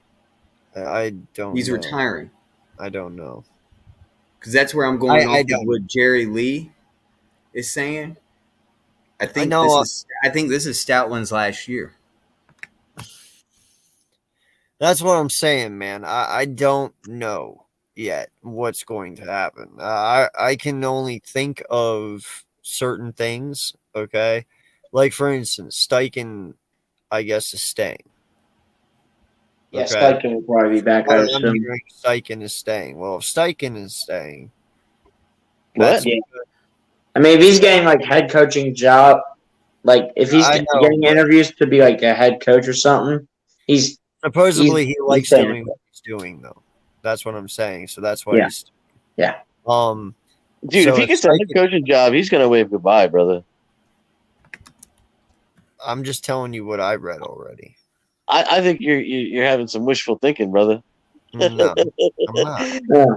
I don't. He's know. retiring. I don't know. Because that's where I'm going I off of what Jerry Lee is saying. I think know, this is Stoutland's last year. That's what I'm saying, man. I don't know yet what's going to happen. I can only think of certain things, okay? Like, for instance, Steichen, I guess, is staying. Yeah, Steichen will probably be back. I assume. Steichen is staying. Well, if Steichen is staying, What? Yeah. I mean, if he's getting like head coaching job, like if he's getting interviews to be like a head coach or something, he's supposedly he likes doing what he's doing, though. That's what I'm saying. So that's why he's yeah. Dude, so if he gets a head coaching job, he's gonna wave goodbye, brother. I'm just telling you what I read already. I think you're having some wishful thinking, brother. No, I'm not.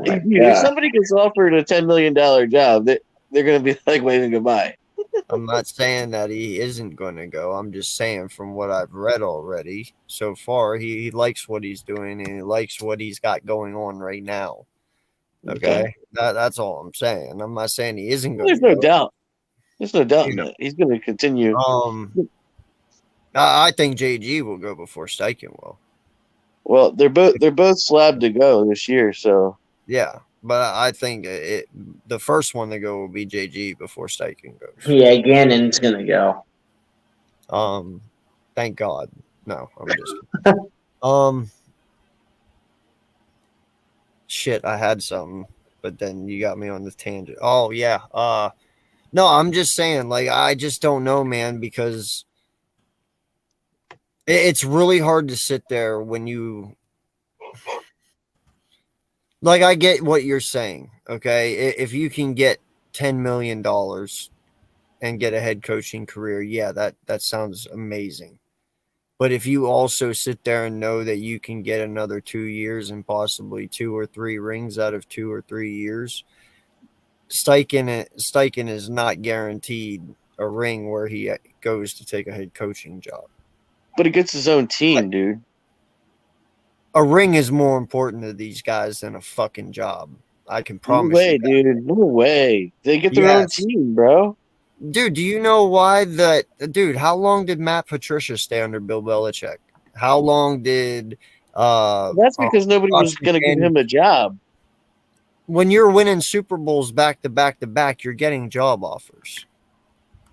If somebody gets offered a $10 million job, they're gonna be like waving goodbye. I'm not saying that he isn't going to go. I'm just saying from what I've read already so far, he likes what he's doing and he likes what he's got going on right now. Okay. That's all I'm saying. I'm not saying he isn't going to go. There's no doubt. There's no doubt in that. He's going to continue. I think JG will go before Steichen will. Well, they're both slabbed to go this year, so yeah. But I think the first one to go will be JG before Steichen goes. Yeah, Gannon's gonna go. Thank God. No, I'm just shit, I had something, but then you got me on the tangent. Oh yeah. No, I'm just saying, like, I just don't know, man, because it's really hard to sit there when you. Like, I get what you're saying, okay? If you can get $10 million and get a head coaching career, yeah, that sounds amazing. But if you also sit there and know that you can get another 2 years and possibly 2 or 3 rings out of 2 or 3 years, Steichen is not guaranteed a ring where he goes to take a head coaching job. But he gets his own team, dude. A ring is more important to these guys than a fucking job. I can promise. No way, dude. No way. They get their own team, bro. Dude, do you know why dude, how long did Matt Patricia stay under Bill Belichick? How long did that's because nobody was gonna give him a job. When you're winning Super Bowls back to back to back, you're getting job offers.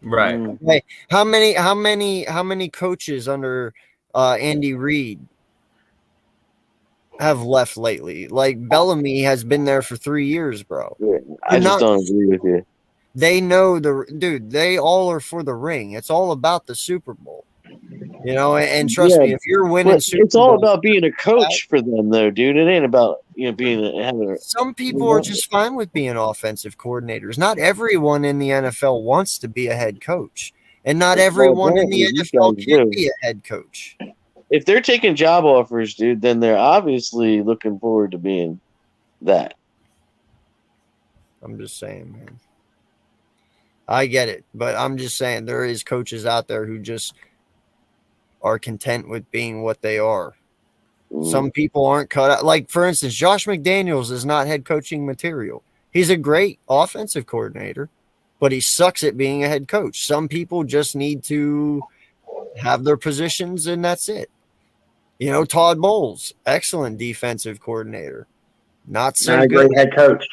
Right. Okay. How many coaches under Andy Reid have left lately? Like Bellamy has been there for 3 years, bro. Yeah, I just don't agree with you. They know they all are for the ring. It's all about the Super Bowl. You know, and trust me, if you're winning Super it's all about being a coach for them though, dude. It ain't about some people are just fine with being offensive coordinators. Not everyone in the NFL wants to be a head coach. And not everyone in the NFL can be a head coach. If they're taking job offers, dude, then they're obviously looking forward to being that. I'm just saying, man. I get it, but I'm just saying there is coaches out there who just are content with being what they are. Some people aren't cut out. Like, for instance, Josh McDaniels is not head coaching material. He's a great offensive coordinator, but he sucks at being a head coach. Some people just need to have their positions, and that's it. You know, Todd Bowles, excellent defensive coordinator. Not so good. Great head coach.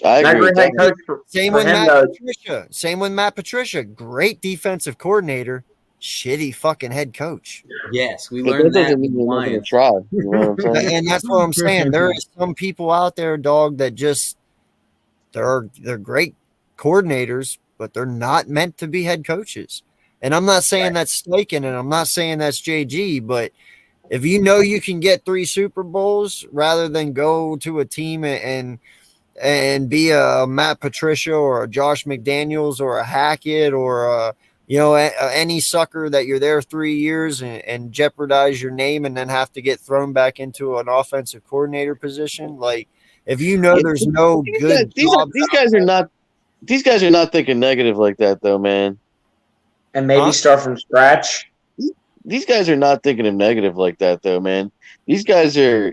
I agree with that. Same with Matt Patricia. Same with Matt Patricia. Great defensive coordinator. Shitty fucking head coach. Yes, we learned that. Try. You know what I'm saying? And that's what I'm saying. There are some people out there, dog, that just they're great coordinators, but they're not meant to be head coaches. And I'm not saying that's Steichen, and I'm not saying that's JG, but if you know you can get 3 Super Bowls rather than go to a team and be a Matt Patricia or a Josh McDaniels or a Hackett or any sucker that you're there 3 years and jeopardize your name and then have to get thrown back into an offensive coordinator position. Like, if you know there's no good these guys are not thinking negative like that though, man. and maybe start from scratch. These guys are not thinking of negative like that, though, man. These guys are,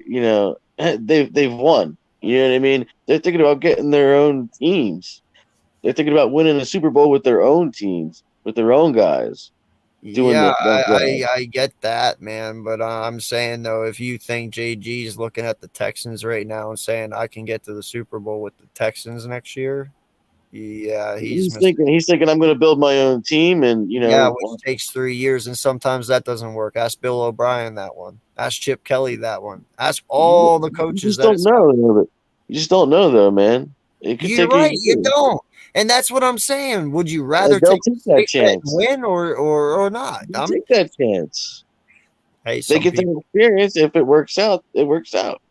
they've won. You know what I mean? They're thinking about getting their own teams. They're thinking about winning a Super Bowl with their own teams, with their own guys. Yeah, I get that, man. But I'm saying, though, if you think JG is looking at the Texans right now and saying, I can get to the Super Bowl with the Texans next year, yeah, he's thinking I'm going to build my own team, and which takes 3 years, and sometimes that doesn't work. Ask Bill O'Brien that one. Ask Chip Kelly that one. Ask all the coaches. You just don't know, though, man. You're right. You don't, and that's what I'm saying. Would you rather take that chance, win, or not? Take that chance. Hey, they get the experience. If it works out, it works out.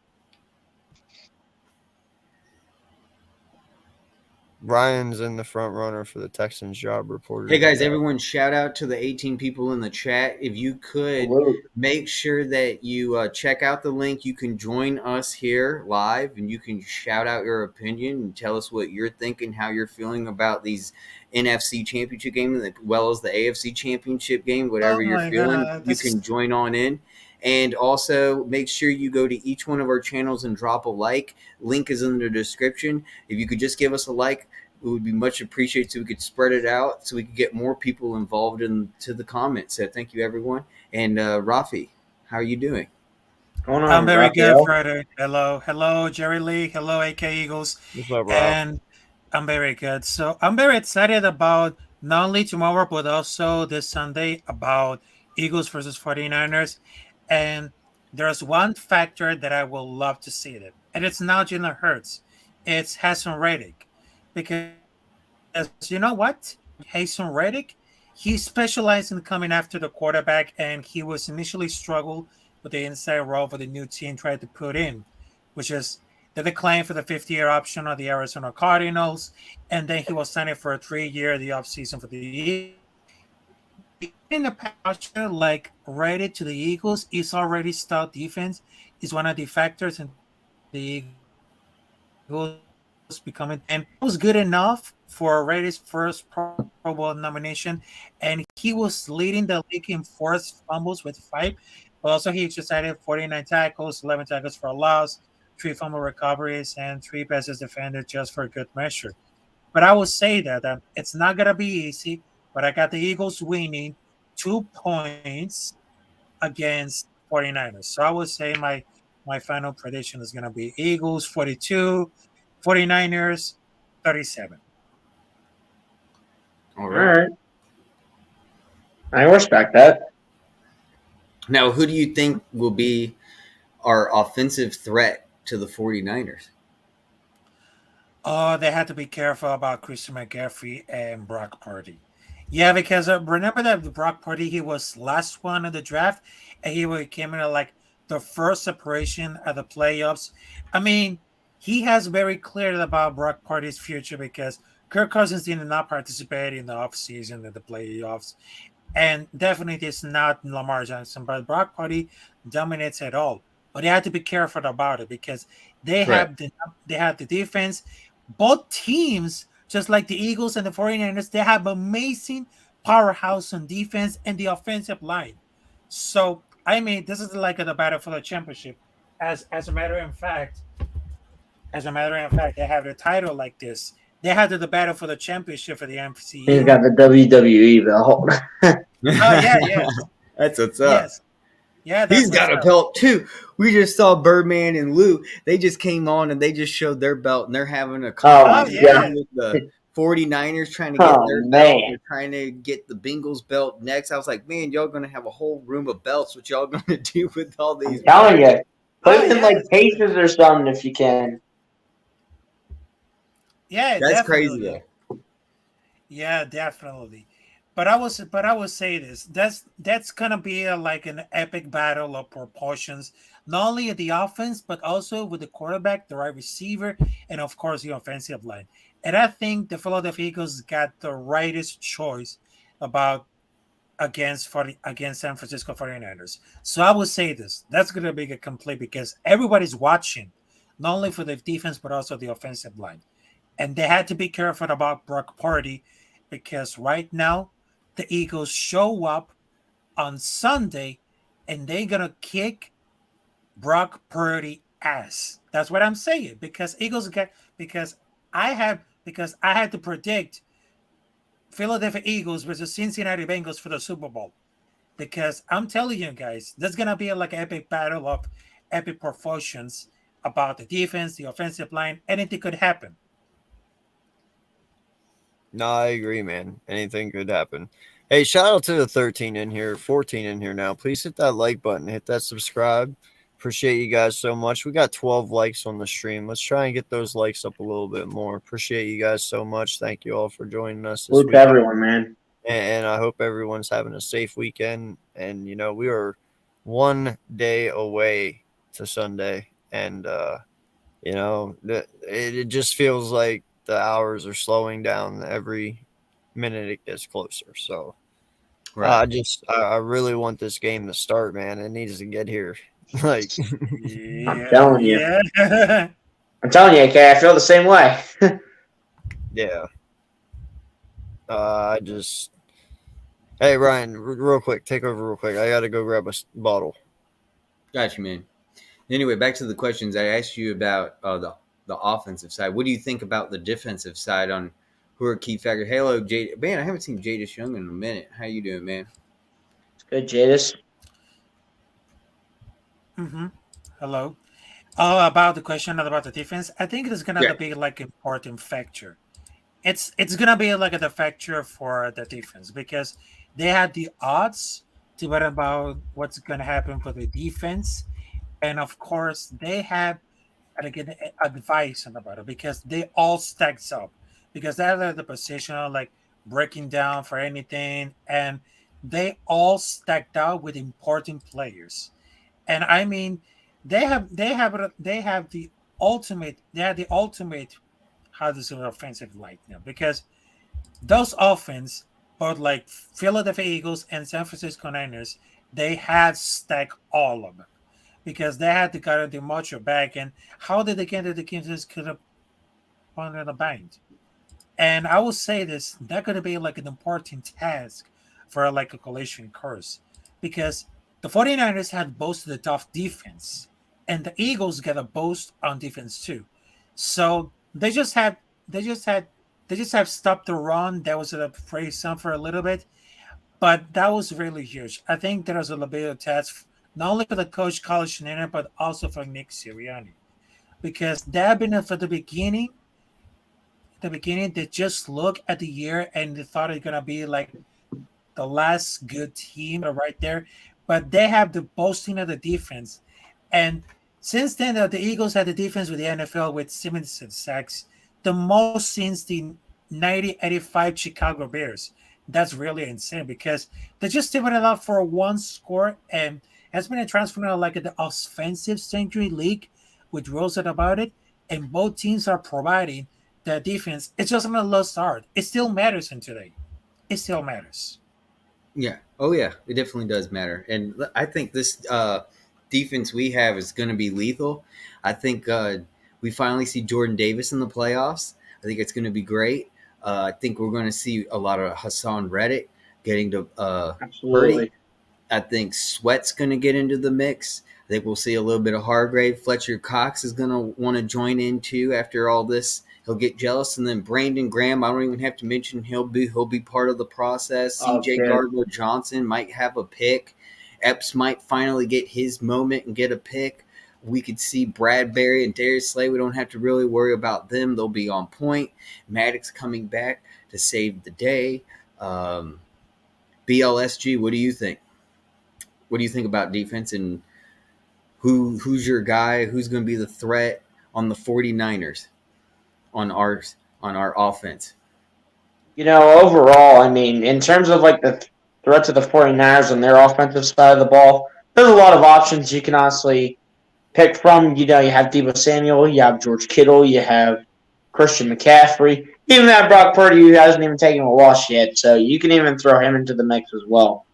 Ryan's in the front runner for the Texans job reporter. Hey guys, everyone, shout out to the 18 people in the chat. If you could make sure that you check out the link, you can join us here live and you can shout out your opinion and tell us what you're thinking, how you're feeling about these NFC championship games as well as the AFC championship game, whatever you're feeling. You can join on in. And also make sure you go to each one of our channels and drop a like. Link is in the description. If you could just give us a like, it would be much appreciated so we could spread it out so we could get more people involved into the comments. So thank you, everyone. And Rafi, how are you doing? I'm very good, Frederick. Hello, Jerry Lee. Hello, AK Eagles. What's up, Rob? And I'm very good. So I'm very excited about not only tomorrow, but also this Sunday about Eagles versus 49ers. And there's one factor that I will love to see it, and it's not Jalen Hurts. It's Hassan Reddick. Because you know what? Hassan Reddick, he specialized in coming after the quarterback, and he was initially struggled with the inside role for the new team tried to put in, which is the decline for the 50-year option of the Arizona Cardinals, and then he was signed for a 3-year the offseason for the Eagles. In the past, like rated to the Eagles, is already stout defense is one of the factors in the Eagles becoming, and it was good enough for Raiders' first Pro Bowl nomination, and he was leading the league in forced fumbles with 5. But also, he just added 49 tackles, 11 tackles for a loss, 3 fumble recoveries, and 3 passes defended just for good measure. But I would say that it's not gonna be easy. But I got the Eagles winning 2 points against 49ers. So I would say my final prediction is going to be Eagles 42, 49ers 37. All right. I respect that. Now, who do you think will be our offensive threat to the 49ers? Oh, they have to be careful about Christian McCaffrey and Brock Purdy. Yeah, because remember that Brock Purdy, he was last one in the draft, and he came in like the first separation of the playoffs. I mean, he has very clear about Brock Purdy's future because Kirk Cousins did not participate in the offseason and the playoffs, and definitely it's not Lamar Jackson, but Brock Purdy dominates at all. But they have to be careful about it because they have the defense. Both teams, just like the Eagles and the 49ers, they have amazing powerhouse on defense and the offensive line. So, I mean, this is like the battle for the championship. As a matter of fact, they have the title like this. They had the battle for the championship for the MCU. He's got the WWE belt. Yeah. That's what's up. Yes. Yeah, he's got a belt too. We just saw Birdman and Lou. They just came on and they just showed their belt, and they're having a conversation with the 49ers trying to get their belt. They're trying to get the Bengals belt next. I was like, man, y'all going to have a whole room of belts. What y'all going to do with all these? I'm telling you. Put it in like cases or something if you can. Yeah, that's definitely. crazy though. Yeah, definitely. But I would say this. That's gonna be like an epic battle of proportions, not only at the offense, but also with the quarterback, the right receiver, and of course the offensive line. And I think the Philadelphia Eagles got the rightest choice against San Francisco 49ers. So I would say this. That's gonna be a complete because everybody's watching, not only for the defense, but also the offensive line. And they had to be careful about Brock Purdy because right now, the Eagles show up on Sunday and they're gonna kick Brock Purdy ass. That's what I'm saying. Because I had to predict Philadelphia Eagles versus Cincinnati Bengals for the Super Bowl. Because I'm telling you guys, there's gonna be like an epic battle of epic proportions about the defense, the offensive line. Anything could happen. No, I agree, man. Anything could happen. Hey, shout out to the 13 in here, 14 in here now. Please hit that like button, hit that subscribe. Appreciate you guys so much. We got 12 likes on the stream. Let's try and get those likes up a little bit more. Appreciate you guys so much. Thank you all for joining us this Salute week. to everyone, man. And I hope everyone's having a safe weekend. And, we are one day away to Sunday. And, it just feels like the hours are slowing down every minute it gets closer. So Right. I really want this game to start, man. It needs to get here. Like, I'm telling you. Yeah. I'm telling you, AK, I feel the same way. yeah. Hey, Ryan, real quick, take over real quick. I got to go grab a bottle. Got you, man. Anyway, back to the questions. I asked you about the offensive side. What do you think about the defensive side on who are key factors? Hello, Jade. Man, I haven't seen Jadis Young in a minute. How you doing, man? Good, Jadis. Mm-hmm. Hello. Oh, about the question about the defense, I think it's gonna be like important factor. It's gonna be like a factor for the defense because they had the odds to bet about what's gonna happen for the defense, and of course they have again advice about it because they all stacked up because they're the position like breaking down for anything, and they all stacked out with important players. And I mean, they have the ultimate how to say offensive line now because those offense, both like Philadelphia Eagles and San Francisco Niners, they had stacked all of them because they had to got the Mocho back. And how did they get to the Kansas could have under the bind? And I will say this, that could be like an important task for like a collision course because the 49ers had boasted a tough defense, and the Eagles get a boast on defense too. So they just have stopped the run. That was a praise some for a little bit, but that was really huge. I think there was a little bit of test not only for the coach Kyle Shanahan, but also for Nick Sirianni, because they've been for the beginning. They just look at the year and they thought it's gonna be like the last good team right there. But they have the boasting of the defense. And since then, the Eagles had the defense with the NFL with 76 sacks, the most since the 1985 Chicago Bears. That's really insane because they just did it out for one score and has been a transfer like the offensive century league with rules about it. And both teams are providing the defense. It's just not a low start. It still matters in today. It still matters. Yeah. Oh, yeah. It definitely does matter. And I think this defense we have is going to be lethal. I think we finally see Jordan Davis in the playoffs. I think it's going to be great. I think we're going to see a lot of Hassan Reddick getting to Absolutely. Purdy. I think Sweat's going to get into the mix. I think we'll see a little bit of Hargrave. Fletcher Cox is going to want to join in too after all this. He'll get jealous, and then Brandon Graham. I don't even have to mention he'll be part of the process. C.J. Gardner-Johnson might have a pick. Epps might finally get his moment and get a pick. We could see Bradbury and Darius Slay. We don't have to really worry about them. They'll be on point. Maddox coming back to save the day. BLSG, what do you think? What do you think about defense and who's your guy? Who's going to be the threat on the 49ers? On our offense? Overall, I mean, in terms of like the threat to the 49ers on their offensive side of the ball, there's a lot of options you can honestly pick from. You have Deebo Samuel, you have George Kittle, you have Christian McCaffrey, even that Brock Purdy who hasn't even taken a loss yet, so you can even throw him into the mix as well.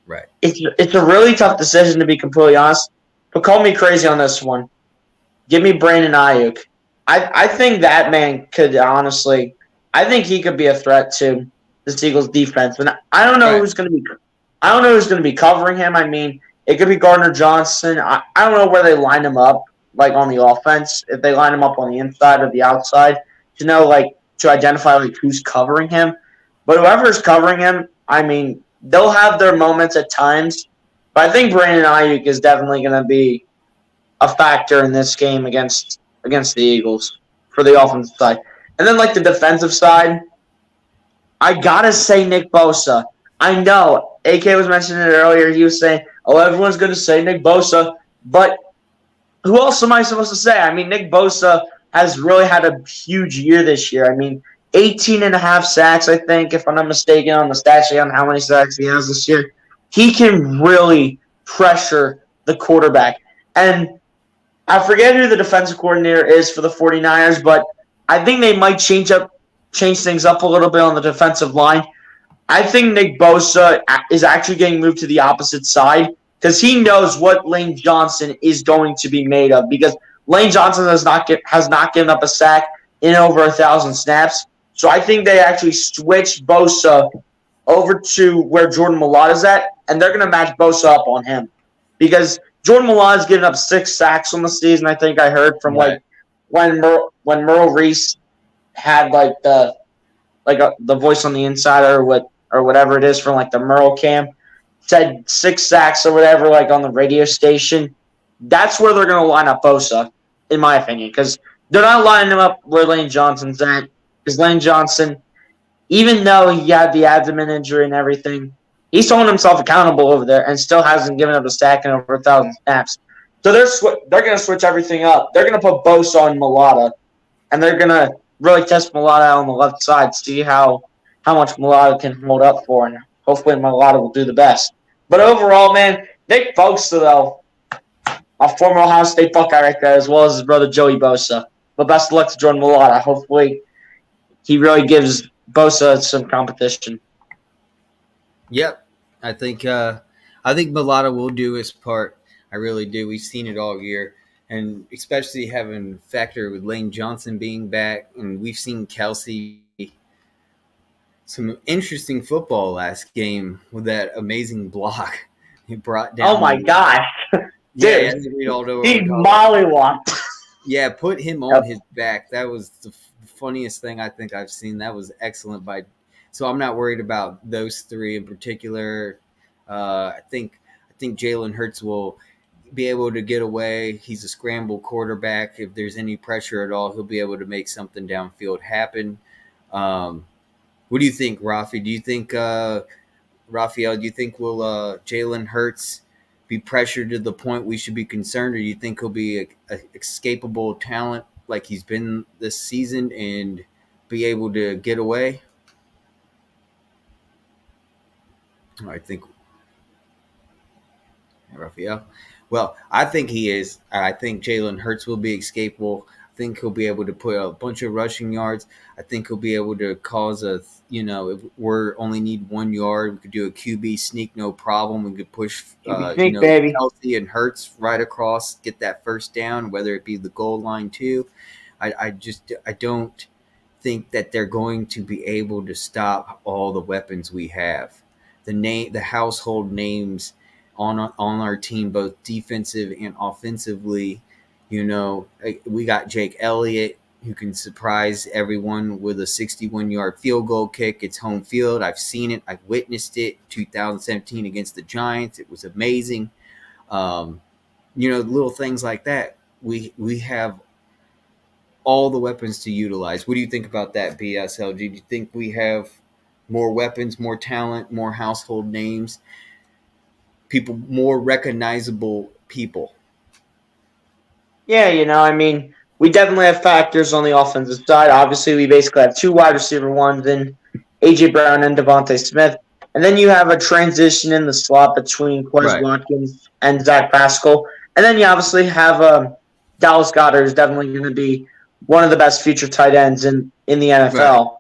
Right. It's a really tough decision, to be completely honest, but call me crazy on this one. Give me Brandon Ayuk. I think that man could honestly – I think he could be a threat too. this Eagles defense, and I don't know who's going to be. I don't know who's going to be covering him. I mean, it could be Gardner Johnson. I don't know where they line him up, like on the offense. If they line him up on the inside or the outside, to identify who's covering him. But whoever's covering him, I mean, they'll have their moments at times. But I think Brandon Ayuk is definitely going to be a factor in this game against the Eagles for the offensive side. And then, the defensive side, I got to say Nick Bosa. I know AK was mentioning it earlier. He was saying, everyone's going to say Nick Bosa. But who else am I supposed to say? I mean, Nick Bosa has really had a huge year this year. I mean, 18.5 sacks, I think, if I'm not mistaken, on the stat sheet on how many sacks he has this year. He can really pressure the quarterback. And I forget who the defensive coordinator is for the 49ers, but I think they might change things up a little bit on the defensive line. I think Nick Bosa is actually getting moved to the opposite side because he knows what Lane Johnson is going to be made of, because Lane Johnson has not given up a sack in over 1,000 snaps. So I think they actually switched Bosa over to where Jordan Mailata is at, and they're going to match Bosa up on him, because Jordan Mailata has given up 6 sacks on the season. I think I heard from when Merle Reese had the voice on the inside or whatever it is from the Merle cam, said 6 sacks or whatever on the radio station. That's where they're going to line up Bosa, in my opinion, because they're not lining him up where Lane Johnson's at. Because Lane Johnson, even though he had the abdomen injury and everything, he's holding himself accountable over there and still hasn't given up a sack in over 1,000 snaps. So they're going to switch everything up. They're going to put Bosa on Mailata, and they're going to really test Mailata on the left side, see how much Mailata can hold up for, and hopefully Mailata will do the best. But overall, man, Nick Bosa, though, a former Ohio State Buckeye right there, as well as his brother Joey Bosa. But best of luck to Jordan Mailata. Hopefully he really gives Bosa some competition. Yep. I think Mailata will do his part. I really do. We've seen it all year. And especially having factor with Lane Johnson being back. And we've seen Kelsey some interesting football last game with that amazing block he brought down. Oh, my gosh. Yeah, dude, he mollywopped. Yeah, put him on his back. That was the funniest thing I think I've seen. That was excellent. So I'm not worried about those 3 in particular. I think Jalen Hurts will be able to get away. He's a scramble quarterback. If there's any pressure at all, he'll be able to make something downfield happen. What do you think, Rafi? Do you think Raphael? Do you think will Jalen Hurts be pressured to the point we should be concerned, or do you think he'll be a escapable talent like he's been this season and be able to get away? I think Raphael. Well, I think he is. I think Jalen Hurts will be escapable. I think he'll be able to put a bunch of rushing yards. I think he'll be able to cause if we're only need 1 yard, we could do a QB sneak, no problem. We could push, baby. Kelsey and Hurts right across, get that first down, whether it be the goal line too. I don't think that they're going to be able to stop all the weapons we have. The household names on our team, both defensive and offensively. We got Jake Elliott, who can surprise everyone with a 61-yard field goal kick. It's home field. I've seen it. I've witnessed it. 2017 against the Giants. It was amazing. Little things like that. We have all the weapons to utilize. What do you think about that, BSL? Do you think we have more weapons, more talent, more household names, people, more recognizable people? Yeah, we definitely have factors on the offensive side. Obviously, we basically have 2 wide receiver ones in A.J. Brown and Devontae Smith. And then you have a transition in the slot between Quez Watkins and Zach Pascal. And then you obviously have Dallas Goedert, who's definitely going to be one of the best future tight ends in the NFL. Right.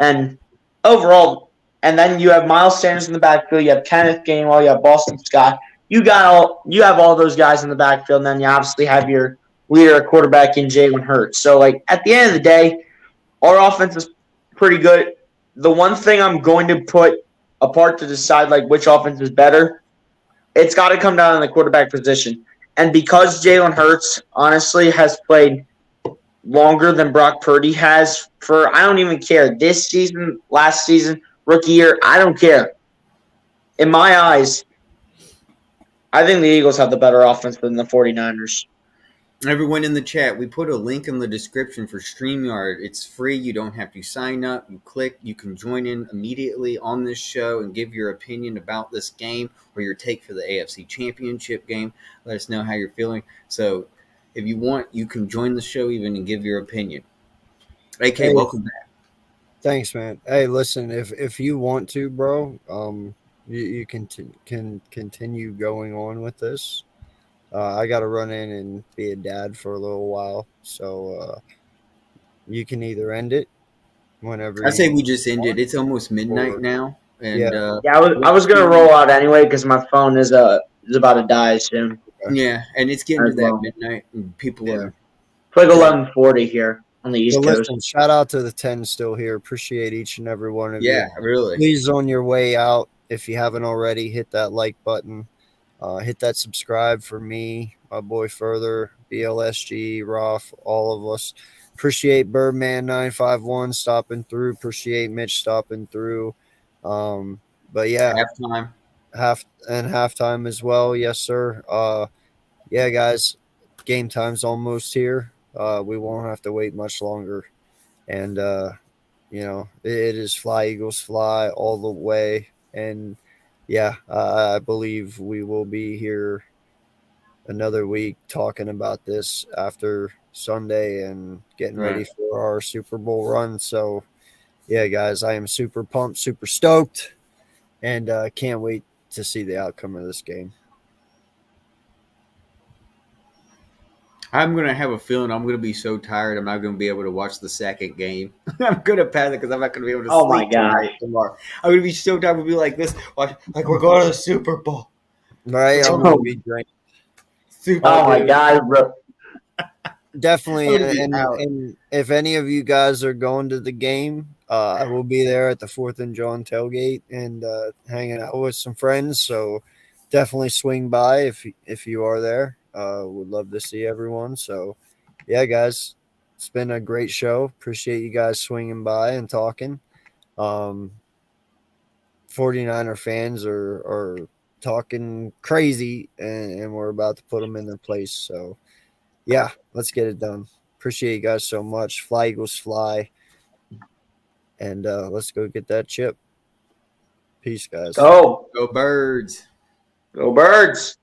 And overall, and then you have Miles Sanders in the backfield. You have Kenneth Gainwell. You have Boston Scott. You have all those guys in the backfield. And then you obviously have your leader at quarterback in Jalen Hurts. So, at the end of the day, our offense is pretty good. the one thing I'm going to put apart to decide like which offense is better, it's got to come down to the quarterback position. And because Jalen Hurts honestly has played longer than Brock Purdy has for, I don't even care, this season, last season, rookie year, I don't care. In my eyes, I think the Eagles have the better offense than the 49ers. Everyone in the chat, we put a link in the description for StreamYard. It's free. You don't have to sign up. You click. You can join in immediately on this show and give your opinion about this game or your take for the AFC Championship game. Let us know how you're feeling. So if you want, you can join the show even and give your opinion. AK, Hey. welcome back. Thanks, man. Hey, listen, if you want to, bro, you can continue going on with this. I got to run in and be a dad for a little while, so you can either end it whenever. I say you we just want, ended. It's almost midnight or- now. And Yeah. Yeah, I was gonna roll out anyway because my phone is about to die soon. yeah, and it's getting to As that well. midnight, and people Yeah. are. It's like 11:40 here on the East So Coast. listen, shout out to the 10 still here. Appreciate each and every one of you. Yeah, really. Please, on your way out, if you haven't already, hit that like button. Hit that subscribe for me, my boy Further, BLSG, Roth, all of us. Appreciate Birdman 951 stopping through. Appreciate Mitch stopping through. But yeah, Halftime. halftime as well. Yes, sir. Yeah, guys, game time's almost here. We won't have to wait much longer. And you know, it is Fly Eagles Fly all the way. And yeah, I believe we will be here another week talking about this after Sunday and getting ready for our Super Bowl run. So, yeah, guys, I am super pumped, super stoked, and can't wait to see the outcome of this game. I'm going to have a feeling I'm going to be so tired I'm not going to be able to watch the second game. I'm going to panic because I'm not going to be able to Oh my sleep tonight, tomorrow. I'm going to be so tired. We'll be like this, like we're going to the Super Bowl. Right? I'm going to be drinking. Super Oh my Bowl. God, bro. Definitely. I'm gonna be out. And if any of you guys are going to the game, I will be there at the 4th and John tailgate and hanging out with some friends. So definitely swing by if you are there. Would love to see everyone. So, yeah, guys, it's been a great show. Appreciate you guys swinging by and talking. 49er fans are talking crazy, and we're about to put them in their place. So, yeah, let's get it done. Appreciate you guys so much. Fly Eagles Fly. And let's go get that chip. Peace, guys. Go. Go Birds. Go Birds.